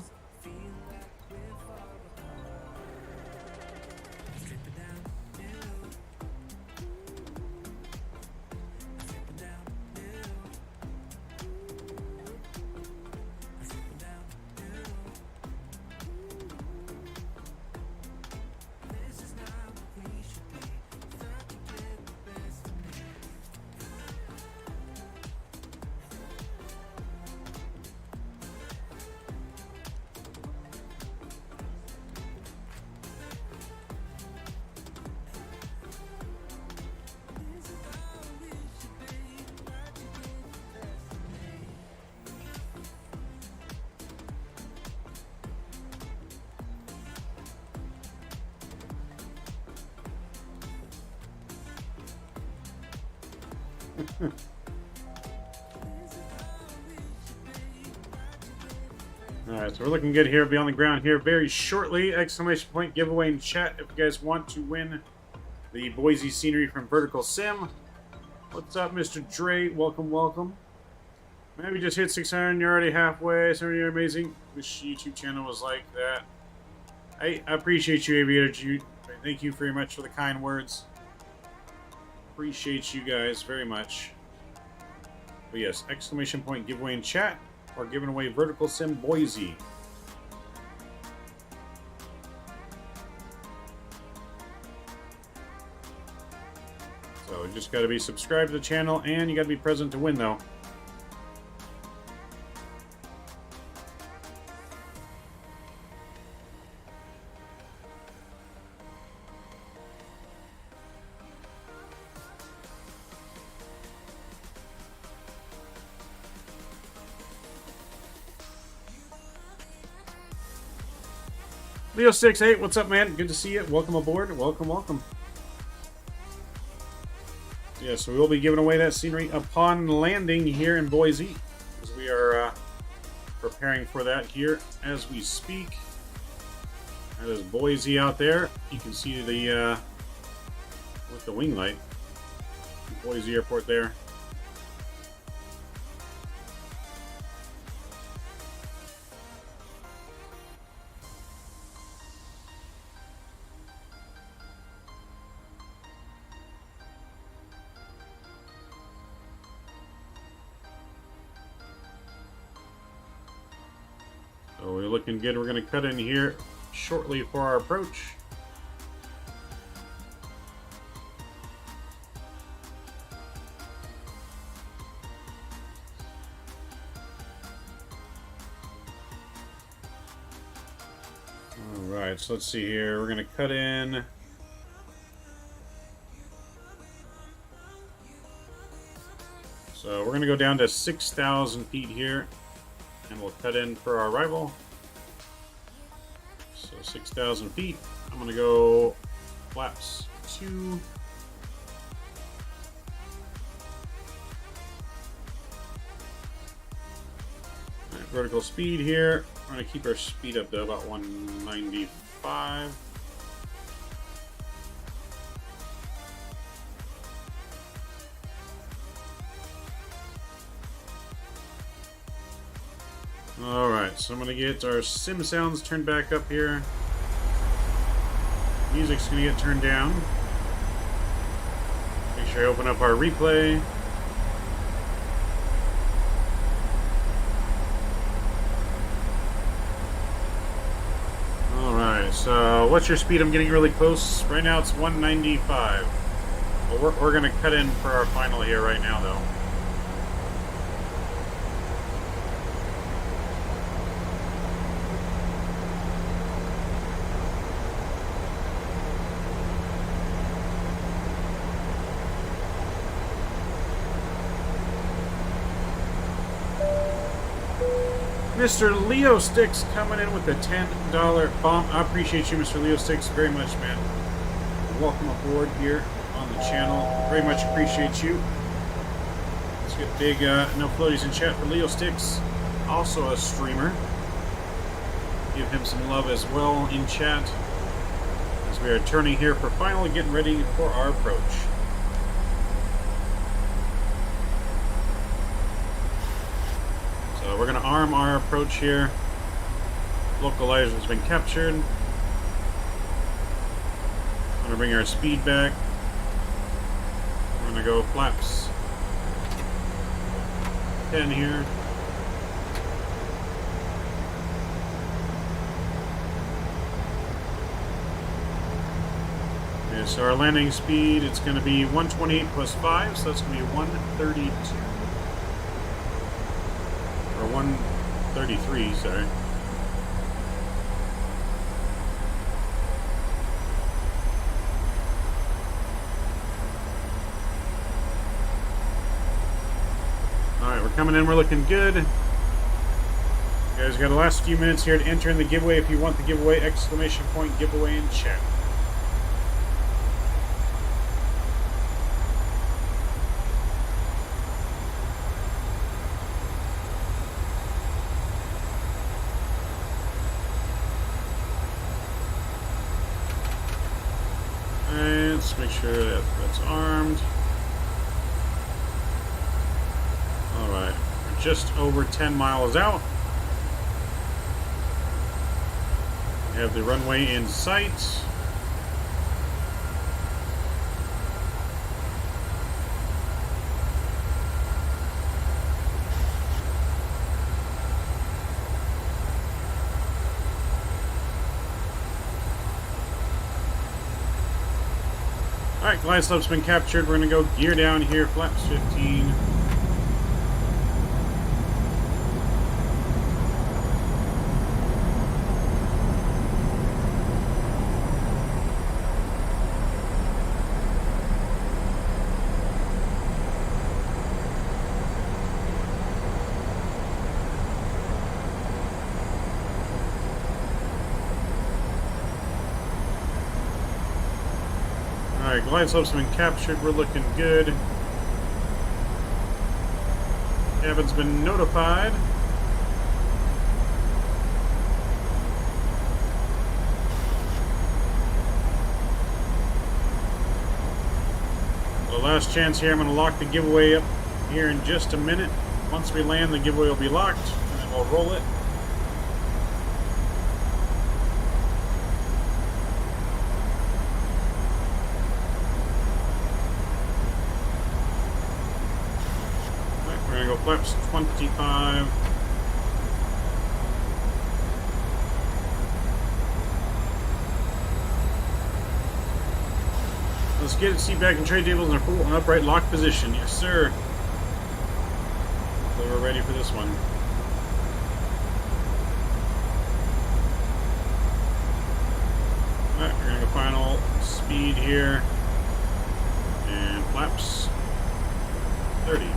S3: Alright, so we're looking good here. Be on the ground here very shortly. Exclamation point giveaway in chat if you guys want to win the Boise scenery from VerticalSim. What's up, Mr. Dre? Welcome, welcome. Maybe just hit 600 and you're already halfway. So you're amazing. Wish YouTube channel was like that. I appreciate you, Aviator Jude. Thank you very much for the kind words. Appreciate you guys very much. But yes, exclamation point giveaway in chat or giving away VerticalSim Boise. So you just got to be subscribed to the channel and you got to be present to win though. Leo68, what's up, man? Good to see you. Welcome aboard. Welcome, welcome. Yeah, so we will be giving away that scenery upon landing here in Boise, as we are preparing for that here as we speak. That is Boise out there. You can see the with the wing light, Boise Airport there. So we're looking good. We're going to cut in here shortly for our approach. Alright, so let's see here. We're going to cut in. So we're going to go down to 6,000 feet here. And we'll cut in for our arrival. So 6,000 feet. I'm going to go flaps 2. Alright, vertical speed here. We're going to keep our speed up to about 195. Alright, so I'm going to get our sim sounds turned back up here. Music's going to get turned down. Make sure I open up our replay. Alright, so what's your speed? I'm getting really close. Right now it's 195. Well, we're going to cut in for our final here right now, though. Mr. Leo Sticks coming in with the $10 bomb. I appreciate you, Mr. Leo Sticks, very much, man. Welcome aboard here on the channel. Very much appreciate you. Let's get big no floaties in chat for Leo Sticks, also a streamer. Give him some love as well in chat as we are turning here for final, getting ready for our approach. So we're going to arm our approach here. Localizer has been captured. I'm going to bring our speed back. We're going to go flaps 10 here. Okay, so our landing speed, it's going to be 128 plus 5, so that's going to be 132. Or 133, sorry. Alright, we're coming in, we're looking good. You guys got the last few minutes here to enter in the giveaway. If you want the giveaway, exclamation point giveaway in chat. Alright, let's make sure that that's armed. Alright, we're just over 10 miles out. We have the runway in sight. Alright, glide slope's been captured. We're going to go gear down here, flaps 15. Alright, glide slope's been captured. We're looking good. Cabin's been notified. The last chance here, I'm going to lock the giveaway up here in just a minute. Once we land, the giveaway will be locked, and then we'll roll it. Flaps 25. Let's get it. Seat back and tray tables in a full and upright lock position. Yes, sir. So we're ready for this one. Alright, we're going to go final speed here. And flaps 30.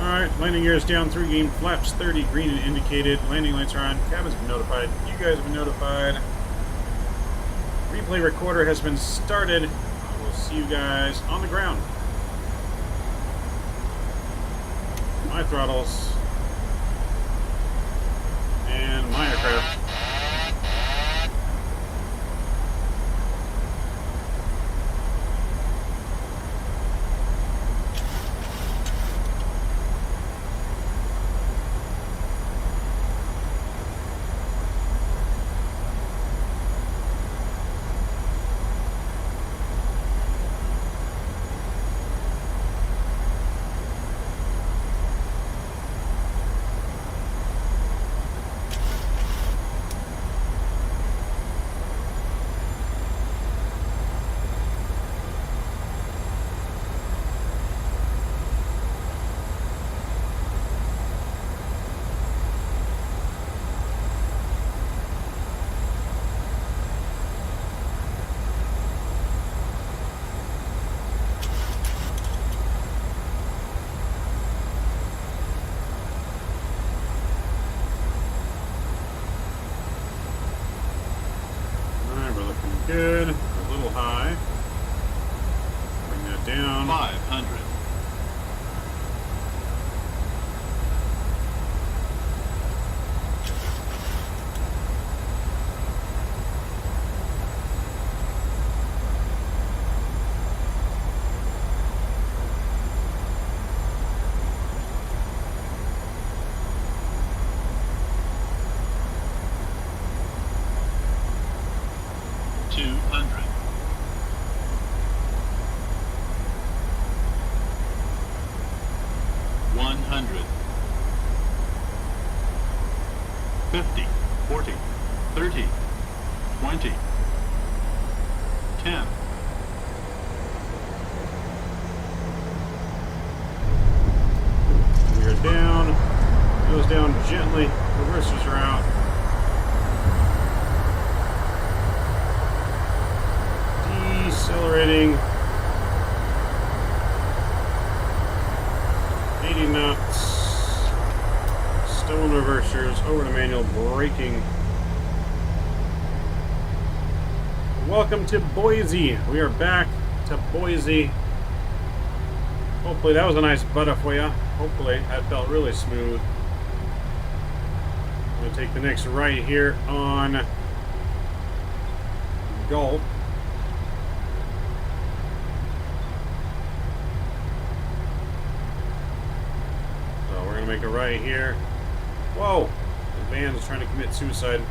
S3: Alright, landing gear is down, 3 game, flaps 30, green and indicated, landing lights are on, cabin's been notified, you guys have been notified. Replay recorder has been started. I will see you guys on the ground. My throttles. And my aircraft. Good. A little high. Bring that down.
S9: 500.
S3: Gently, reversers are out. Decelerating. 80 knots. Stone reversers over to manual braking. Welcome to Boise. We are back to Boise. Hopefully that was a nice butter for you. Hopefully, that felt really smooth. I'm going to take the next right here on Gulf. So we're going to make a right here. Whoa! The van's trying to commit suicide.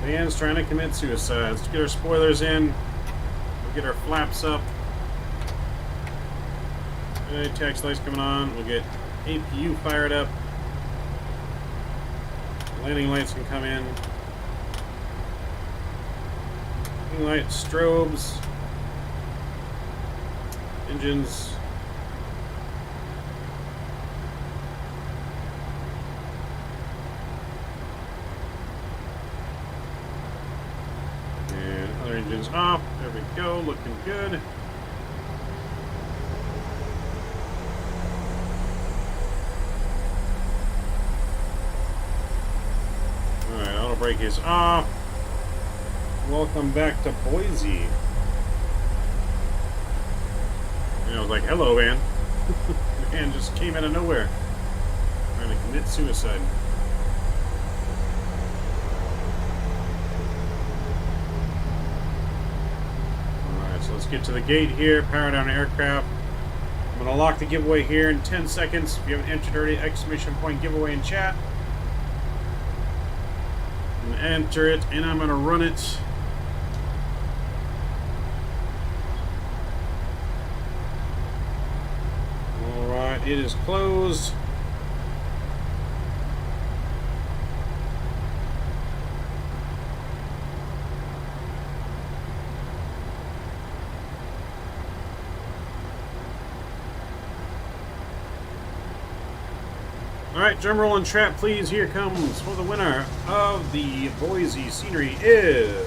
S3: Van's trying to commit suicide. Let's get our spoilers in. We'll get our flaps up. Okay, tax lights coming on. We'll get APU fired up. Landing lights can come in. Landing lights, strobes, engines. And other engines off. There we go, looking good. Brake is off. Welcome back to Boise. And I was like, hello, van. Man just came out of nowhere. Trying to commit suicide. Alright, so let's get to the gate here. Power down aircraft. I'm going to lock the giveaway here in 10 seconds. If you haven't entered already, exclamation point giveaway in chat. Enter it, and I'm going to run it. Alright, it is closed. Alright, drum roll and trap, please. Here comes for the winner of the Boise scenery is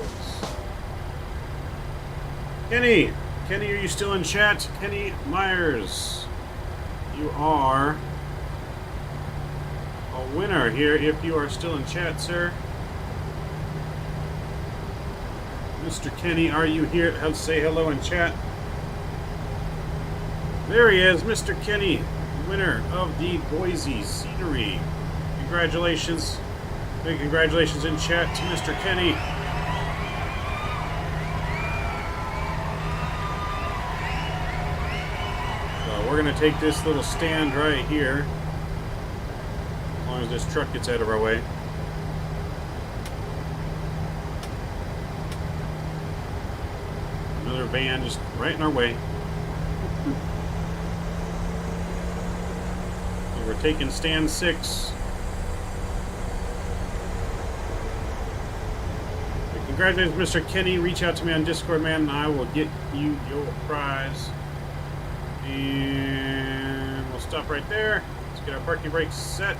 S3: Kenny. Kenny, are you still in chat? Kenny Myers. You are a winner here if you are still in chat, sir. Mr. Kenny, are you here? Say hello in chat. There he is, Mr. Kenny. Winner of the Boise scenery. Congratulations. Big congratulations in chat to Mr. Kenny. So we're going to take this little stand right here. As long as this truck gets out of our way. Another van just right in our way. We're taking stand 6. Congratulations, Mr. Kenny. Reach out to me on Discord, man, and I will get you your prize. And we'll stop right there. Let's get our parking brakes set.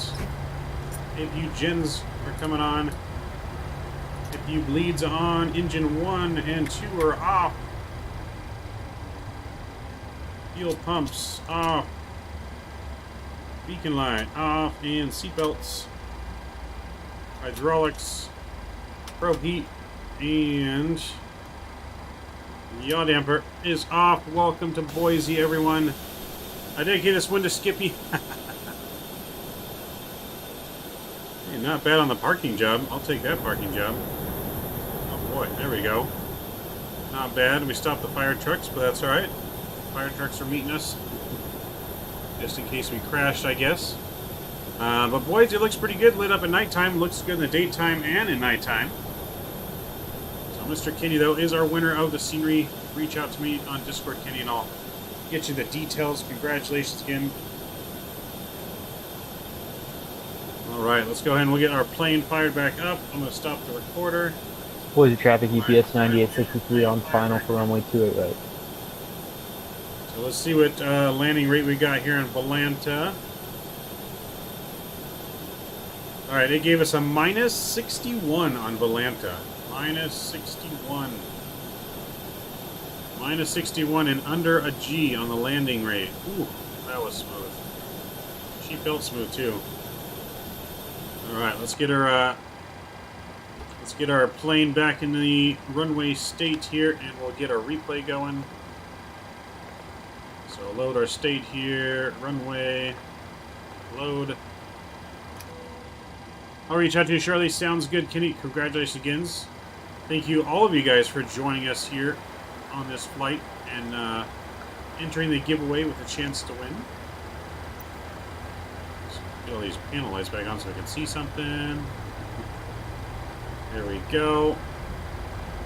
S3: APU gens are coming on. APU bleeds on. Engine 1 and 2 are off. Fuel pumps off. Beacon light off, and seatbelts, hydraulics, probe heat, and yaw damper is off. Welcome to Boise, everyone. I dedicate this one to Skippy. Hey, not bad on the parking job. I'll take that parking job. Oh boy, there we go. Not bad. We stopped the fire trucks, but that's alright. Fire trucks are meeting us. Just in case we crashed, I guess. But Boise looks pretty good. Lit up at nighttime. Looks good in the daytime and in nighttime. So Mr. Kenny, though, is our winner of the scenery. Reach out to me on Discord, Kenny, and I'll get you the details. Congratulations again. Alright, let's go ahead and we'll get our plane fired back up. I'm going to stop the recorder.
S10: Boise traffic EPS 9863 on final for runway 28 right.
S3: So let's see what landing rate we got here in Volanta. Alright, it gave us a minus 61 on Volanta. Minus 61. Minus 61 and under a G on the landing rate. Ooh, that was smooth. She felt smooth too. Alright, let's get our plane back in the runway state here, and we'll get our replay going. So So load our state here, runway, load. I'll reach out to you shortly. Sounds good, Kenny. Congratulations again. Thank you, all of you guys, for joining us here on this flight and entering the giveaway with a chance to win. Let's get all these panel lights back on so I can see something. There we go.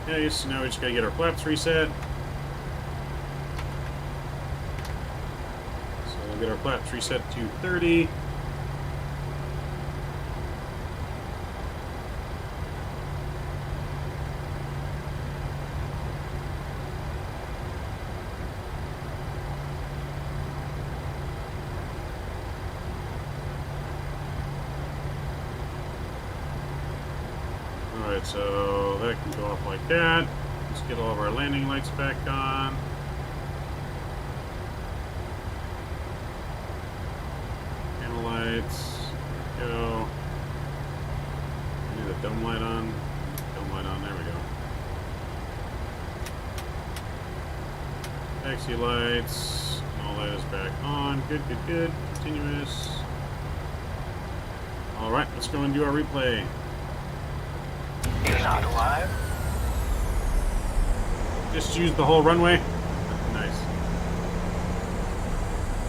S3: Okay, so now we just gotta get our flaps reset. So we'll get our flaps reset to 30. Alright, so that can go off like that. Let's get all of our landing lights back on. Panel lights. Go. Need the dome light on. Dome light on. There we go. Taxi lights. And all that is back on. Good, good, good. Continuous. Alright, let's go and do our replay.
S6: Not alive.
S3: Just use the whole runway. Nice.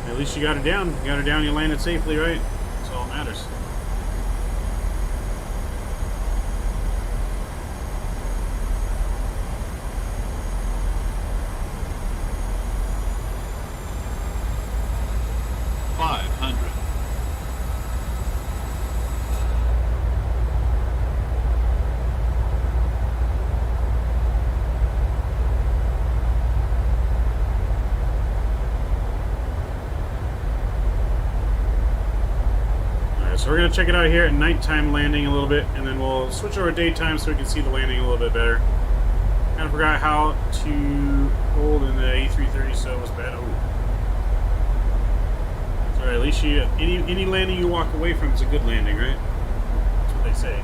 S3: At least you got it down. You got it down, you landed safely, right? That's all that matters. So we're going to check it out here at nighttime landing a little bit, and then we'll switch over to daytime so we can see the landing a little bit better. Kind of forgot how to hold in the A330, so it was bad. Oh. It's alright, at least you, any landing you walk away from is a good landing, right? That's what they say.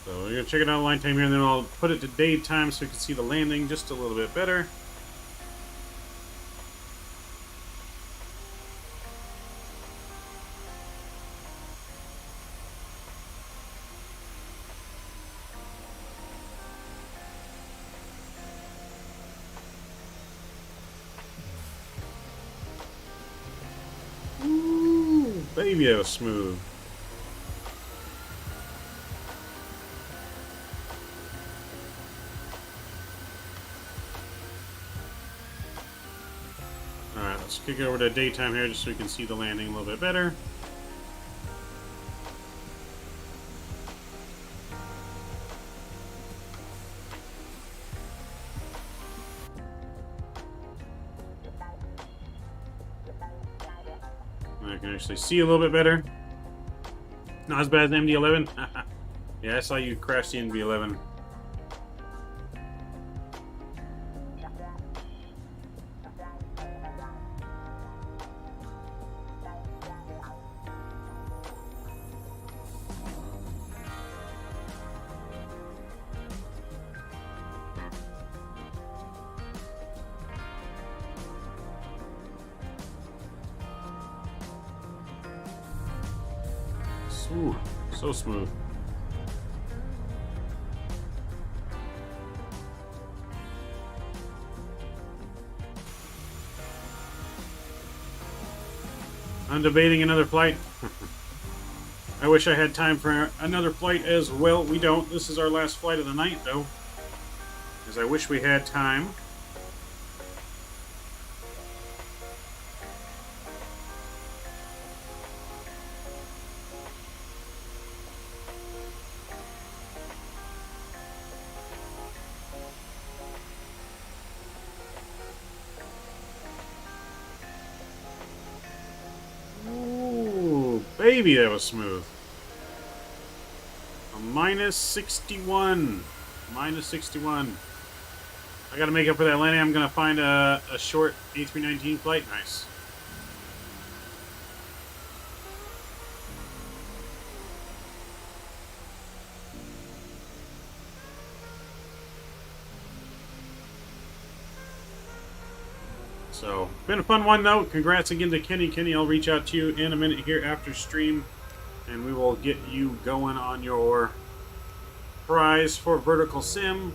S3: So we're going to check it out line time here, and then I'll put it to daytime so we can see the landing just a little bit better. Ooh, baby, that was smooth. Let's kick it over to daytime here just so we can see the landing a little bit better. I can actually see a little bit better. Not as bad as the MD-11. Yeah, I saw you crash the MD-11. Ooh, so smooth. I'm debating another flight. I wish I had time for another flight as well. We don't. This is our last flight of the night, though. Because I wish we had time. Baby, that was smooth. A minus 61. Minus 61. I gotta make up for that landing. I'm gonna find a short A319 flight. Nice. So, been a fun one though. Congrats again to Kenny. Kenny, I'll reach out to you in a minute here after stream, and we will get you going on your prize for Vertical Sim.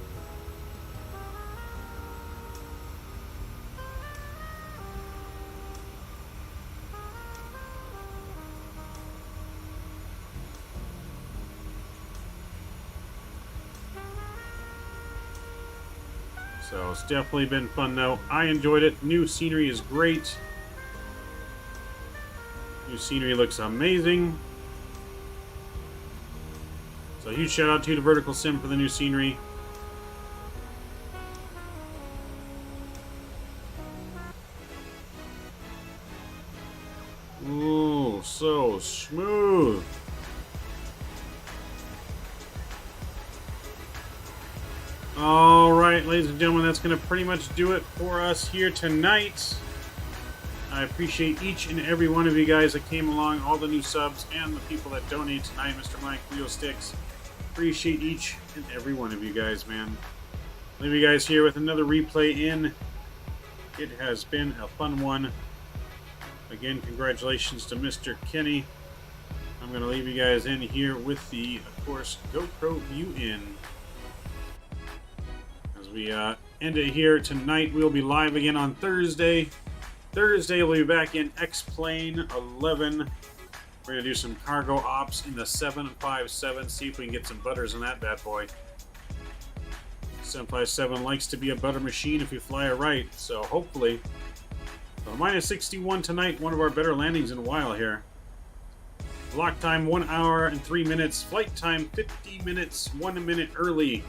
S3: So it's definitely been fun though. I enjoyed it. New scenery is great. New scenery looks amazing. So huge shout out to the Vertical Sim for the new scenery. Ooh, so smooth. Alright, ladies and gentlemen, that's going to pretty much do it for us here tonight. I appreciate each and every one of you guys that came along, all the new subs, and the people that donate tonight. Mr. Mike, Leo Sticks. Appreciate each and every one of you guys, man. Leave you guys here with another replay in. It has been a fun one. Again, congratulations to Mr. Kenny. I'm going to leave you guys in here with the, of course, GoPro view in. As we end it here tonight, we'll be live again on Thursday. Thursday, we'll be back in X-Plane 11. We're going to do some cargo ops in the 757, see if we can get some butters on that bad boy. 757 likes to be a butter machine if you fly it right, so hopefully. So minus 61 tonight, one of our better landings in a while here. Lock time 1 hour and 3 minutes. Flight time 50 minutes, 1 minute early.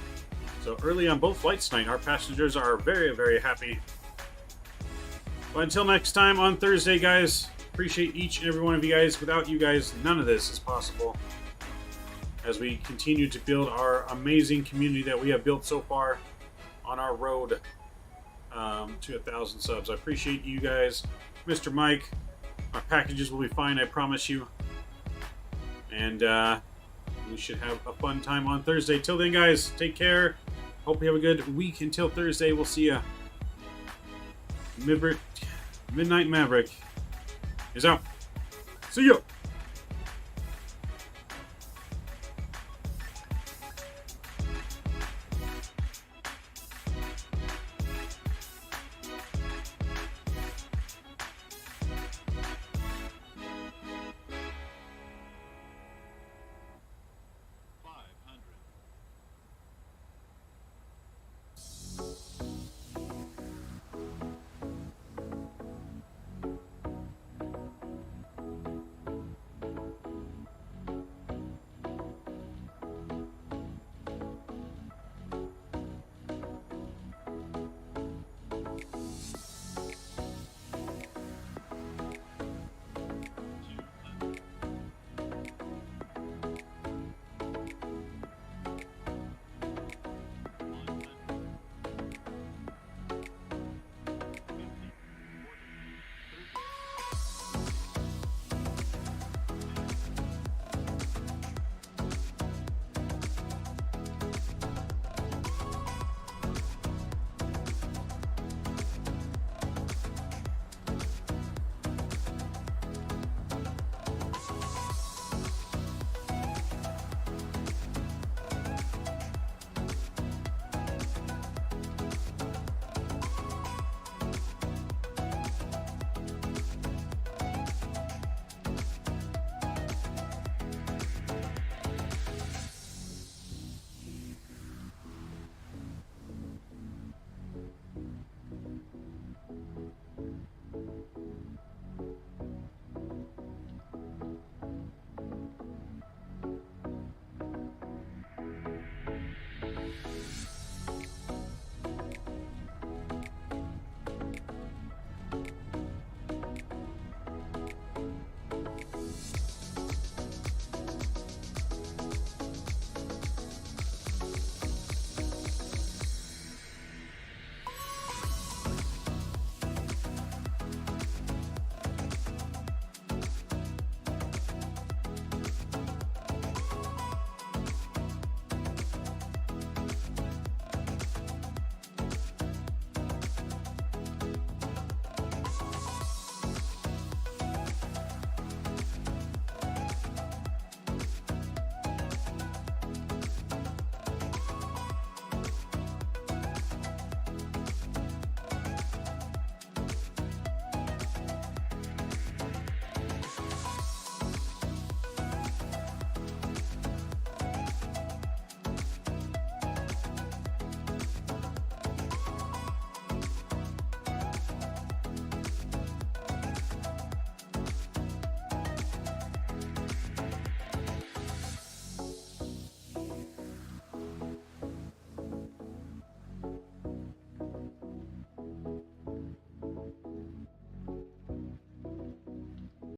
S3: So early on both flights tonight. Our passengers are very, very happy. But until next time on Thursday, guys, appreciate each and every one of you guys. Without you guys, none of this is possible. As we continue to build our amazing community that we have built so far on our road to 1,000 subs. I appreciate you guys. Mr. Mike, our packages will be fine, I promise you. And we should have a fun time on Thursday. Till then, guys, take care. Hope you have a good week. Until Thursday, we'll see ya. Midnight Maverick is out. See ya.